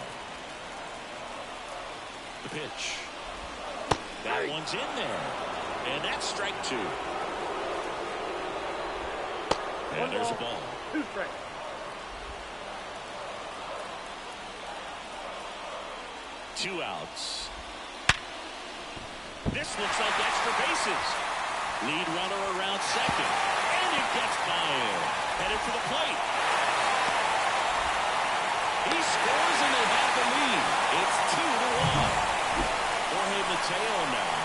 The pitch. That one's in there. And that's strike 2. And there's a ball. 2 strikes. Two outs. This looks like extra bases. Lead runner around second. And it gets by him. Headed for the plate. He scores and they have the lead. It's 2-1. Jorge Mateo now.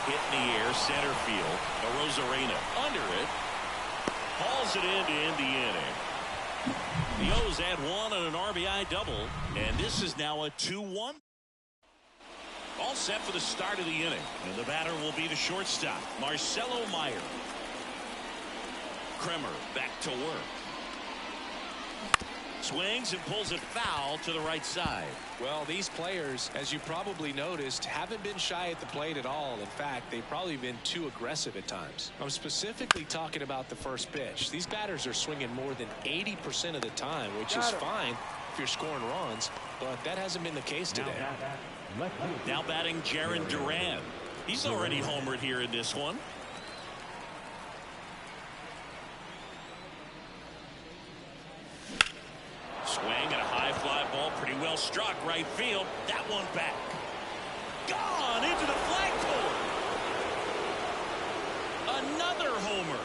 Hit in the air, center field. Rosarena under it. Hauls it in to end the inning. The O's add 1 on an RBI double. And this is now a 2-1. All set for the start of the inning. And the batter will be the shortstop, Marcelo Meyer. Kremer back to work. Swings and pulls it foul to the right side. Well, these players, as you probably noticed, haven't been shy at the plate at all. In fact, they've probably been too aggressive at times. I'm specifically talking about the first pitch. These batters are swinging more than 80% of the time, which is fine if you're scoring runs, but that hasn't been the case today. Now batting Jarren Duran. He's already homered here in this one. Swing and a high fly ball, pretty well struck right field. That one back. Gone into the flagpole. Another homer.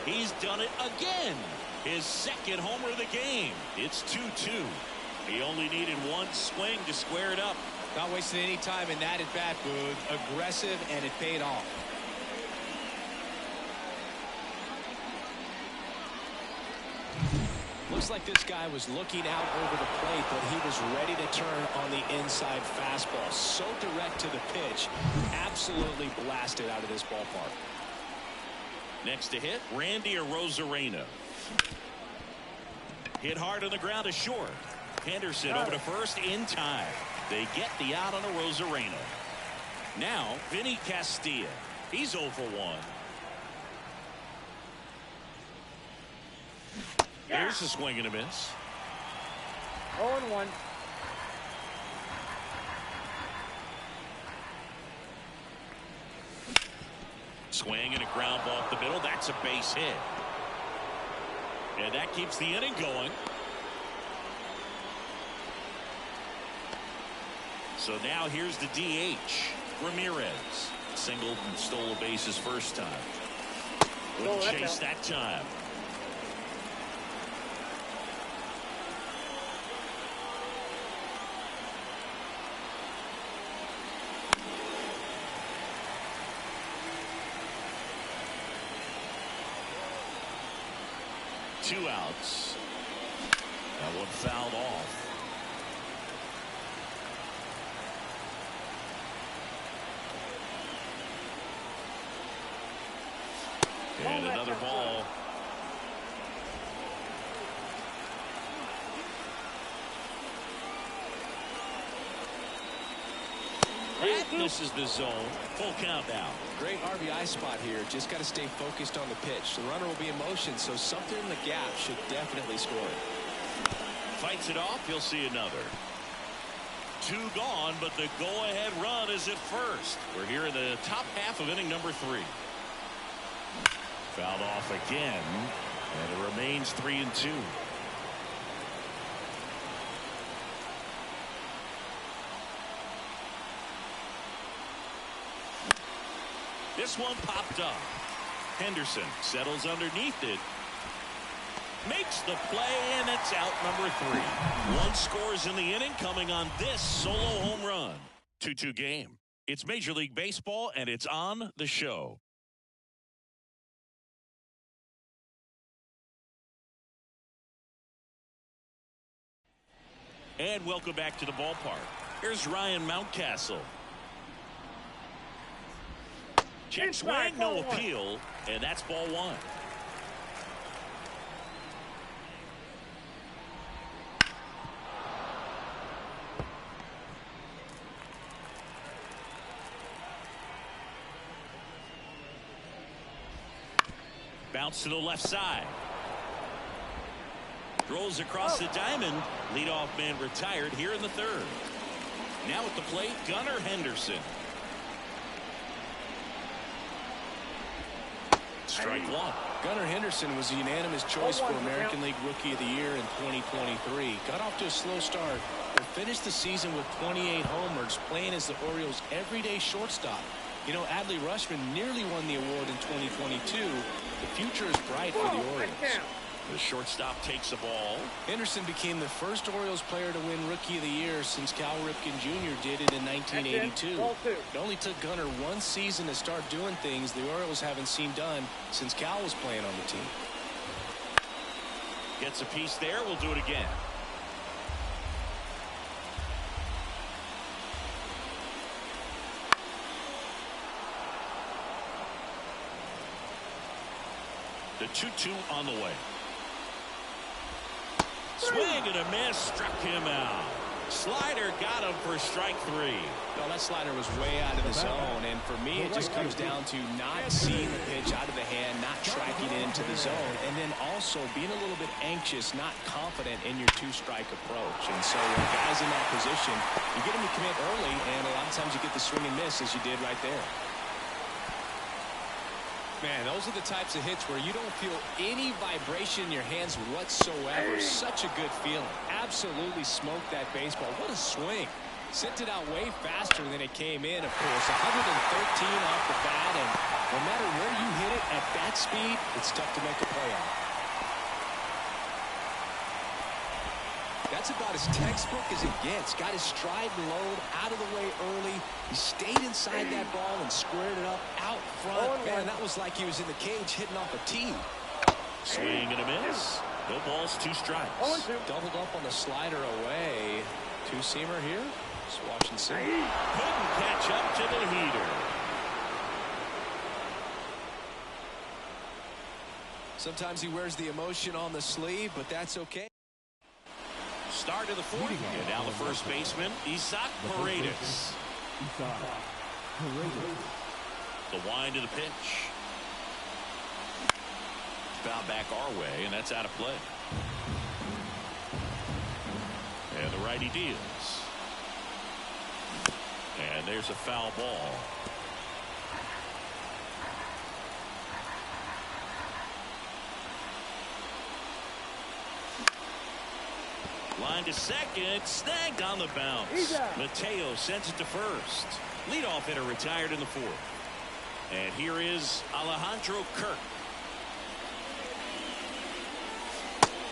He's done it again. His second homer of the game. It's 2-2. He only needed 1 swing to square it up. Not wasting any time in that at bat, Boog. Aggressive, and it paid off. Looks like this guy was looking out over the plate, but he was ready to turn on the inside fastball. So direct to the pitch. Absolutely blasted out of this ballpark. Next to hit, Randy Arozarena. Hit hard on the ground to short. Henderson over to first in time. They get the out on Arozarena. Now, Vinny Castilla. He's 0 for 1. Here's a swing and a miss. 0-1. Swing and a ground ball up the middle. That's a base hit. And that keeps the inning going. So now here's the DH. Ramirez. Singled and stole a base his first time. Wouldn't chase that time. Two outs. That one fouled off. And another ball. That misses the zone. Full count now. Great RBI spot here. Just got to stay focused on the pitch. The runner will be in motion, so something in the gap should definitely score. Fights it off. He'll see another. 2 gone, but the go-ahead run is at first. We're here in the top half of inning number 3. Fouled off again, and it remains 3-2. This one popped up. Henderson settles underneath it. Makes the play, and it's out number 3. 1 scores in the inning coming on this solo home run. 2-2 game. It's Major League Baseball, and it's on the show. And welcome back to the ballpark. Here's Ryan Mountcastle. Check swing, no appeal, and that's ball 1. Bounce to the left side. Throws across the diamond. Leadoff man retired here in the 3rd. Now at the plate, Gunnar Henderson. Strike 1. Gunnar Henderson was a unanimous choice for American League Rookie of the Year in 2023. Got off to a slow start, but finished the season with 28 homers, playing as the Orioles' everyday shortstop. You know, Adley Rutschman nearly won the award in 2022. The future is bright for the Orioles. The shortstop takes the ball. Henderson became the first Orioles player to win Rookie of the Year since Cal Ripken Jr. did it in 1982. It only took Gunnar 1 season to start doing things the Orioles haven't seen done since Cal was playing on the team. Gets a piece there. We'll do it again. The 2-2 on the way. Swing and a miss, struck him out. Slider got him for strike 3. Well, that slider was way out of the zone, and for me it just comes down to not seeing the pitch out of the hand, not tracking it into the zone, and then also being a little bit anxious, not confident in your 2-strike approach. And so when a guy's in that position, you get him to commit early, and a lot of times you get the swing and miss as you did right there. Man, those are the types of hits where you don't feel any vibration in your hands whatsoever. Such a good feeling. Absolutely smoked that baseball. What a swing. Sent it out way faster than it came in, of course. 113 off the bat, and no matter where you hit it at that speed, it's tough to make a play on. That's about as textbook as it gets. Got his stride and load out of the way early. He stayed inside that ball and squared it up out front. Man, that was like he was in the cage hitting off a tee. Swing and a miss. No balls, 2 strikes. Doubled up on the slider away. 2-seamer here. Just watch and see. Couldn't catch up to the heater. Sometimes he wears the emotion on the sleeve, but that's okay. Start of the 4th. And now the first baseman, Isaac Paredes. The wind of the pitch. Foul back our way, and that's out of play. And the righty deals. And there's a foul ball. Line to second, snagged on the bounce. Mateo sends it to first. Leadoff hitter retired in the 4th. And here is Alejandro Kirk.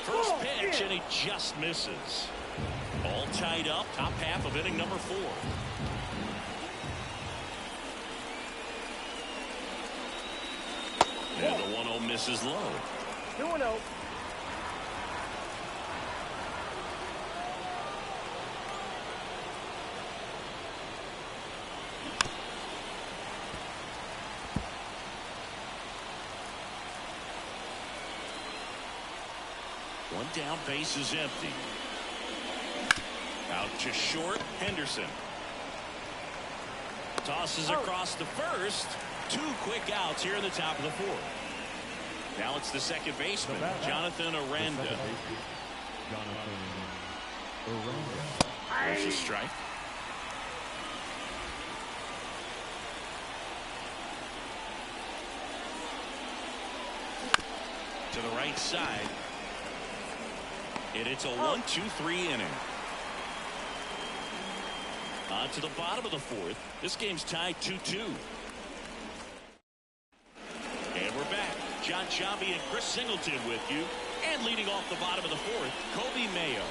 First pitch, and he just misses. All tied up, top half of inning number 4. And the 1-0 misses low. 2-0. One down, base is empty. Out to short, Henderson. Tosses across to first. 2 quick outs here in the top of the 4th. Now it's the second baseman, Jonathan Aranda. Jonathan Aranda. There's a strike. To the right side. And it's a 1-2-3 inning. On to the bottom of the 4th. This game's tied 2-2. And we're back. John Sciambi and Chris Singleton with you. And leading off the bottom of the 4th, Kobe Mayo.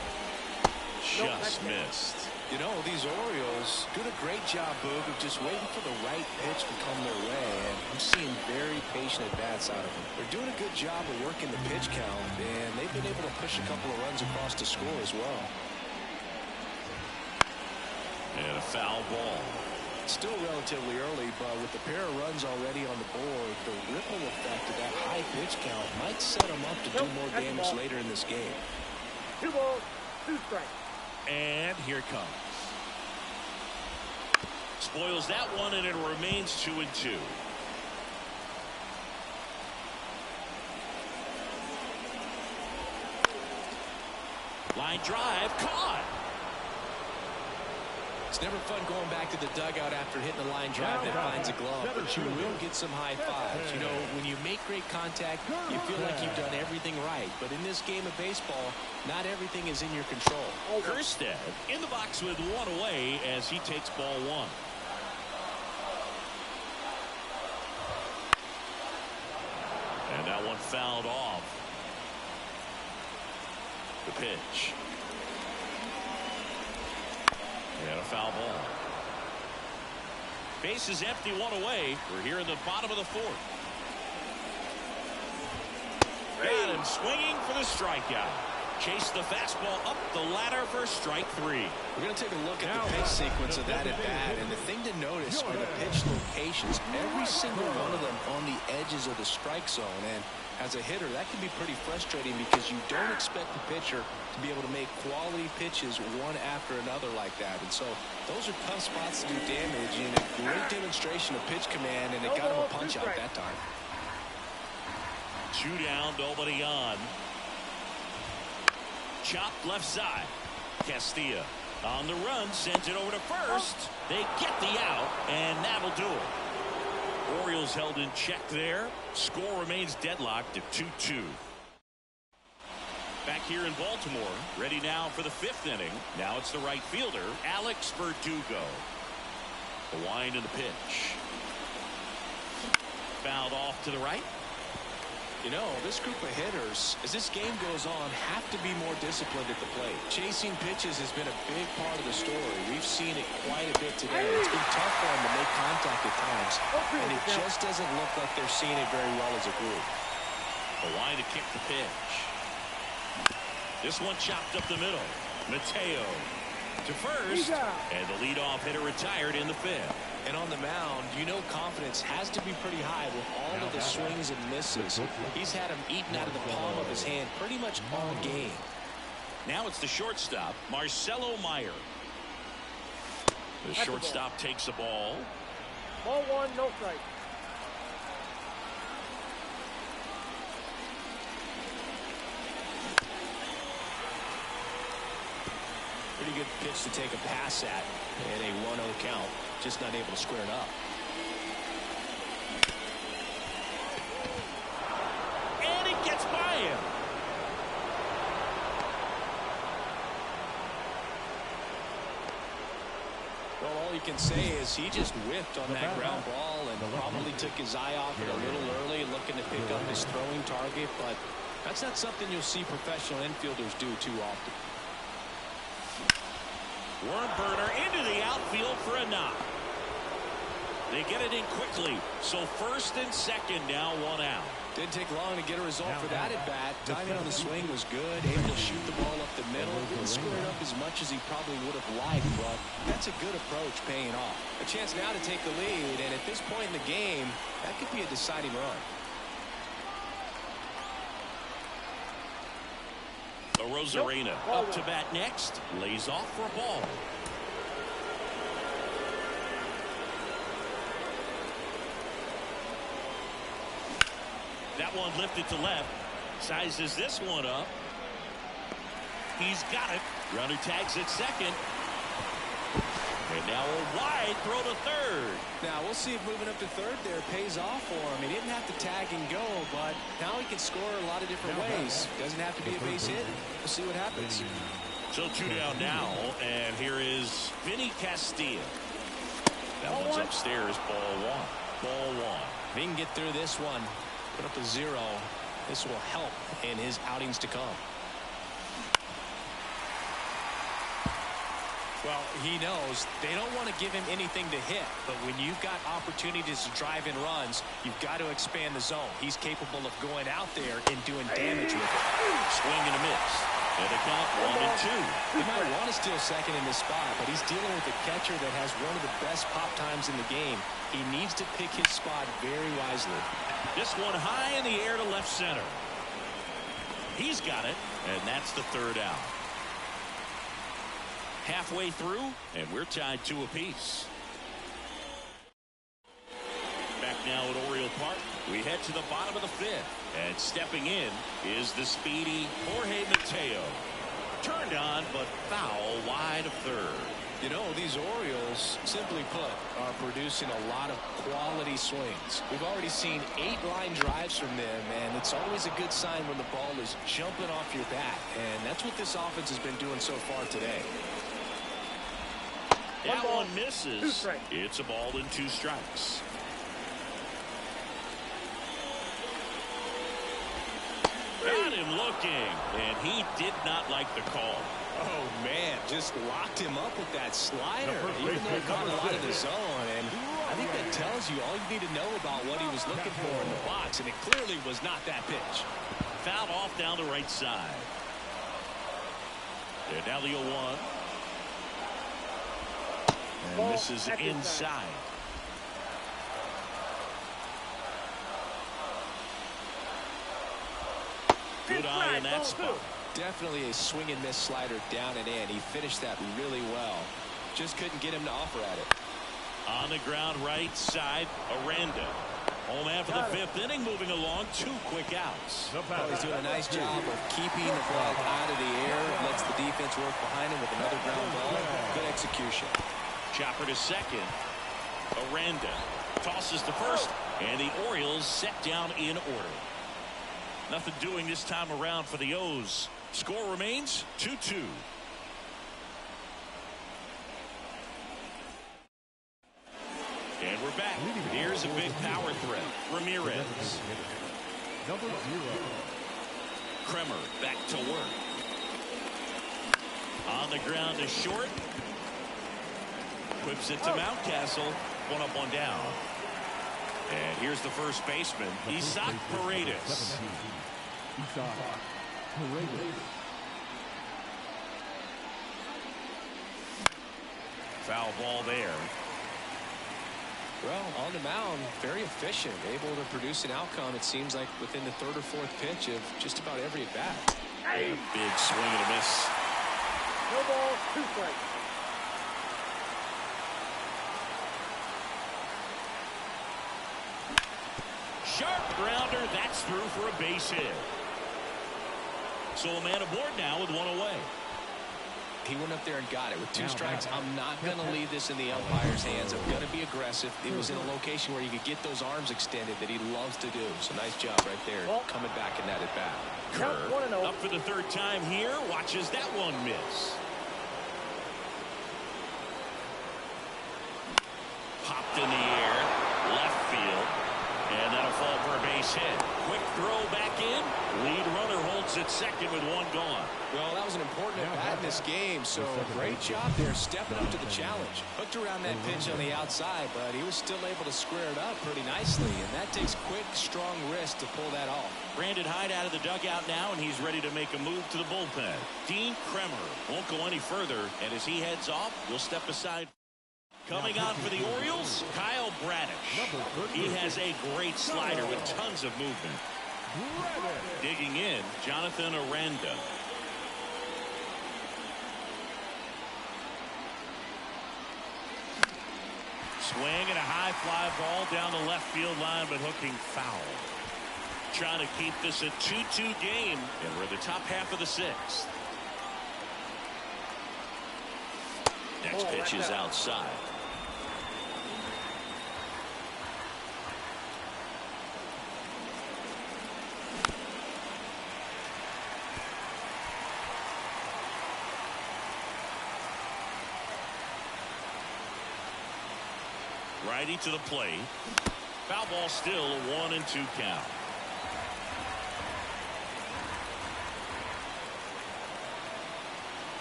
Just missed. You know, these Orioles do a great job, Boog, of just waiting for the right pitch to come their way. And I'm seeing very patient at-bats out of them. They're doing a good job of working the pitch count, and they've been able to push a couple of runs across to score as well. And a foul ball. Still relatively early, but with the pair of runs already on the board, the ripple effect of that high pitch count might set them up to do more damage later in this game. 2 balls, 2 strikes. And here it comes. Spoils that one, and it remains 2-2. Line drive, caught. It's never fun going back to the dugout after hitting a line drive that finds a glove, but you will get some high fives. You know, when you make great contact, you feel like you've done everything right. But in this game of baseball, not everything is in your control. Kerstead in the box with 1 away as he takes ball 1. And that one fouled off. The pitch. And a foul ball. Base is empty, 1 away. We're here in the bottom of the 4th. Got him swinging for the strikeout. Chase the fastball up the ladder for strike 3. We're going to take a look at the pitch sequence of that at bat, and the thing to notice are the pitch locations. Every single one of them on the edges of the strike zone, and as a hitter, that can be pretty frustrating because you don't expect the pitcher to be able to make quality pitches one after another like that. And so those are tough spots to do damage, and a great demonstration of pitch command, and it got him a punch out that time. 2 down, nobody on. Chopped left side. Castilla on the run, sends it over to first. They get the out, and that'll do it. Orioles held in check there. Score remains deadlocked at 2-2. Back here in Baltimore, ready now for the 5th inning. Now it's the right fielder, Alex Verdugo. The wind and the pitch. Fouled off to the right. You know, this group of hitters, as this game goes on, have to be more disciplined at the plate. Chasing pitches has been a big part of the story. We've seen it quite a bit today. It's been tough for them to make contact at times, and it just doesn't look like they're seeing it very well as a group. A line to kick the pitch. This one chopped up the middle. Mateo to first, and the leadoff hitter retired in the 5th. And on the mound, you know confidence has to be pretty high with all of the swings and misses. He's had them eaten out of the palm of his hand pretty much all game. Now it's the shortstop, Marcelo Meyer. The shortstop takes the ball. Ball 1, no strike. Pretty good pitch to take a pass at in a 1-0 count. Just not able to square it up. And it gets by him. Well, all you can say is he just whiffed on that ground ball and probably took his eye off it a little early, looking to pick up his throwing target. But that's not something you'll see professional infielders do too often. Worm burner into the outfield for a knock. They get it in quickly. So first and second now, 1 out. Didn't take long to get a result for that at bat. Timing on the swing was good. Able to shoot the ball up the middle. Didn't square it up as much as he probably would have liked, but that's a good approach paying off. A chance now to take the lead, and at this point in the game, that could be a deciding run. Rosarena up to bat next. Lays off for a ball. That one lifted to left. Sizes this one up. He's got it. Runner tags at second. And now a wide throw to third. Now we'll see if moving up to third there pays off for him. He didn't have to tag and go, but now he can score a lot of different ways. Doesn't have to be a base hit. We'll see what happens. So 2 down now, and here is Vinny Castilla. That one's upstairs. Ball one. Ball one. If he can get through this one, put up a 0, this will help in his outings to come. Well, he knows they don't want to give him anything to hit, but when you've got opportunities to drive in runs, you've got to expand the zone. He's capable of going out there and doing damage with it. Swing and a miss. And a count 1-2. He might want to steal second in this spot, but he's dealing with a catcher that has one of the best pop times in the game. He needs to pick his spot very wisely. This one high in the air to left center. He's got it, and that's the third out. Halfway through, and we're tied 2 apiece. Back now at Oriole Park, we head to the bottom of the 5th. And stepping in is the speedy Jorge Mateo. Turned on, but foul wide of third. You know, these Orioles, simply put, are producing a lot of quality swings. We've already seen 8 line drives from them, and it's always a good sign when the ball is jumping off your bat. And that's what this offense has been doing so far today. That one misses. It's a ball and 2 strikes. Got him looking, and he did not like the call. Oh, man, just locked him up with that slider, even though he caught a lot of the zone. And I think that tells you all you need to know about what he was looking for in the box, and it clearly was not that pitch. Fouled off down the right side. And now the 0-1. And this is inside. Good eye in that spot. Definitely a swing and miss slider down and in. He finished that really well. Just couldn't get him to offer at it. On the ground right side, Aranda. Home after the 5th inning, moving along, 2 quick outs. Oh, he's doing a nice job of keeping the ball out of the air. Lets the defense work behind him with another ground ball. Good execution. Chopper to second. Aranda tosses to first, and the Orioles set down in order. Nothing doing this time around for the O's. Score remains 2-2. And we're back. Here's a big power threat. Ramirez. Number 0. Kremer back to work. On the ground to short. Whips it to Mountcastle. 1 up, 1 down. And here's the first baseman, Isaac Paredes. Foul ball there. Well, on the mound, very efficient, able to produce an outcome, it seems like, within the 3rd or 4th pitch of just about every at-bat. Big swing and a miss. No ball, 2 strikes. Sharp grounder, that's through for a base hit. So a man aboard now with 1 away. He went up there and got it with 2 strikes. I'm not going to leave this in the umpire's hands. I'm going to be aggressive. It was in a location where you could get those arms extended that he loves to do. So nice job right there, coming back in that at bat. Kerr up for the 3rd time here. Watches that one miss. Popped in the air, left field, and that'll fall for a base hit. Quick throw back in. Lead runner holds at second with 1 gone. Well, that was an important at-bat in this game, so great job there stepping up to the challenge. Hooked around that pitch on the outside, but he was still able to square it up pretty nicely, and that takes quick, strong wrist to pull that off. Brandon Hyde out of the dugout now, and he's ready to make a move to the bullpen. Dean Kremer won't go any further, and as he heads off, we'll step aside. Coming on for the Orioles, Kyle Bradish. He has a great slider with tons of movement. Digging in, Jonathan Aranda. Swing and a high fly ball down the left field line, but hooking foul. trying to keep this a 2-2 game, and we're in the top half of the sixth. Next pitch is outside. Righty to the plate. Foul ball, still a 1-2 count.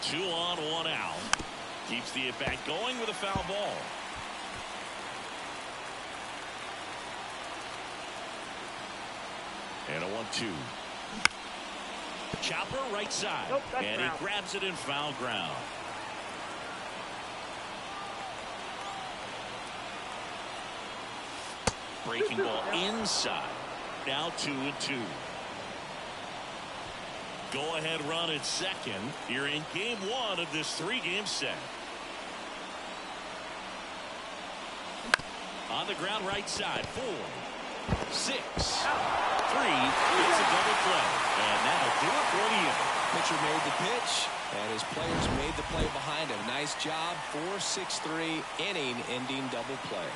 Two on, one out. Keeps the at-bat going with a foul ball. And a 1-2. Chopper right side. Nope, and he grabs it in foul ground. Breaking ball inside. Now 2-2. Go-ahead run at second. You're in game one of this three-game set. On the ground right side. 4, 6, 3. It's a double play. And that'll do it for the inning. Pitcher made the pitch, and his players made the play behind him. Nice job. 4-6-3 inning-ending double play.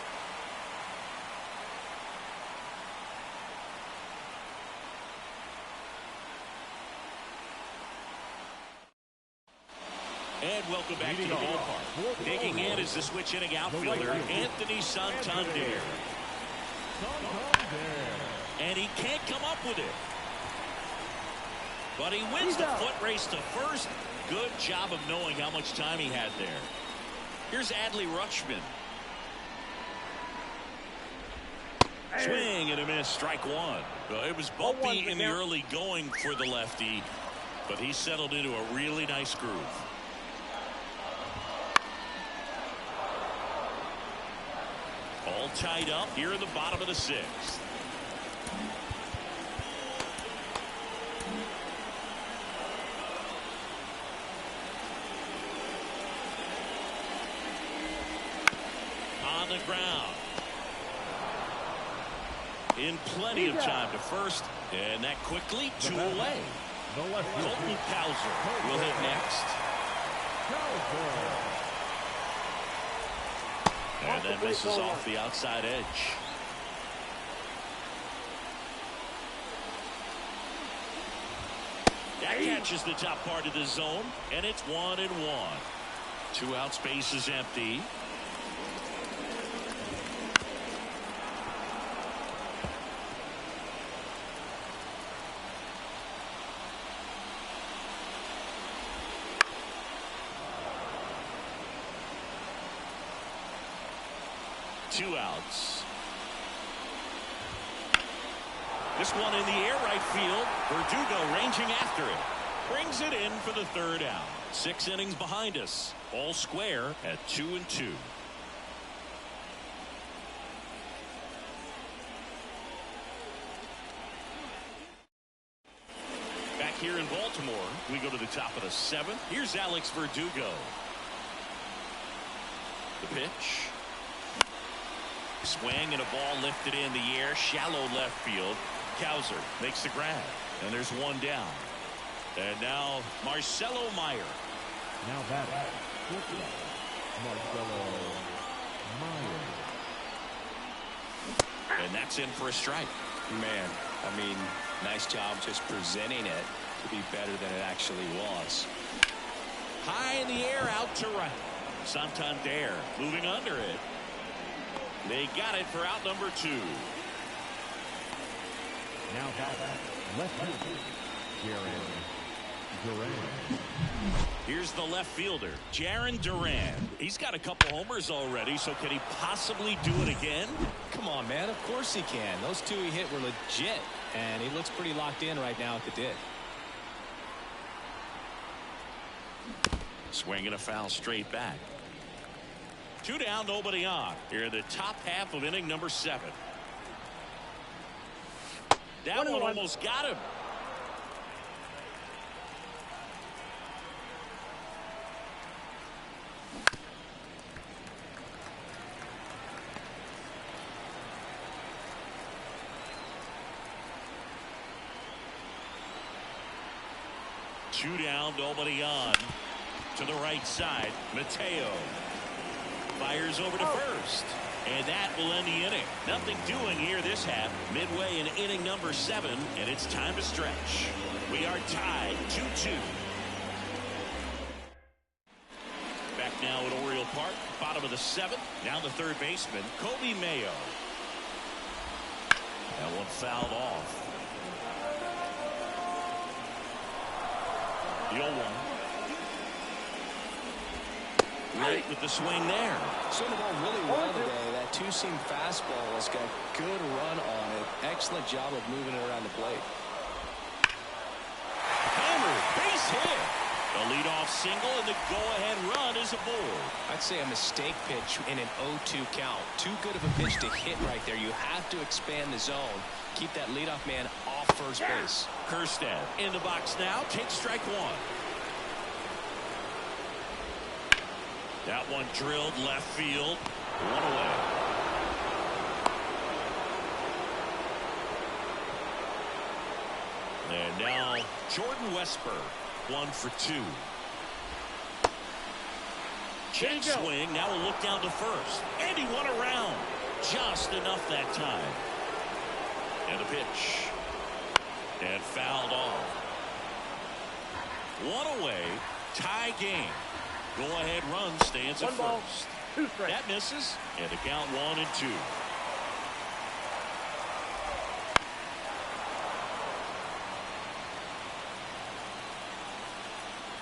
And welcome back to the ballpark. Digging in is the switch inning outfielder, Anthony Santander. And he can't come up with it. But he wins the foot race to first. Good job of knowing how much time he had there. Here's Adley Rutschman. Swing and a miss, strike one. Well, it was bumpy in the early going for the lefty, but he settled into a really nice groove. All tied up here in the bottom of the sixth. On the ground. In plenty of time to first, and that quickly 2 away. Colton Cowser will hit next. And that misses off the outside edge. That catches the top part of the zone, and it's 1-1. 2 outs, base is empty. Two outs. This one in the air right field. Verdugo ranging after it. Brings it in for the third out. 6 innings behind us. All square at 2-2. Back here in Baltimore, we go to the top of the 7th. Here's Alex Verdugo. The pitch. Swing and a ball lifted in the air, shallow left field. Cowser makes the grab, and there's one down. And now Marcelo Meyer. Now batting, Marcelo Meyer. And that's in for a strike. Man, I mean, nice job just presenting it to be better than it actually was. High in the air, out to right. Santander moving under it. They got it for out number 2. Now batting, left fielder, Jarren Duran. Here's the left fielder, Jarren Duran. He's got a couple homers already, so can he possibly do it again? Come on, man. Of course he can. Those 2 he hit were legit, and he looks pretty locked in right now at the dish. Swing and a foul straight back. 2 down, nobody on. Here in the top half of inning number 7. That one almost got him. 2 down, nobody on. To the right side, Mateo fires over to first. And that will end the inning. Nothing doing here this half. Midway in inning number 7, and it's time to stretch. We are tied 2-2. Back now at Oriole Park, bottom of the 7th. Now the third baseman, Kobe Mayo. That one fouled off. The 0-1. Right with the swing there. Swing the ball really well today. That two-seam fastball has got good run on it. Excellent job of moving it around the plate. Hammered, base hit. The leadoff single and the go-ahead run is aboard. I'd say a mistake pitch in an 0-2 count. Too good of a pitch to hit right there. You have to expand the zone. Keep that leadoff man off first base. Kerstead in the box now. Takes strike 1. That one drilled left field. 1 away. And now Jordan Westburg. 1 for 2. Check swing. Now a look down to first. And he won around. Just enough that time. And a pitch. And fouled off. 1 away. Tie game. Go-ahead run stands at 1 ball, first. 2 strikes. That misses. And the count 1-2.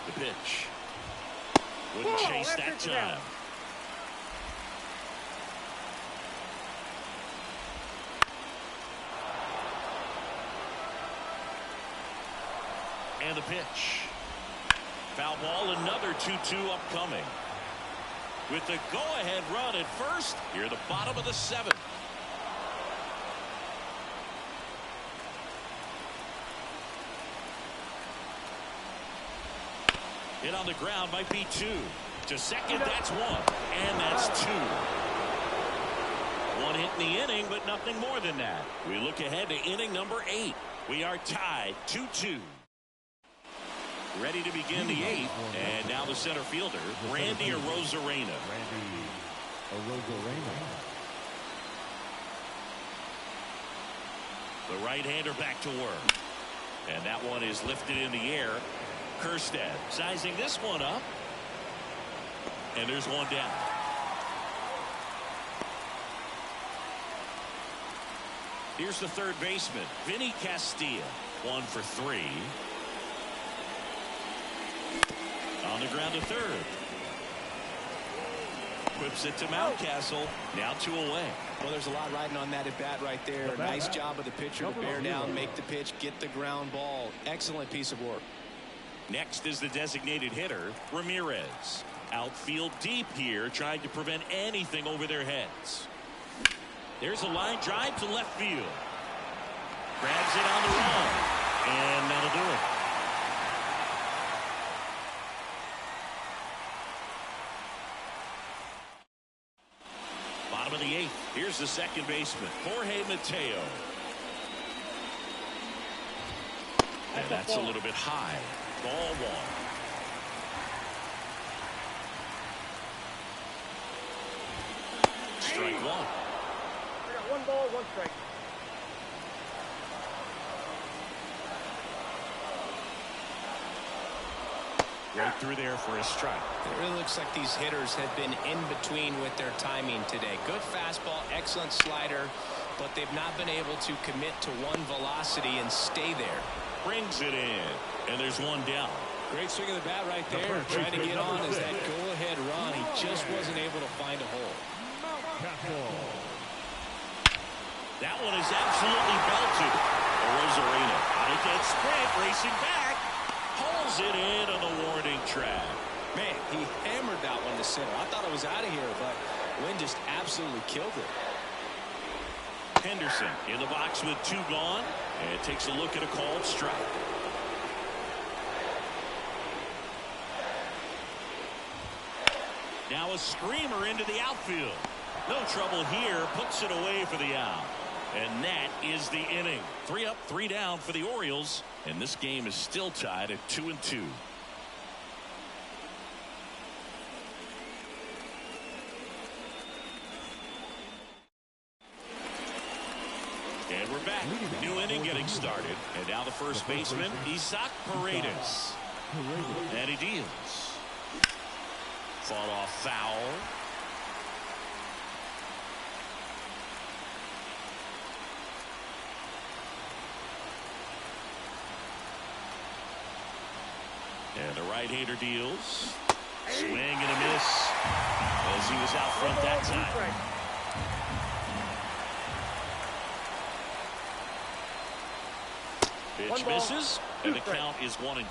The pitch. Wouldn't chase that time. And the pitch. Foul ball, another 2-2 upcoming. With the go-ahead run at first, here the bottom of the 7th. Hit on the ground might be 2. To second, that's 1. And that's 2. 1 hit in the inning, but nothing more than that. We look ahead to inning number 8. We are tied 2-2. Ready to begin the 8th, and now the center fielder, Randy Arozarena. The right-hander back to work. And that one is lifted in the air. Kerstead sizing this one up. And there's 1 down. Here's the third baseman, Vinny Castilla. 1 for 3. On the ground to third. Whips it to Mountcastle. Now 2 away. Well, there's a lot riding on that at bat right there. Nice job of the pitcher to bear down, make the pitch, get the ground ball. Excellent piece of work. Next is the designated hitter, Ramirez. Outfield deep here, trying to prevent anything over their heads. There's a line drive to left field. Grabs it on the run. And that'll do it. Bottom of the 8th. Here's the second baseman, Jorge Mateo. And that's a little bit high. Ball 1. Strike 1. I got 1 ball, 1 strike. Right through there for a strike. It really looks like these hitters have been in between with their timing today. Good fastball, excellent slider, but they've not been able to commit to one velocity and stay there. Brings it in, and there's 1 down. Great swing of the bat right there. Trying to get on as that go-ahead run. He just wasn't able to find a hole. That one is absolutely belted. Arozarena on a dead sprint, racing back. Hauls it in on the warning track. Man, he hammered that one to center. I thought it was out of here, but Wynn just absolutely killed it. Henderson in the box with 2 gone, and takes a look at a called strike. Now a screamer into the outfield. No trouble here, puts it away for the out. And that is the inning. 3 up, 3 down for the Orioles. And this game is still tied at 2-2. And we're back. New inning getting started. And now the first baseman, Isaac Paredes. And he deals. Fought off foul. And the right-hander deals. Swing and a miss as he was out front that time. Pitch misses, and the count is 1-2.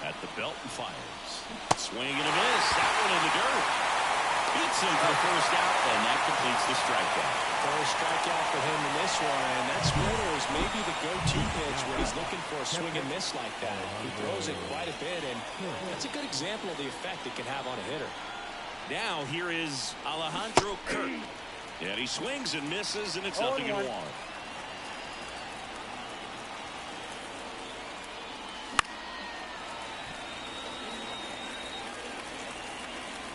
At the belt and fires. Swing and a miss. That one in the dirt. Beats him for the first out, and that completes the strikeout. First strikeout for him in this one, and that splitter is maybe the go-to pitch when he's looking for a swing and miss like that. He throws it quite a bit, and that's a good example of the effect it can have on a hitter. Now here is Alejandro Kirk. And he swings and misses, and it's 0-1.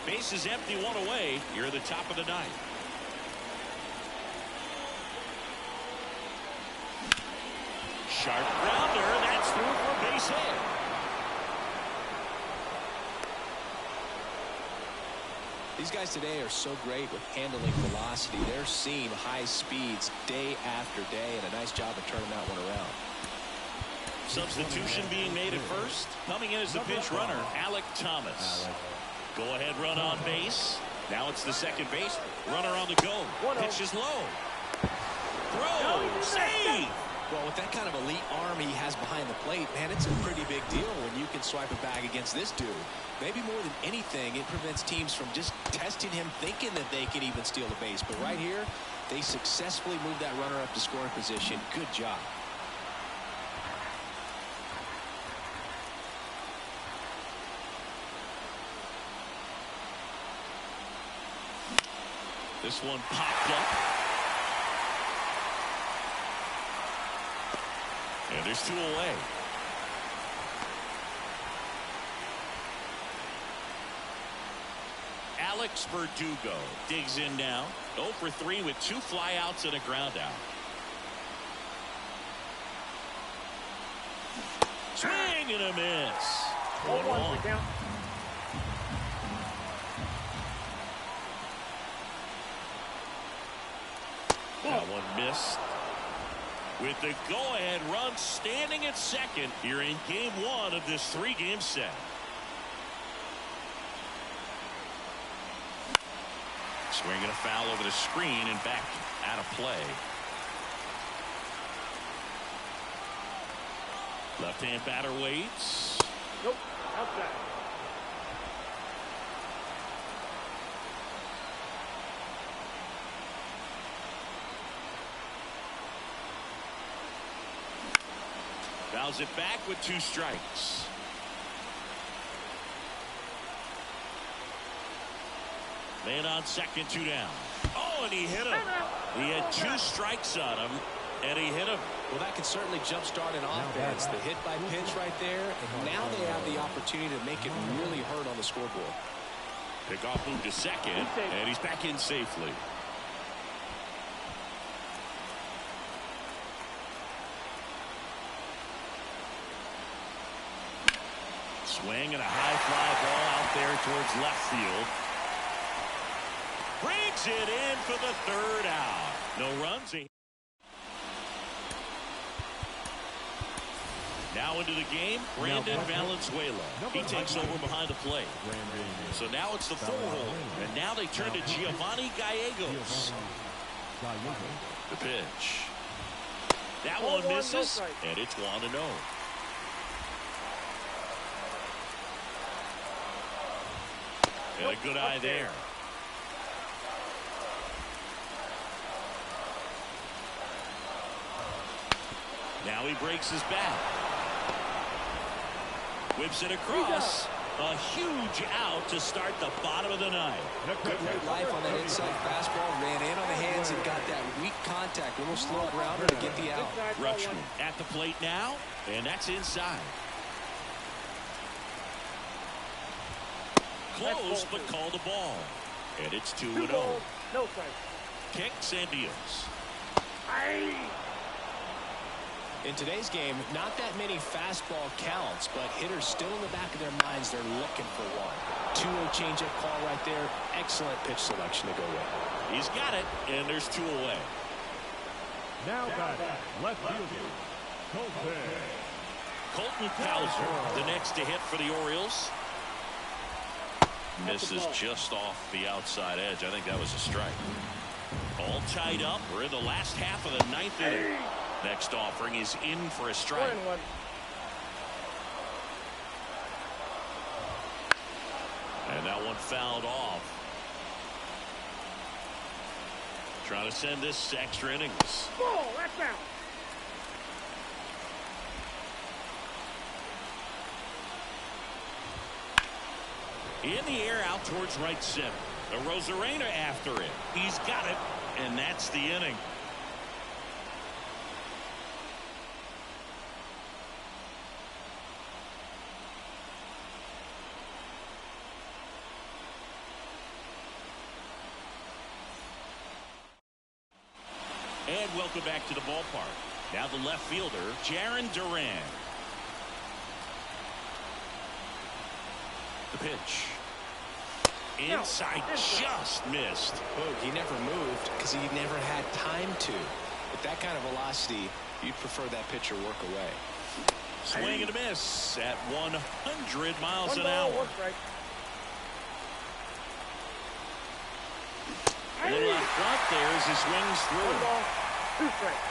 Base is empty, 1 away. Here at the top of the ninth. Sharp grounder. That's through for a base hit. These guys today are so great with handling velocity. They're seeing high speeds day after day, and a nice job of turning that one around. Substitution being made at first. Coming in as the pinch runner, Alec Thomas. Go-ahead run on base. Now it's the second base. Runner on the go. Pitch is low. Throw. Save. Well, with that kind of elite arm he has behind the plate, man, it's a pretty big deal when you can swipe a bag against this dude. Maybe more than anything, it prevents teams from just testing him, thinking that they can even steal a base. But right here, they successfully moved that runner up to scoring position. Good job. This one popped up. And there's 2 away. Alex Verdugo digs in now. 0 for 3 with 2 flyouts and a ground out. Swing and a miss. 1-1. That one missed. With the go-ahead run standing at second here in game 1 of this 3-game set. Swing and a foul over the screen and back out of play. Left-hand batter waits. Nope, outside. Fouls it back with 2 strikes. Man on second, 2 down. Oh, and he hit him. He had 2 strikes on him, and he hit him. Well, that can certainly jumpstart an offense. The hit by pitch right there, and now they have the opportunity to make it really hurt on the scoreboard. Pickoff move to second, and he's back in safely. Swing and a high fly ball out there towards left field. Brings it in for the 3rd out. No runs. Now into the game, Brandon Valenzuela. He takes over behind the plate. So now it's the 4-hole, and now they turn to Giovanni Gallegos. The pitch. That one misses, and it's 1-0. And a good eye there. Now he breaks his bat. Whips it across. A huge out to start the bottom of the ninth. Good red life on that inside fastball. Ran in on the hands and got that weak contact. Little slow grounder to get the out. Rutschman at the plate now, and that's inside. Close, but called a ball. And it's 2-0. No strike. Kicks and deals. In today's game, not that many fastball counts, but hitters still in the back of their minds, they're looking for one. 2-0 changeup call right there. Excellent pitch selection to go with. He's got it, and there's 2 away. Now back, left fielder, Colton Cowser, the next to hit for the Orioles. Misses just off the outside edge. I think that was a strike. All tied up. We're in the last half of the ninth inning. Next offering is in for a strike. 1-1. And that one fouled off. Trying to send this to extra innings. Ball, that's out. In the air out towards right center. A Rosarena after it. He's got it, and that's the inning. And welcome back to the ballpark. Now the left fielder, Jarren Duran. The pitch. Inside, just missed. Oh, he never moved because he never had time to. With that kind of velocity, you'd prefer that pitcher work away. Swing and a miss at 100 miles an 1 ball, hour. 1 strike. A little out front there as he swings 1 through. ball, 2 strikes.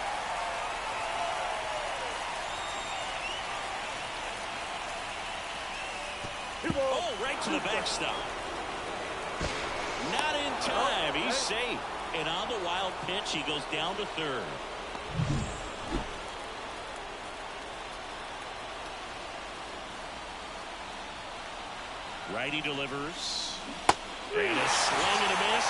Oh, right to the backstop. Not in time. He's safe. And on the wild pitch, he goes down to third. Righty delivers. And a swing and a miss.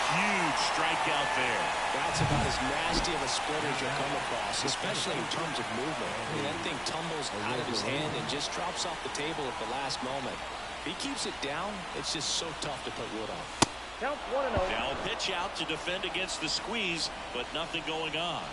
Huge strikeout there. That's about as nasty of a splitter as you'll come across, especially in terms of movement. I mean, that thing tumbles out of his hand and just drops off the table at the last moment. If he keeps it down, it's just so tough to put wood on. Counts 1-0. Now a pitch out to defend against the squeeze, but nothing going on.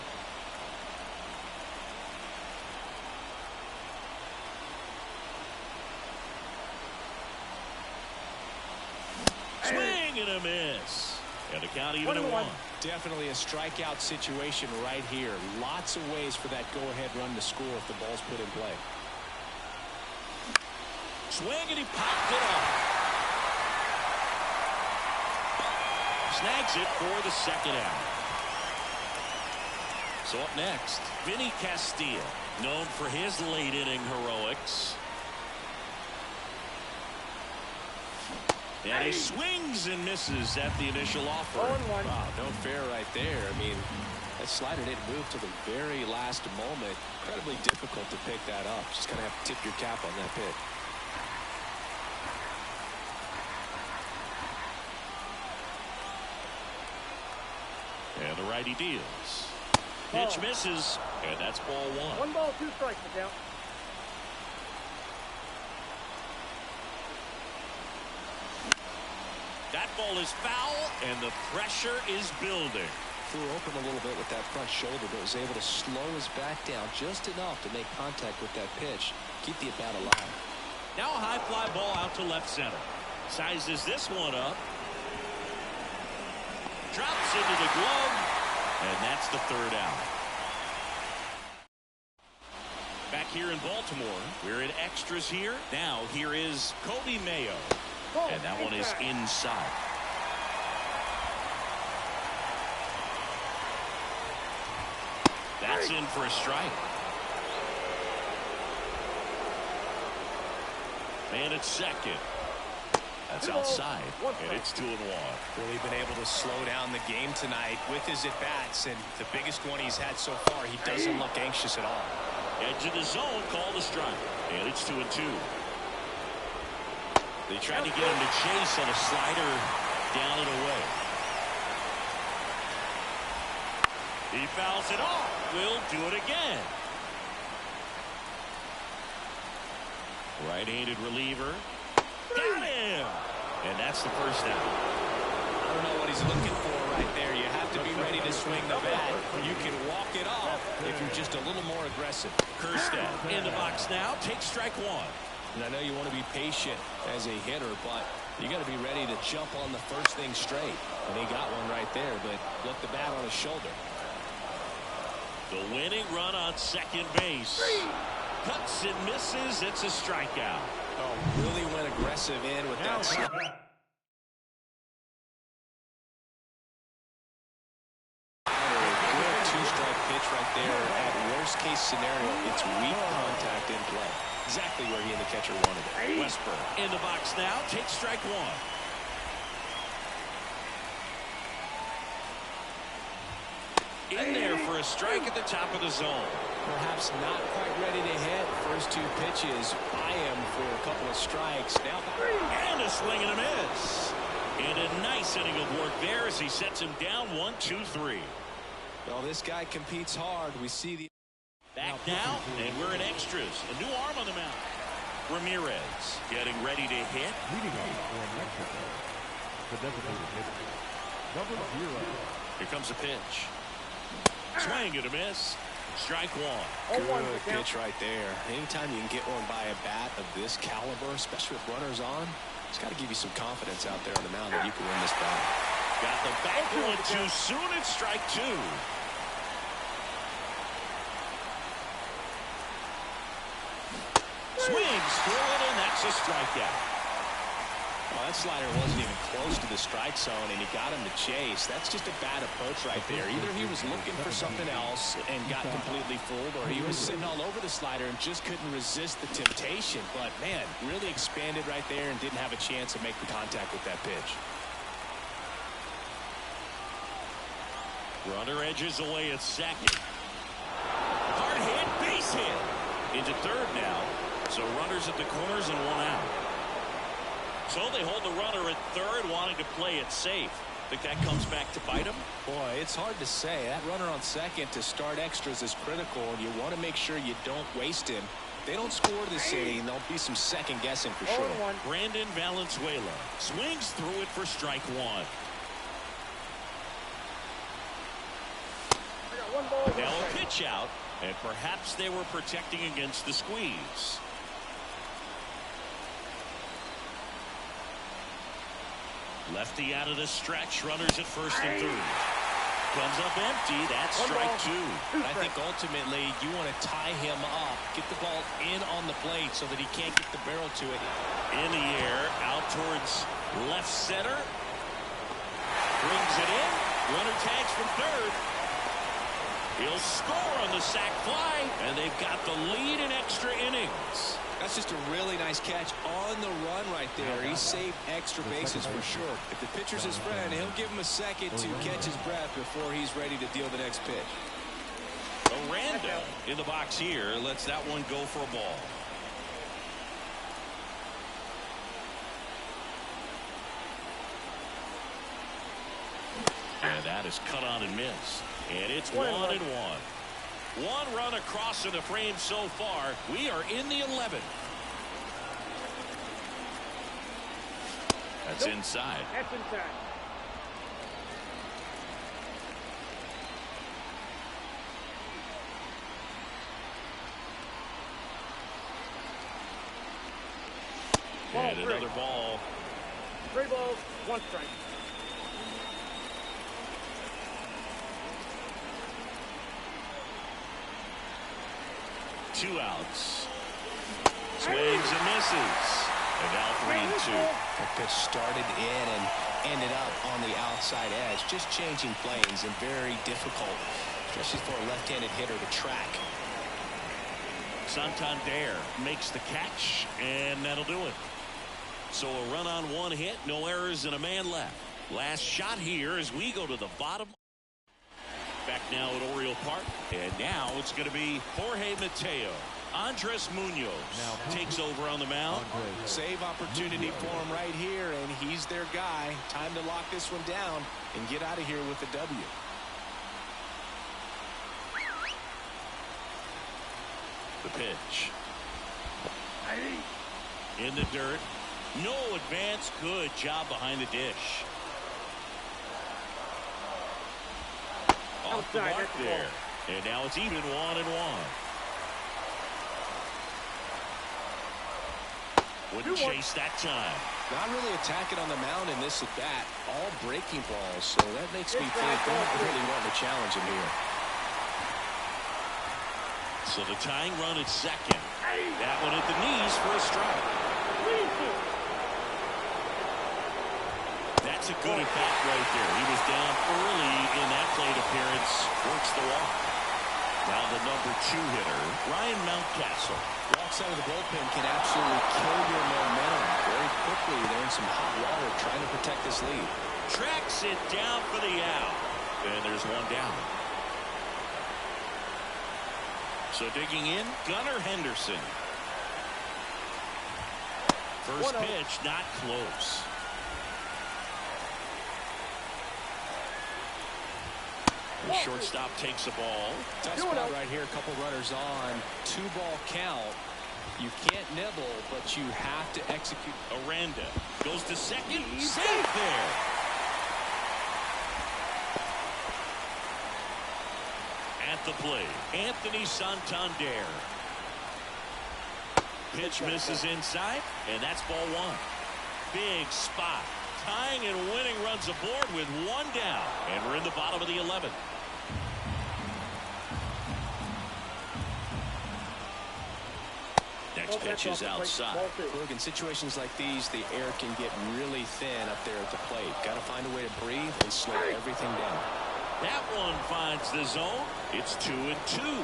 Swing and a miss. And a count even at 1. Definitely a strikeout situation right here. Lots of ways for that go-ahead run to score if the ball's put in play. Swing and he popped it up. Snags it for the second out. So up next, Vinny Castilla, known for his late inning heroics. And he swings and misses at the initial offer. 0-1. Wow, no fair right there. I mean, that slider didn't move to the very last moment. Incredibly difficult to pick that up. Just kind of have to tip your cap on that pitch. And the righty deals. Pitch misses, and that's ball 1. 1 ball, 2 strikes to count. That ball is foul, and the pressure is building. Flew open a little bit with that front shoulder, but was able to slow his back down just enough to make contact with that pitch. Keep the at-bat alive. Now a high fly ball out to left center. Sizes this one up. Drops into the glove, and that's the third out. Back here in Baltimore, we're in extras here. Now here is Kobe Mayo. And that one is inside. That's in for a strike. And it's second. That's outside. And it's 2-1. Really been able to slow down the game tonight with his at-bats. And the biggest one he's had so far, he doesn't look anxious at all. Edge of the zone, called a strike. And it's 2-2. They tried to get him to chase on a slider down and away. He fouls it off. Will do it again. Right-handed reliever. Got him. And that's the first down. I don't know what he's looking for right there. You have to be ready to swing the bat. You can walk it off if you're just a little more aggressive. Kerstead in the box now. Takes strike one. And I know you want to be patient as a hitter, but you got to be ready to jump on the first thing straight. And he got one right there, but look, the bat on his shoulder. The winning run on second base. Cuts and misses. It's a strikeout. Oh, really went aggressive in with that slide. Good two-strike pitch right there. At worst case scenario, it's weak contact in play. Exactly where he and the catcher wanted it. Westburg in the box now. Takes strike one. In there for a strike at the top of the zone. Perhaps not quite ready to hit. First two pitches by him for a couple of strikes. Now, and a swing and a miss. And a nice inning of work there as he sets him down 1-2-3. Well, this guy competes hard. We see the back now, and we're in extras. A new arm on the mound. Ramirez getting ready to hit. Leading off for Mexico, the designated hitter, number 0. Here comes a pitch. Swing and a miss. Strike one. Good pitch right there. Anytime you can get one by a bat of this caliber, especially with runners on, it's got to give you some confidence out there on the mound that you can win this battle. Got the back one too soon. It's strike two. Swings through it, and that's a strikeout. Well, that slider wasn't even close to the strike zone, and he got him to chase. That's just a bad approach right there. Either he was looking for something else and got completely fooled, or he was sitting all over the slider and just couldn't resist the temptation. But, man, really expanded right there and didn't have a chance to make the contact with that pitch. Runner edges away at second. Hard hit, base hit. Into third now. So runners at the corners and one out. So they hold the runner at third, wanting to play it safe. Think that comes back to bite him? Boy, it's hard to say. That runner on second to start extras is critical, and you want to make sure you don't waste him. If they don't score this inning, there'll be some second guessing for sure. Brandon Valenzuela swings through it for strike one. Now a pitch out, and perhaps they were protecting against the squeeze. Lefty out of the stretch, runners at first and third. Comes up empty, that's strike two. I think ultimately you want to tie him up, get the ball in on the plate so that he can't get the barrel to it. In the air, out towards left center. Brings it in, runner tags from third. He'll score on the sac fly, and they've got the lead in extra innings. That's just a really nice catch on the run right there. He saved extra bases for sure. If the pitcher's his friend, he'll give him a second to catch his breath before he's ready to deal the next pitch. Aranda in the box here lets that one go for a ball. And that is cut on and missed. And it's 1-1. One run across in the frame so far. We are in the 11th. That's inside. That's inside. And another ball. 3 balls, 1 strike. Two outs. Swings and misses. And now 3-2. That pitch started in and ended up on the outside edge. Just changing planes and very difficult, especially for a left-handed hitter to track. Santander makes the catch, and that'll do it. So a run on one hit, no errors, and a man left. Last shot here as we go to the bottom. Back now at Oriole Park. And now it's going to be Jorge Mateo. Andres Munoz takes over on the mound. Save opportunity for him right here, and he's their guy. Time to lock this one down and get out of here with the W. The pitch. In the dirt. No advance. Good job behind the dish. Off the mark there. And now it's even 1-1. Wouldn't chase that time. Not really attacking on the mound in this at bat. All breaking balls. So that makes me think they're not really wanting to challenge him here. So the tying run at second. That one at the knees for a strike. That's a good at bat right there. He was down early in that plate appearance. Works the walk. Now the number 2 hitter, Ryan Mountcastle. Walks out of the bullpen can absolutely kill your momentum very quickly. They're in some hot water trying to protect this lead. Tracks it down for the out. And there's one down. So digging in, Gunnar Henderson. First pitch, not close. The shortstop takes a ball. Tough spot right here. A couple runners on. 2-ball count. You can't nibble, but you have to execute. Aranda goes to second. Safe there. At the plate, Anthony Santander. Pitch misses inside, and that's ball 1. Big spot. Tying and winning runs aboard with 1 down. And we're in the bottom of the 11th. Next pitch is outside. Look, in situations like these, the air can get really thin up there at the plate. Got to find a way to breathe and slow everything down. That one finds the zone. It's 2-2.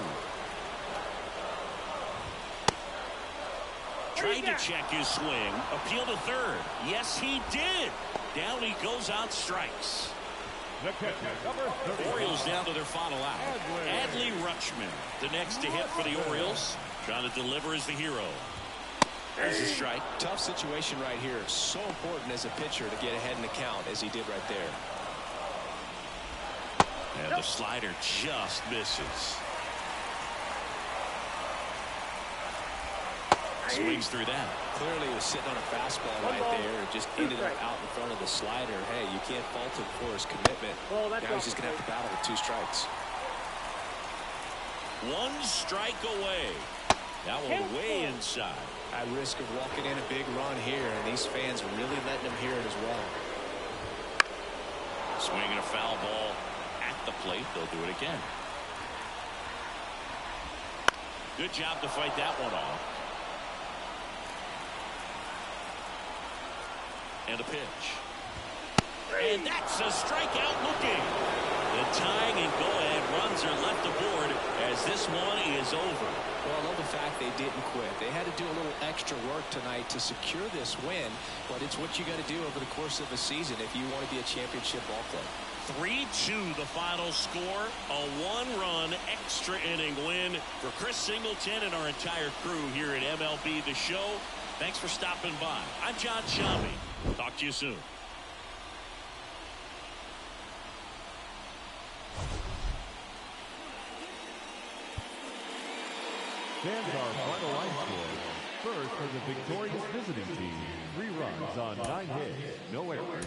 Trying to check his swing. Appeal to third. Yes, he did. Down he goes on strikes. Orioles down to their final out. Adley Rutschman, the next to hit for the Orioles. Trying to deliver as the hero. There's a strike. Tough situation right here. So important as a pitcher to get ahead in the count as he did right there. And the slider just misses. Swings through that. Clearly he was sitting on a fastball right there. Just ended up out in front of the slider. Hey, you can't fault him for his commitment. Now he's just going to have to battle with 2 strikes. 1 strike away. That one way inside. At risk of walking in a big run here, and these fans really letting him hear it as well. Swinging a foul ball at the plate. They'll do it again. Good job to fight that one off. And a pitch. And that's a strikeout looking. The tying and go-ahead runs are left aboard as this one is over. Well, I love the fact they didn't quit. They had to do a little extra work tonight to secure this win, but it's what you got to do over the course of a season if you want to be a championship ball club. 3-2 the final score. A 1-run extra inning win for Chris Singleton and our entire crew here at MLB The Show. Thanks for stopping by. I'm John Shambi. Talk to you soon. Stands our final line score. First for the victorious visiting team. 3 runs on 9 hits, no errors.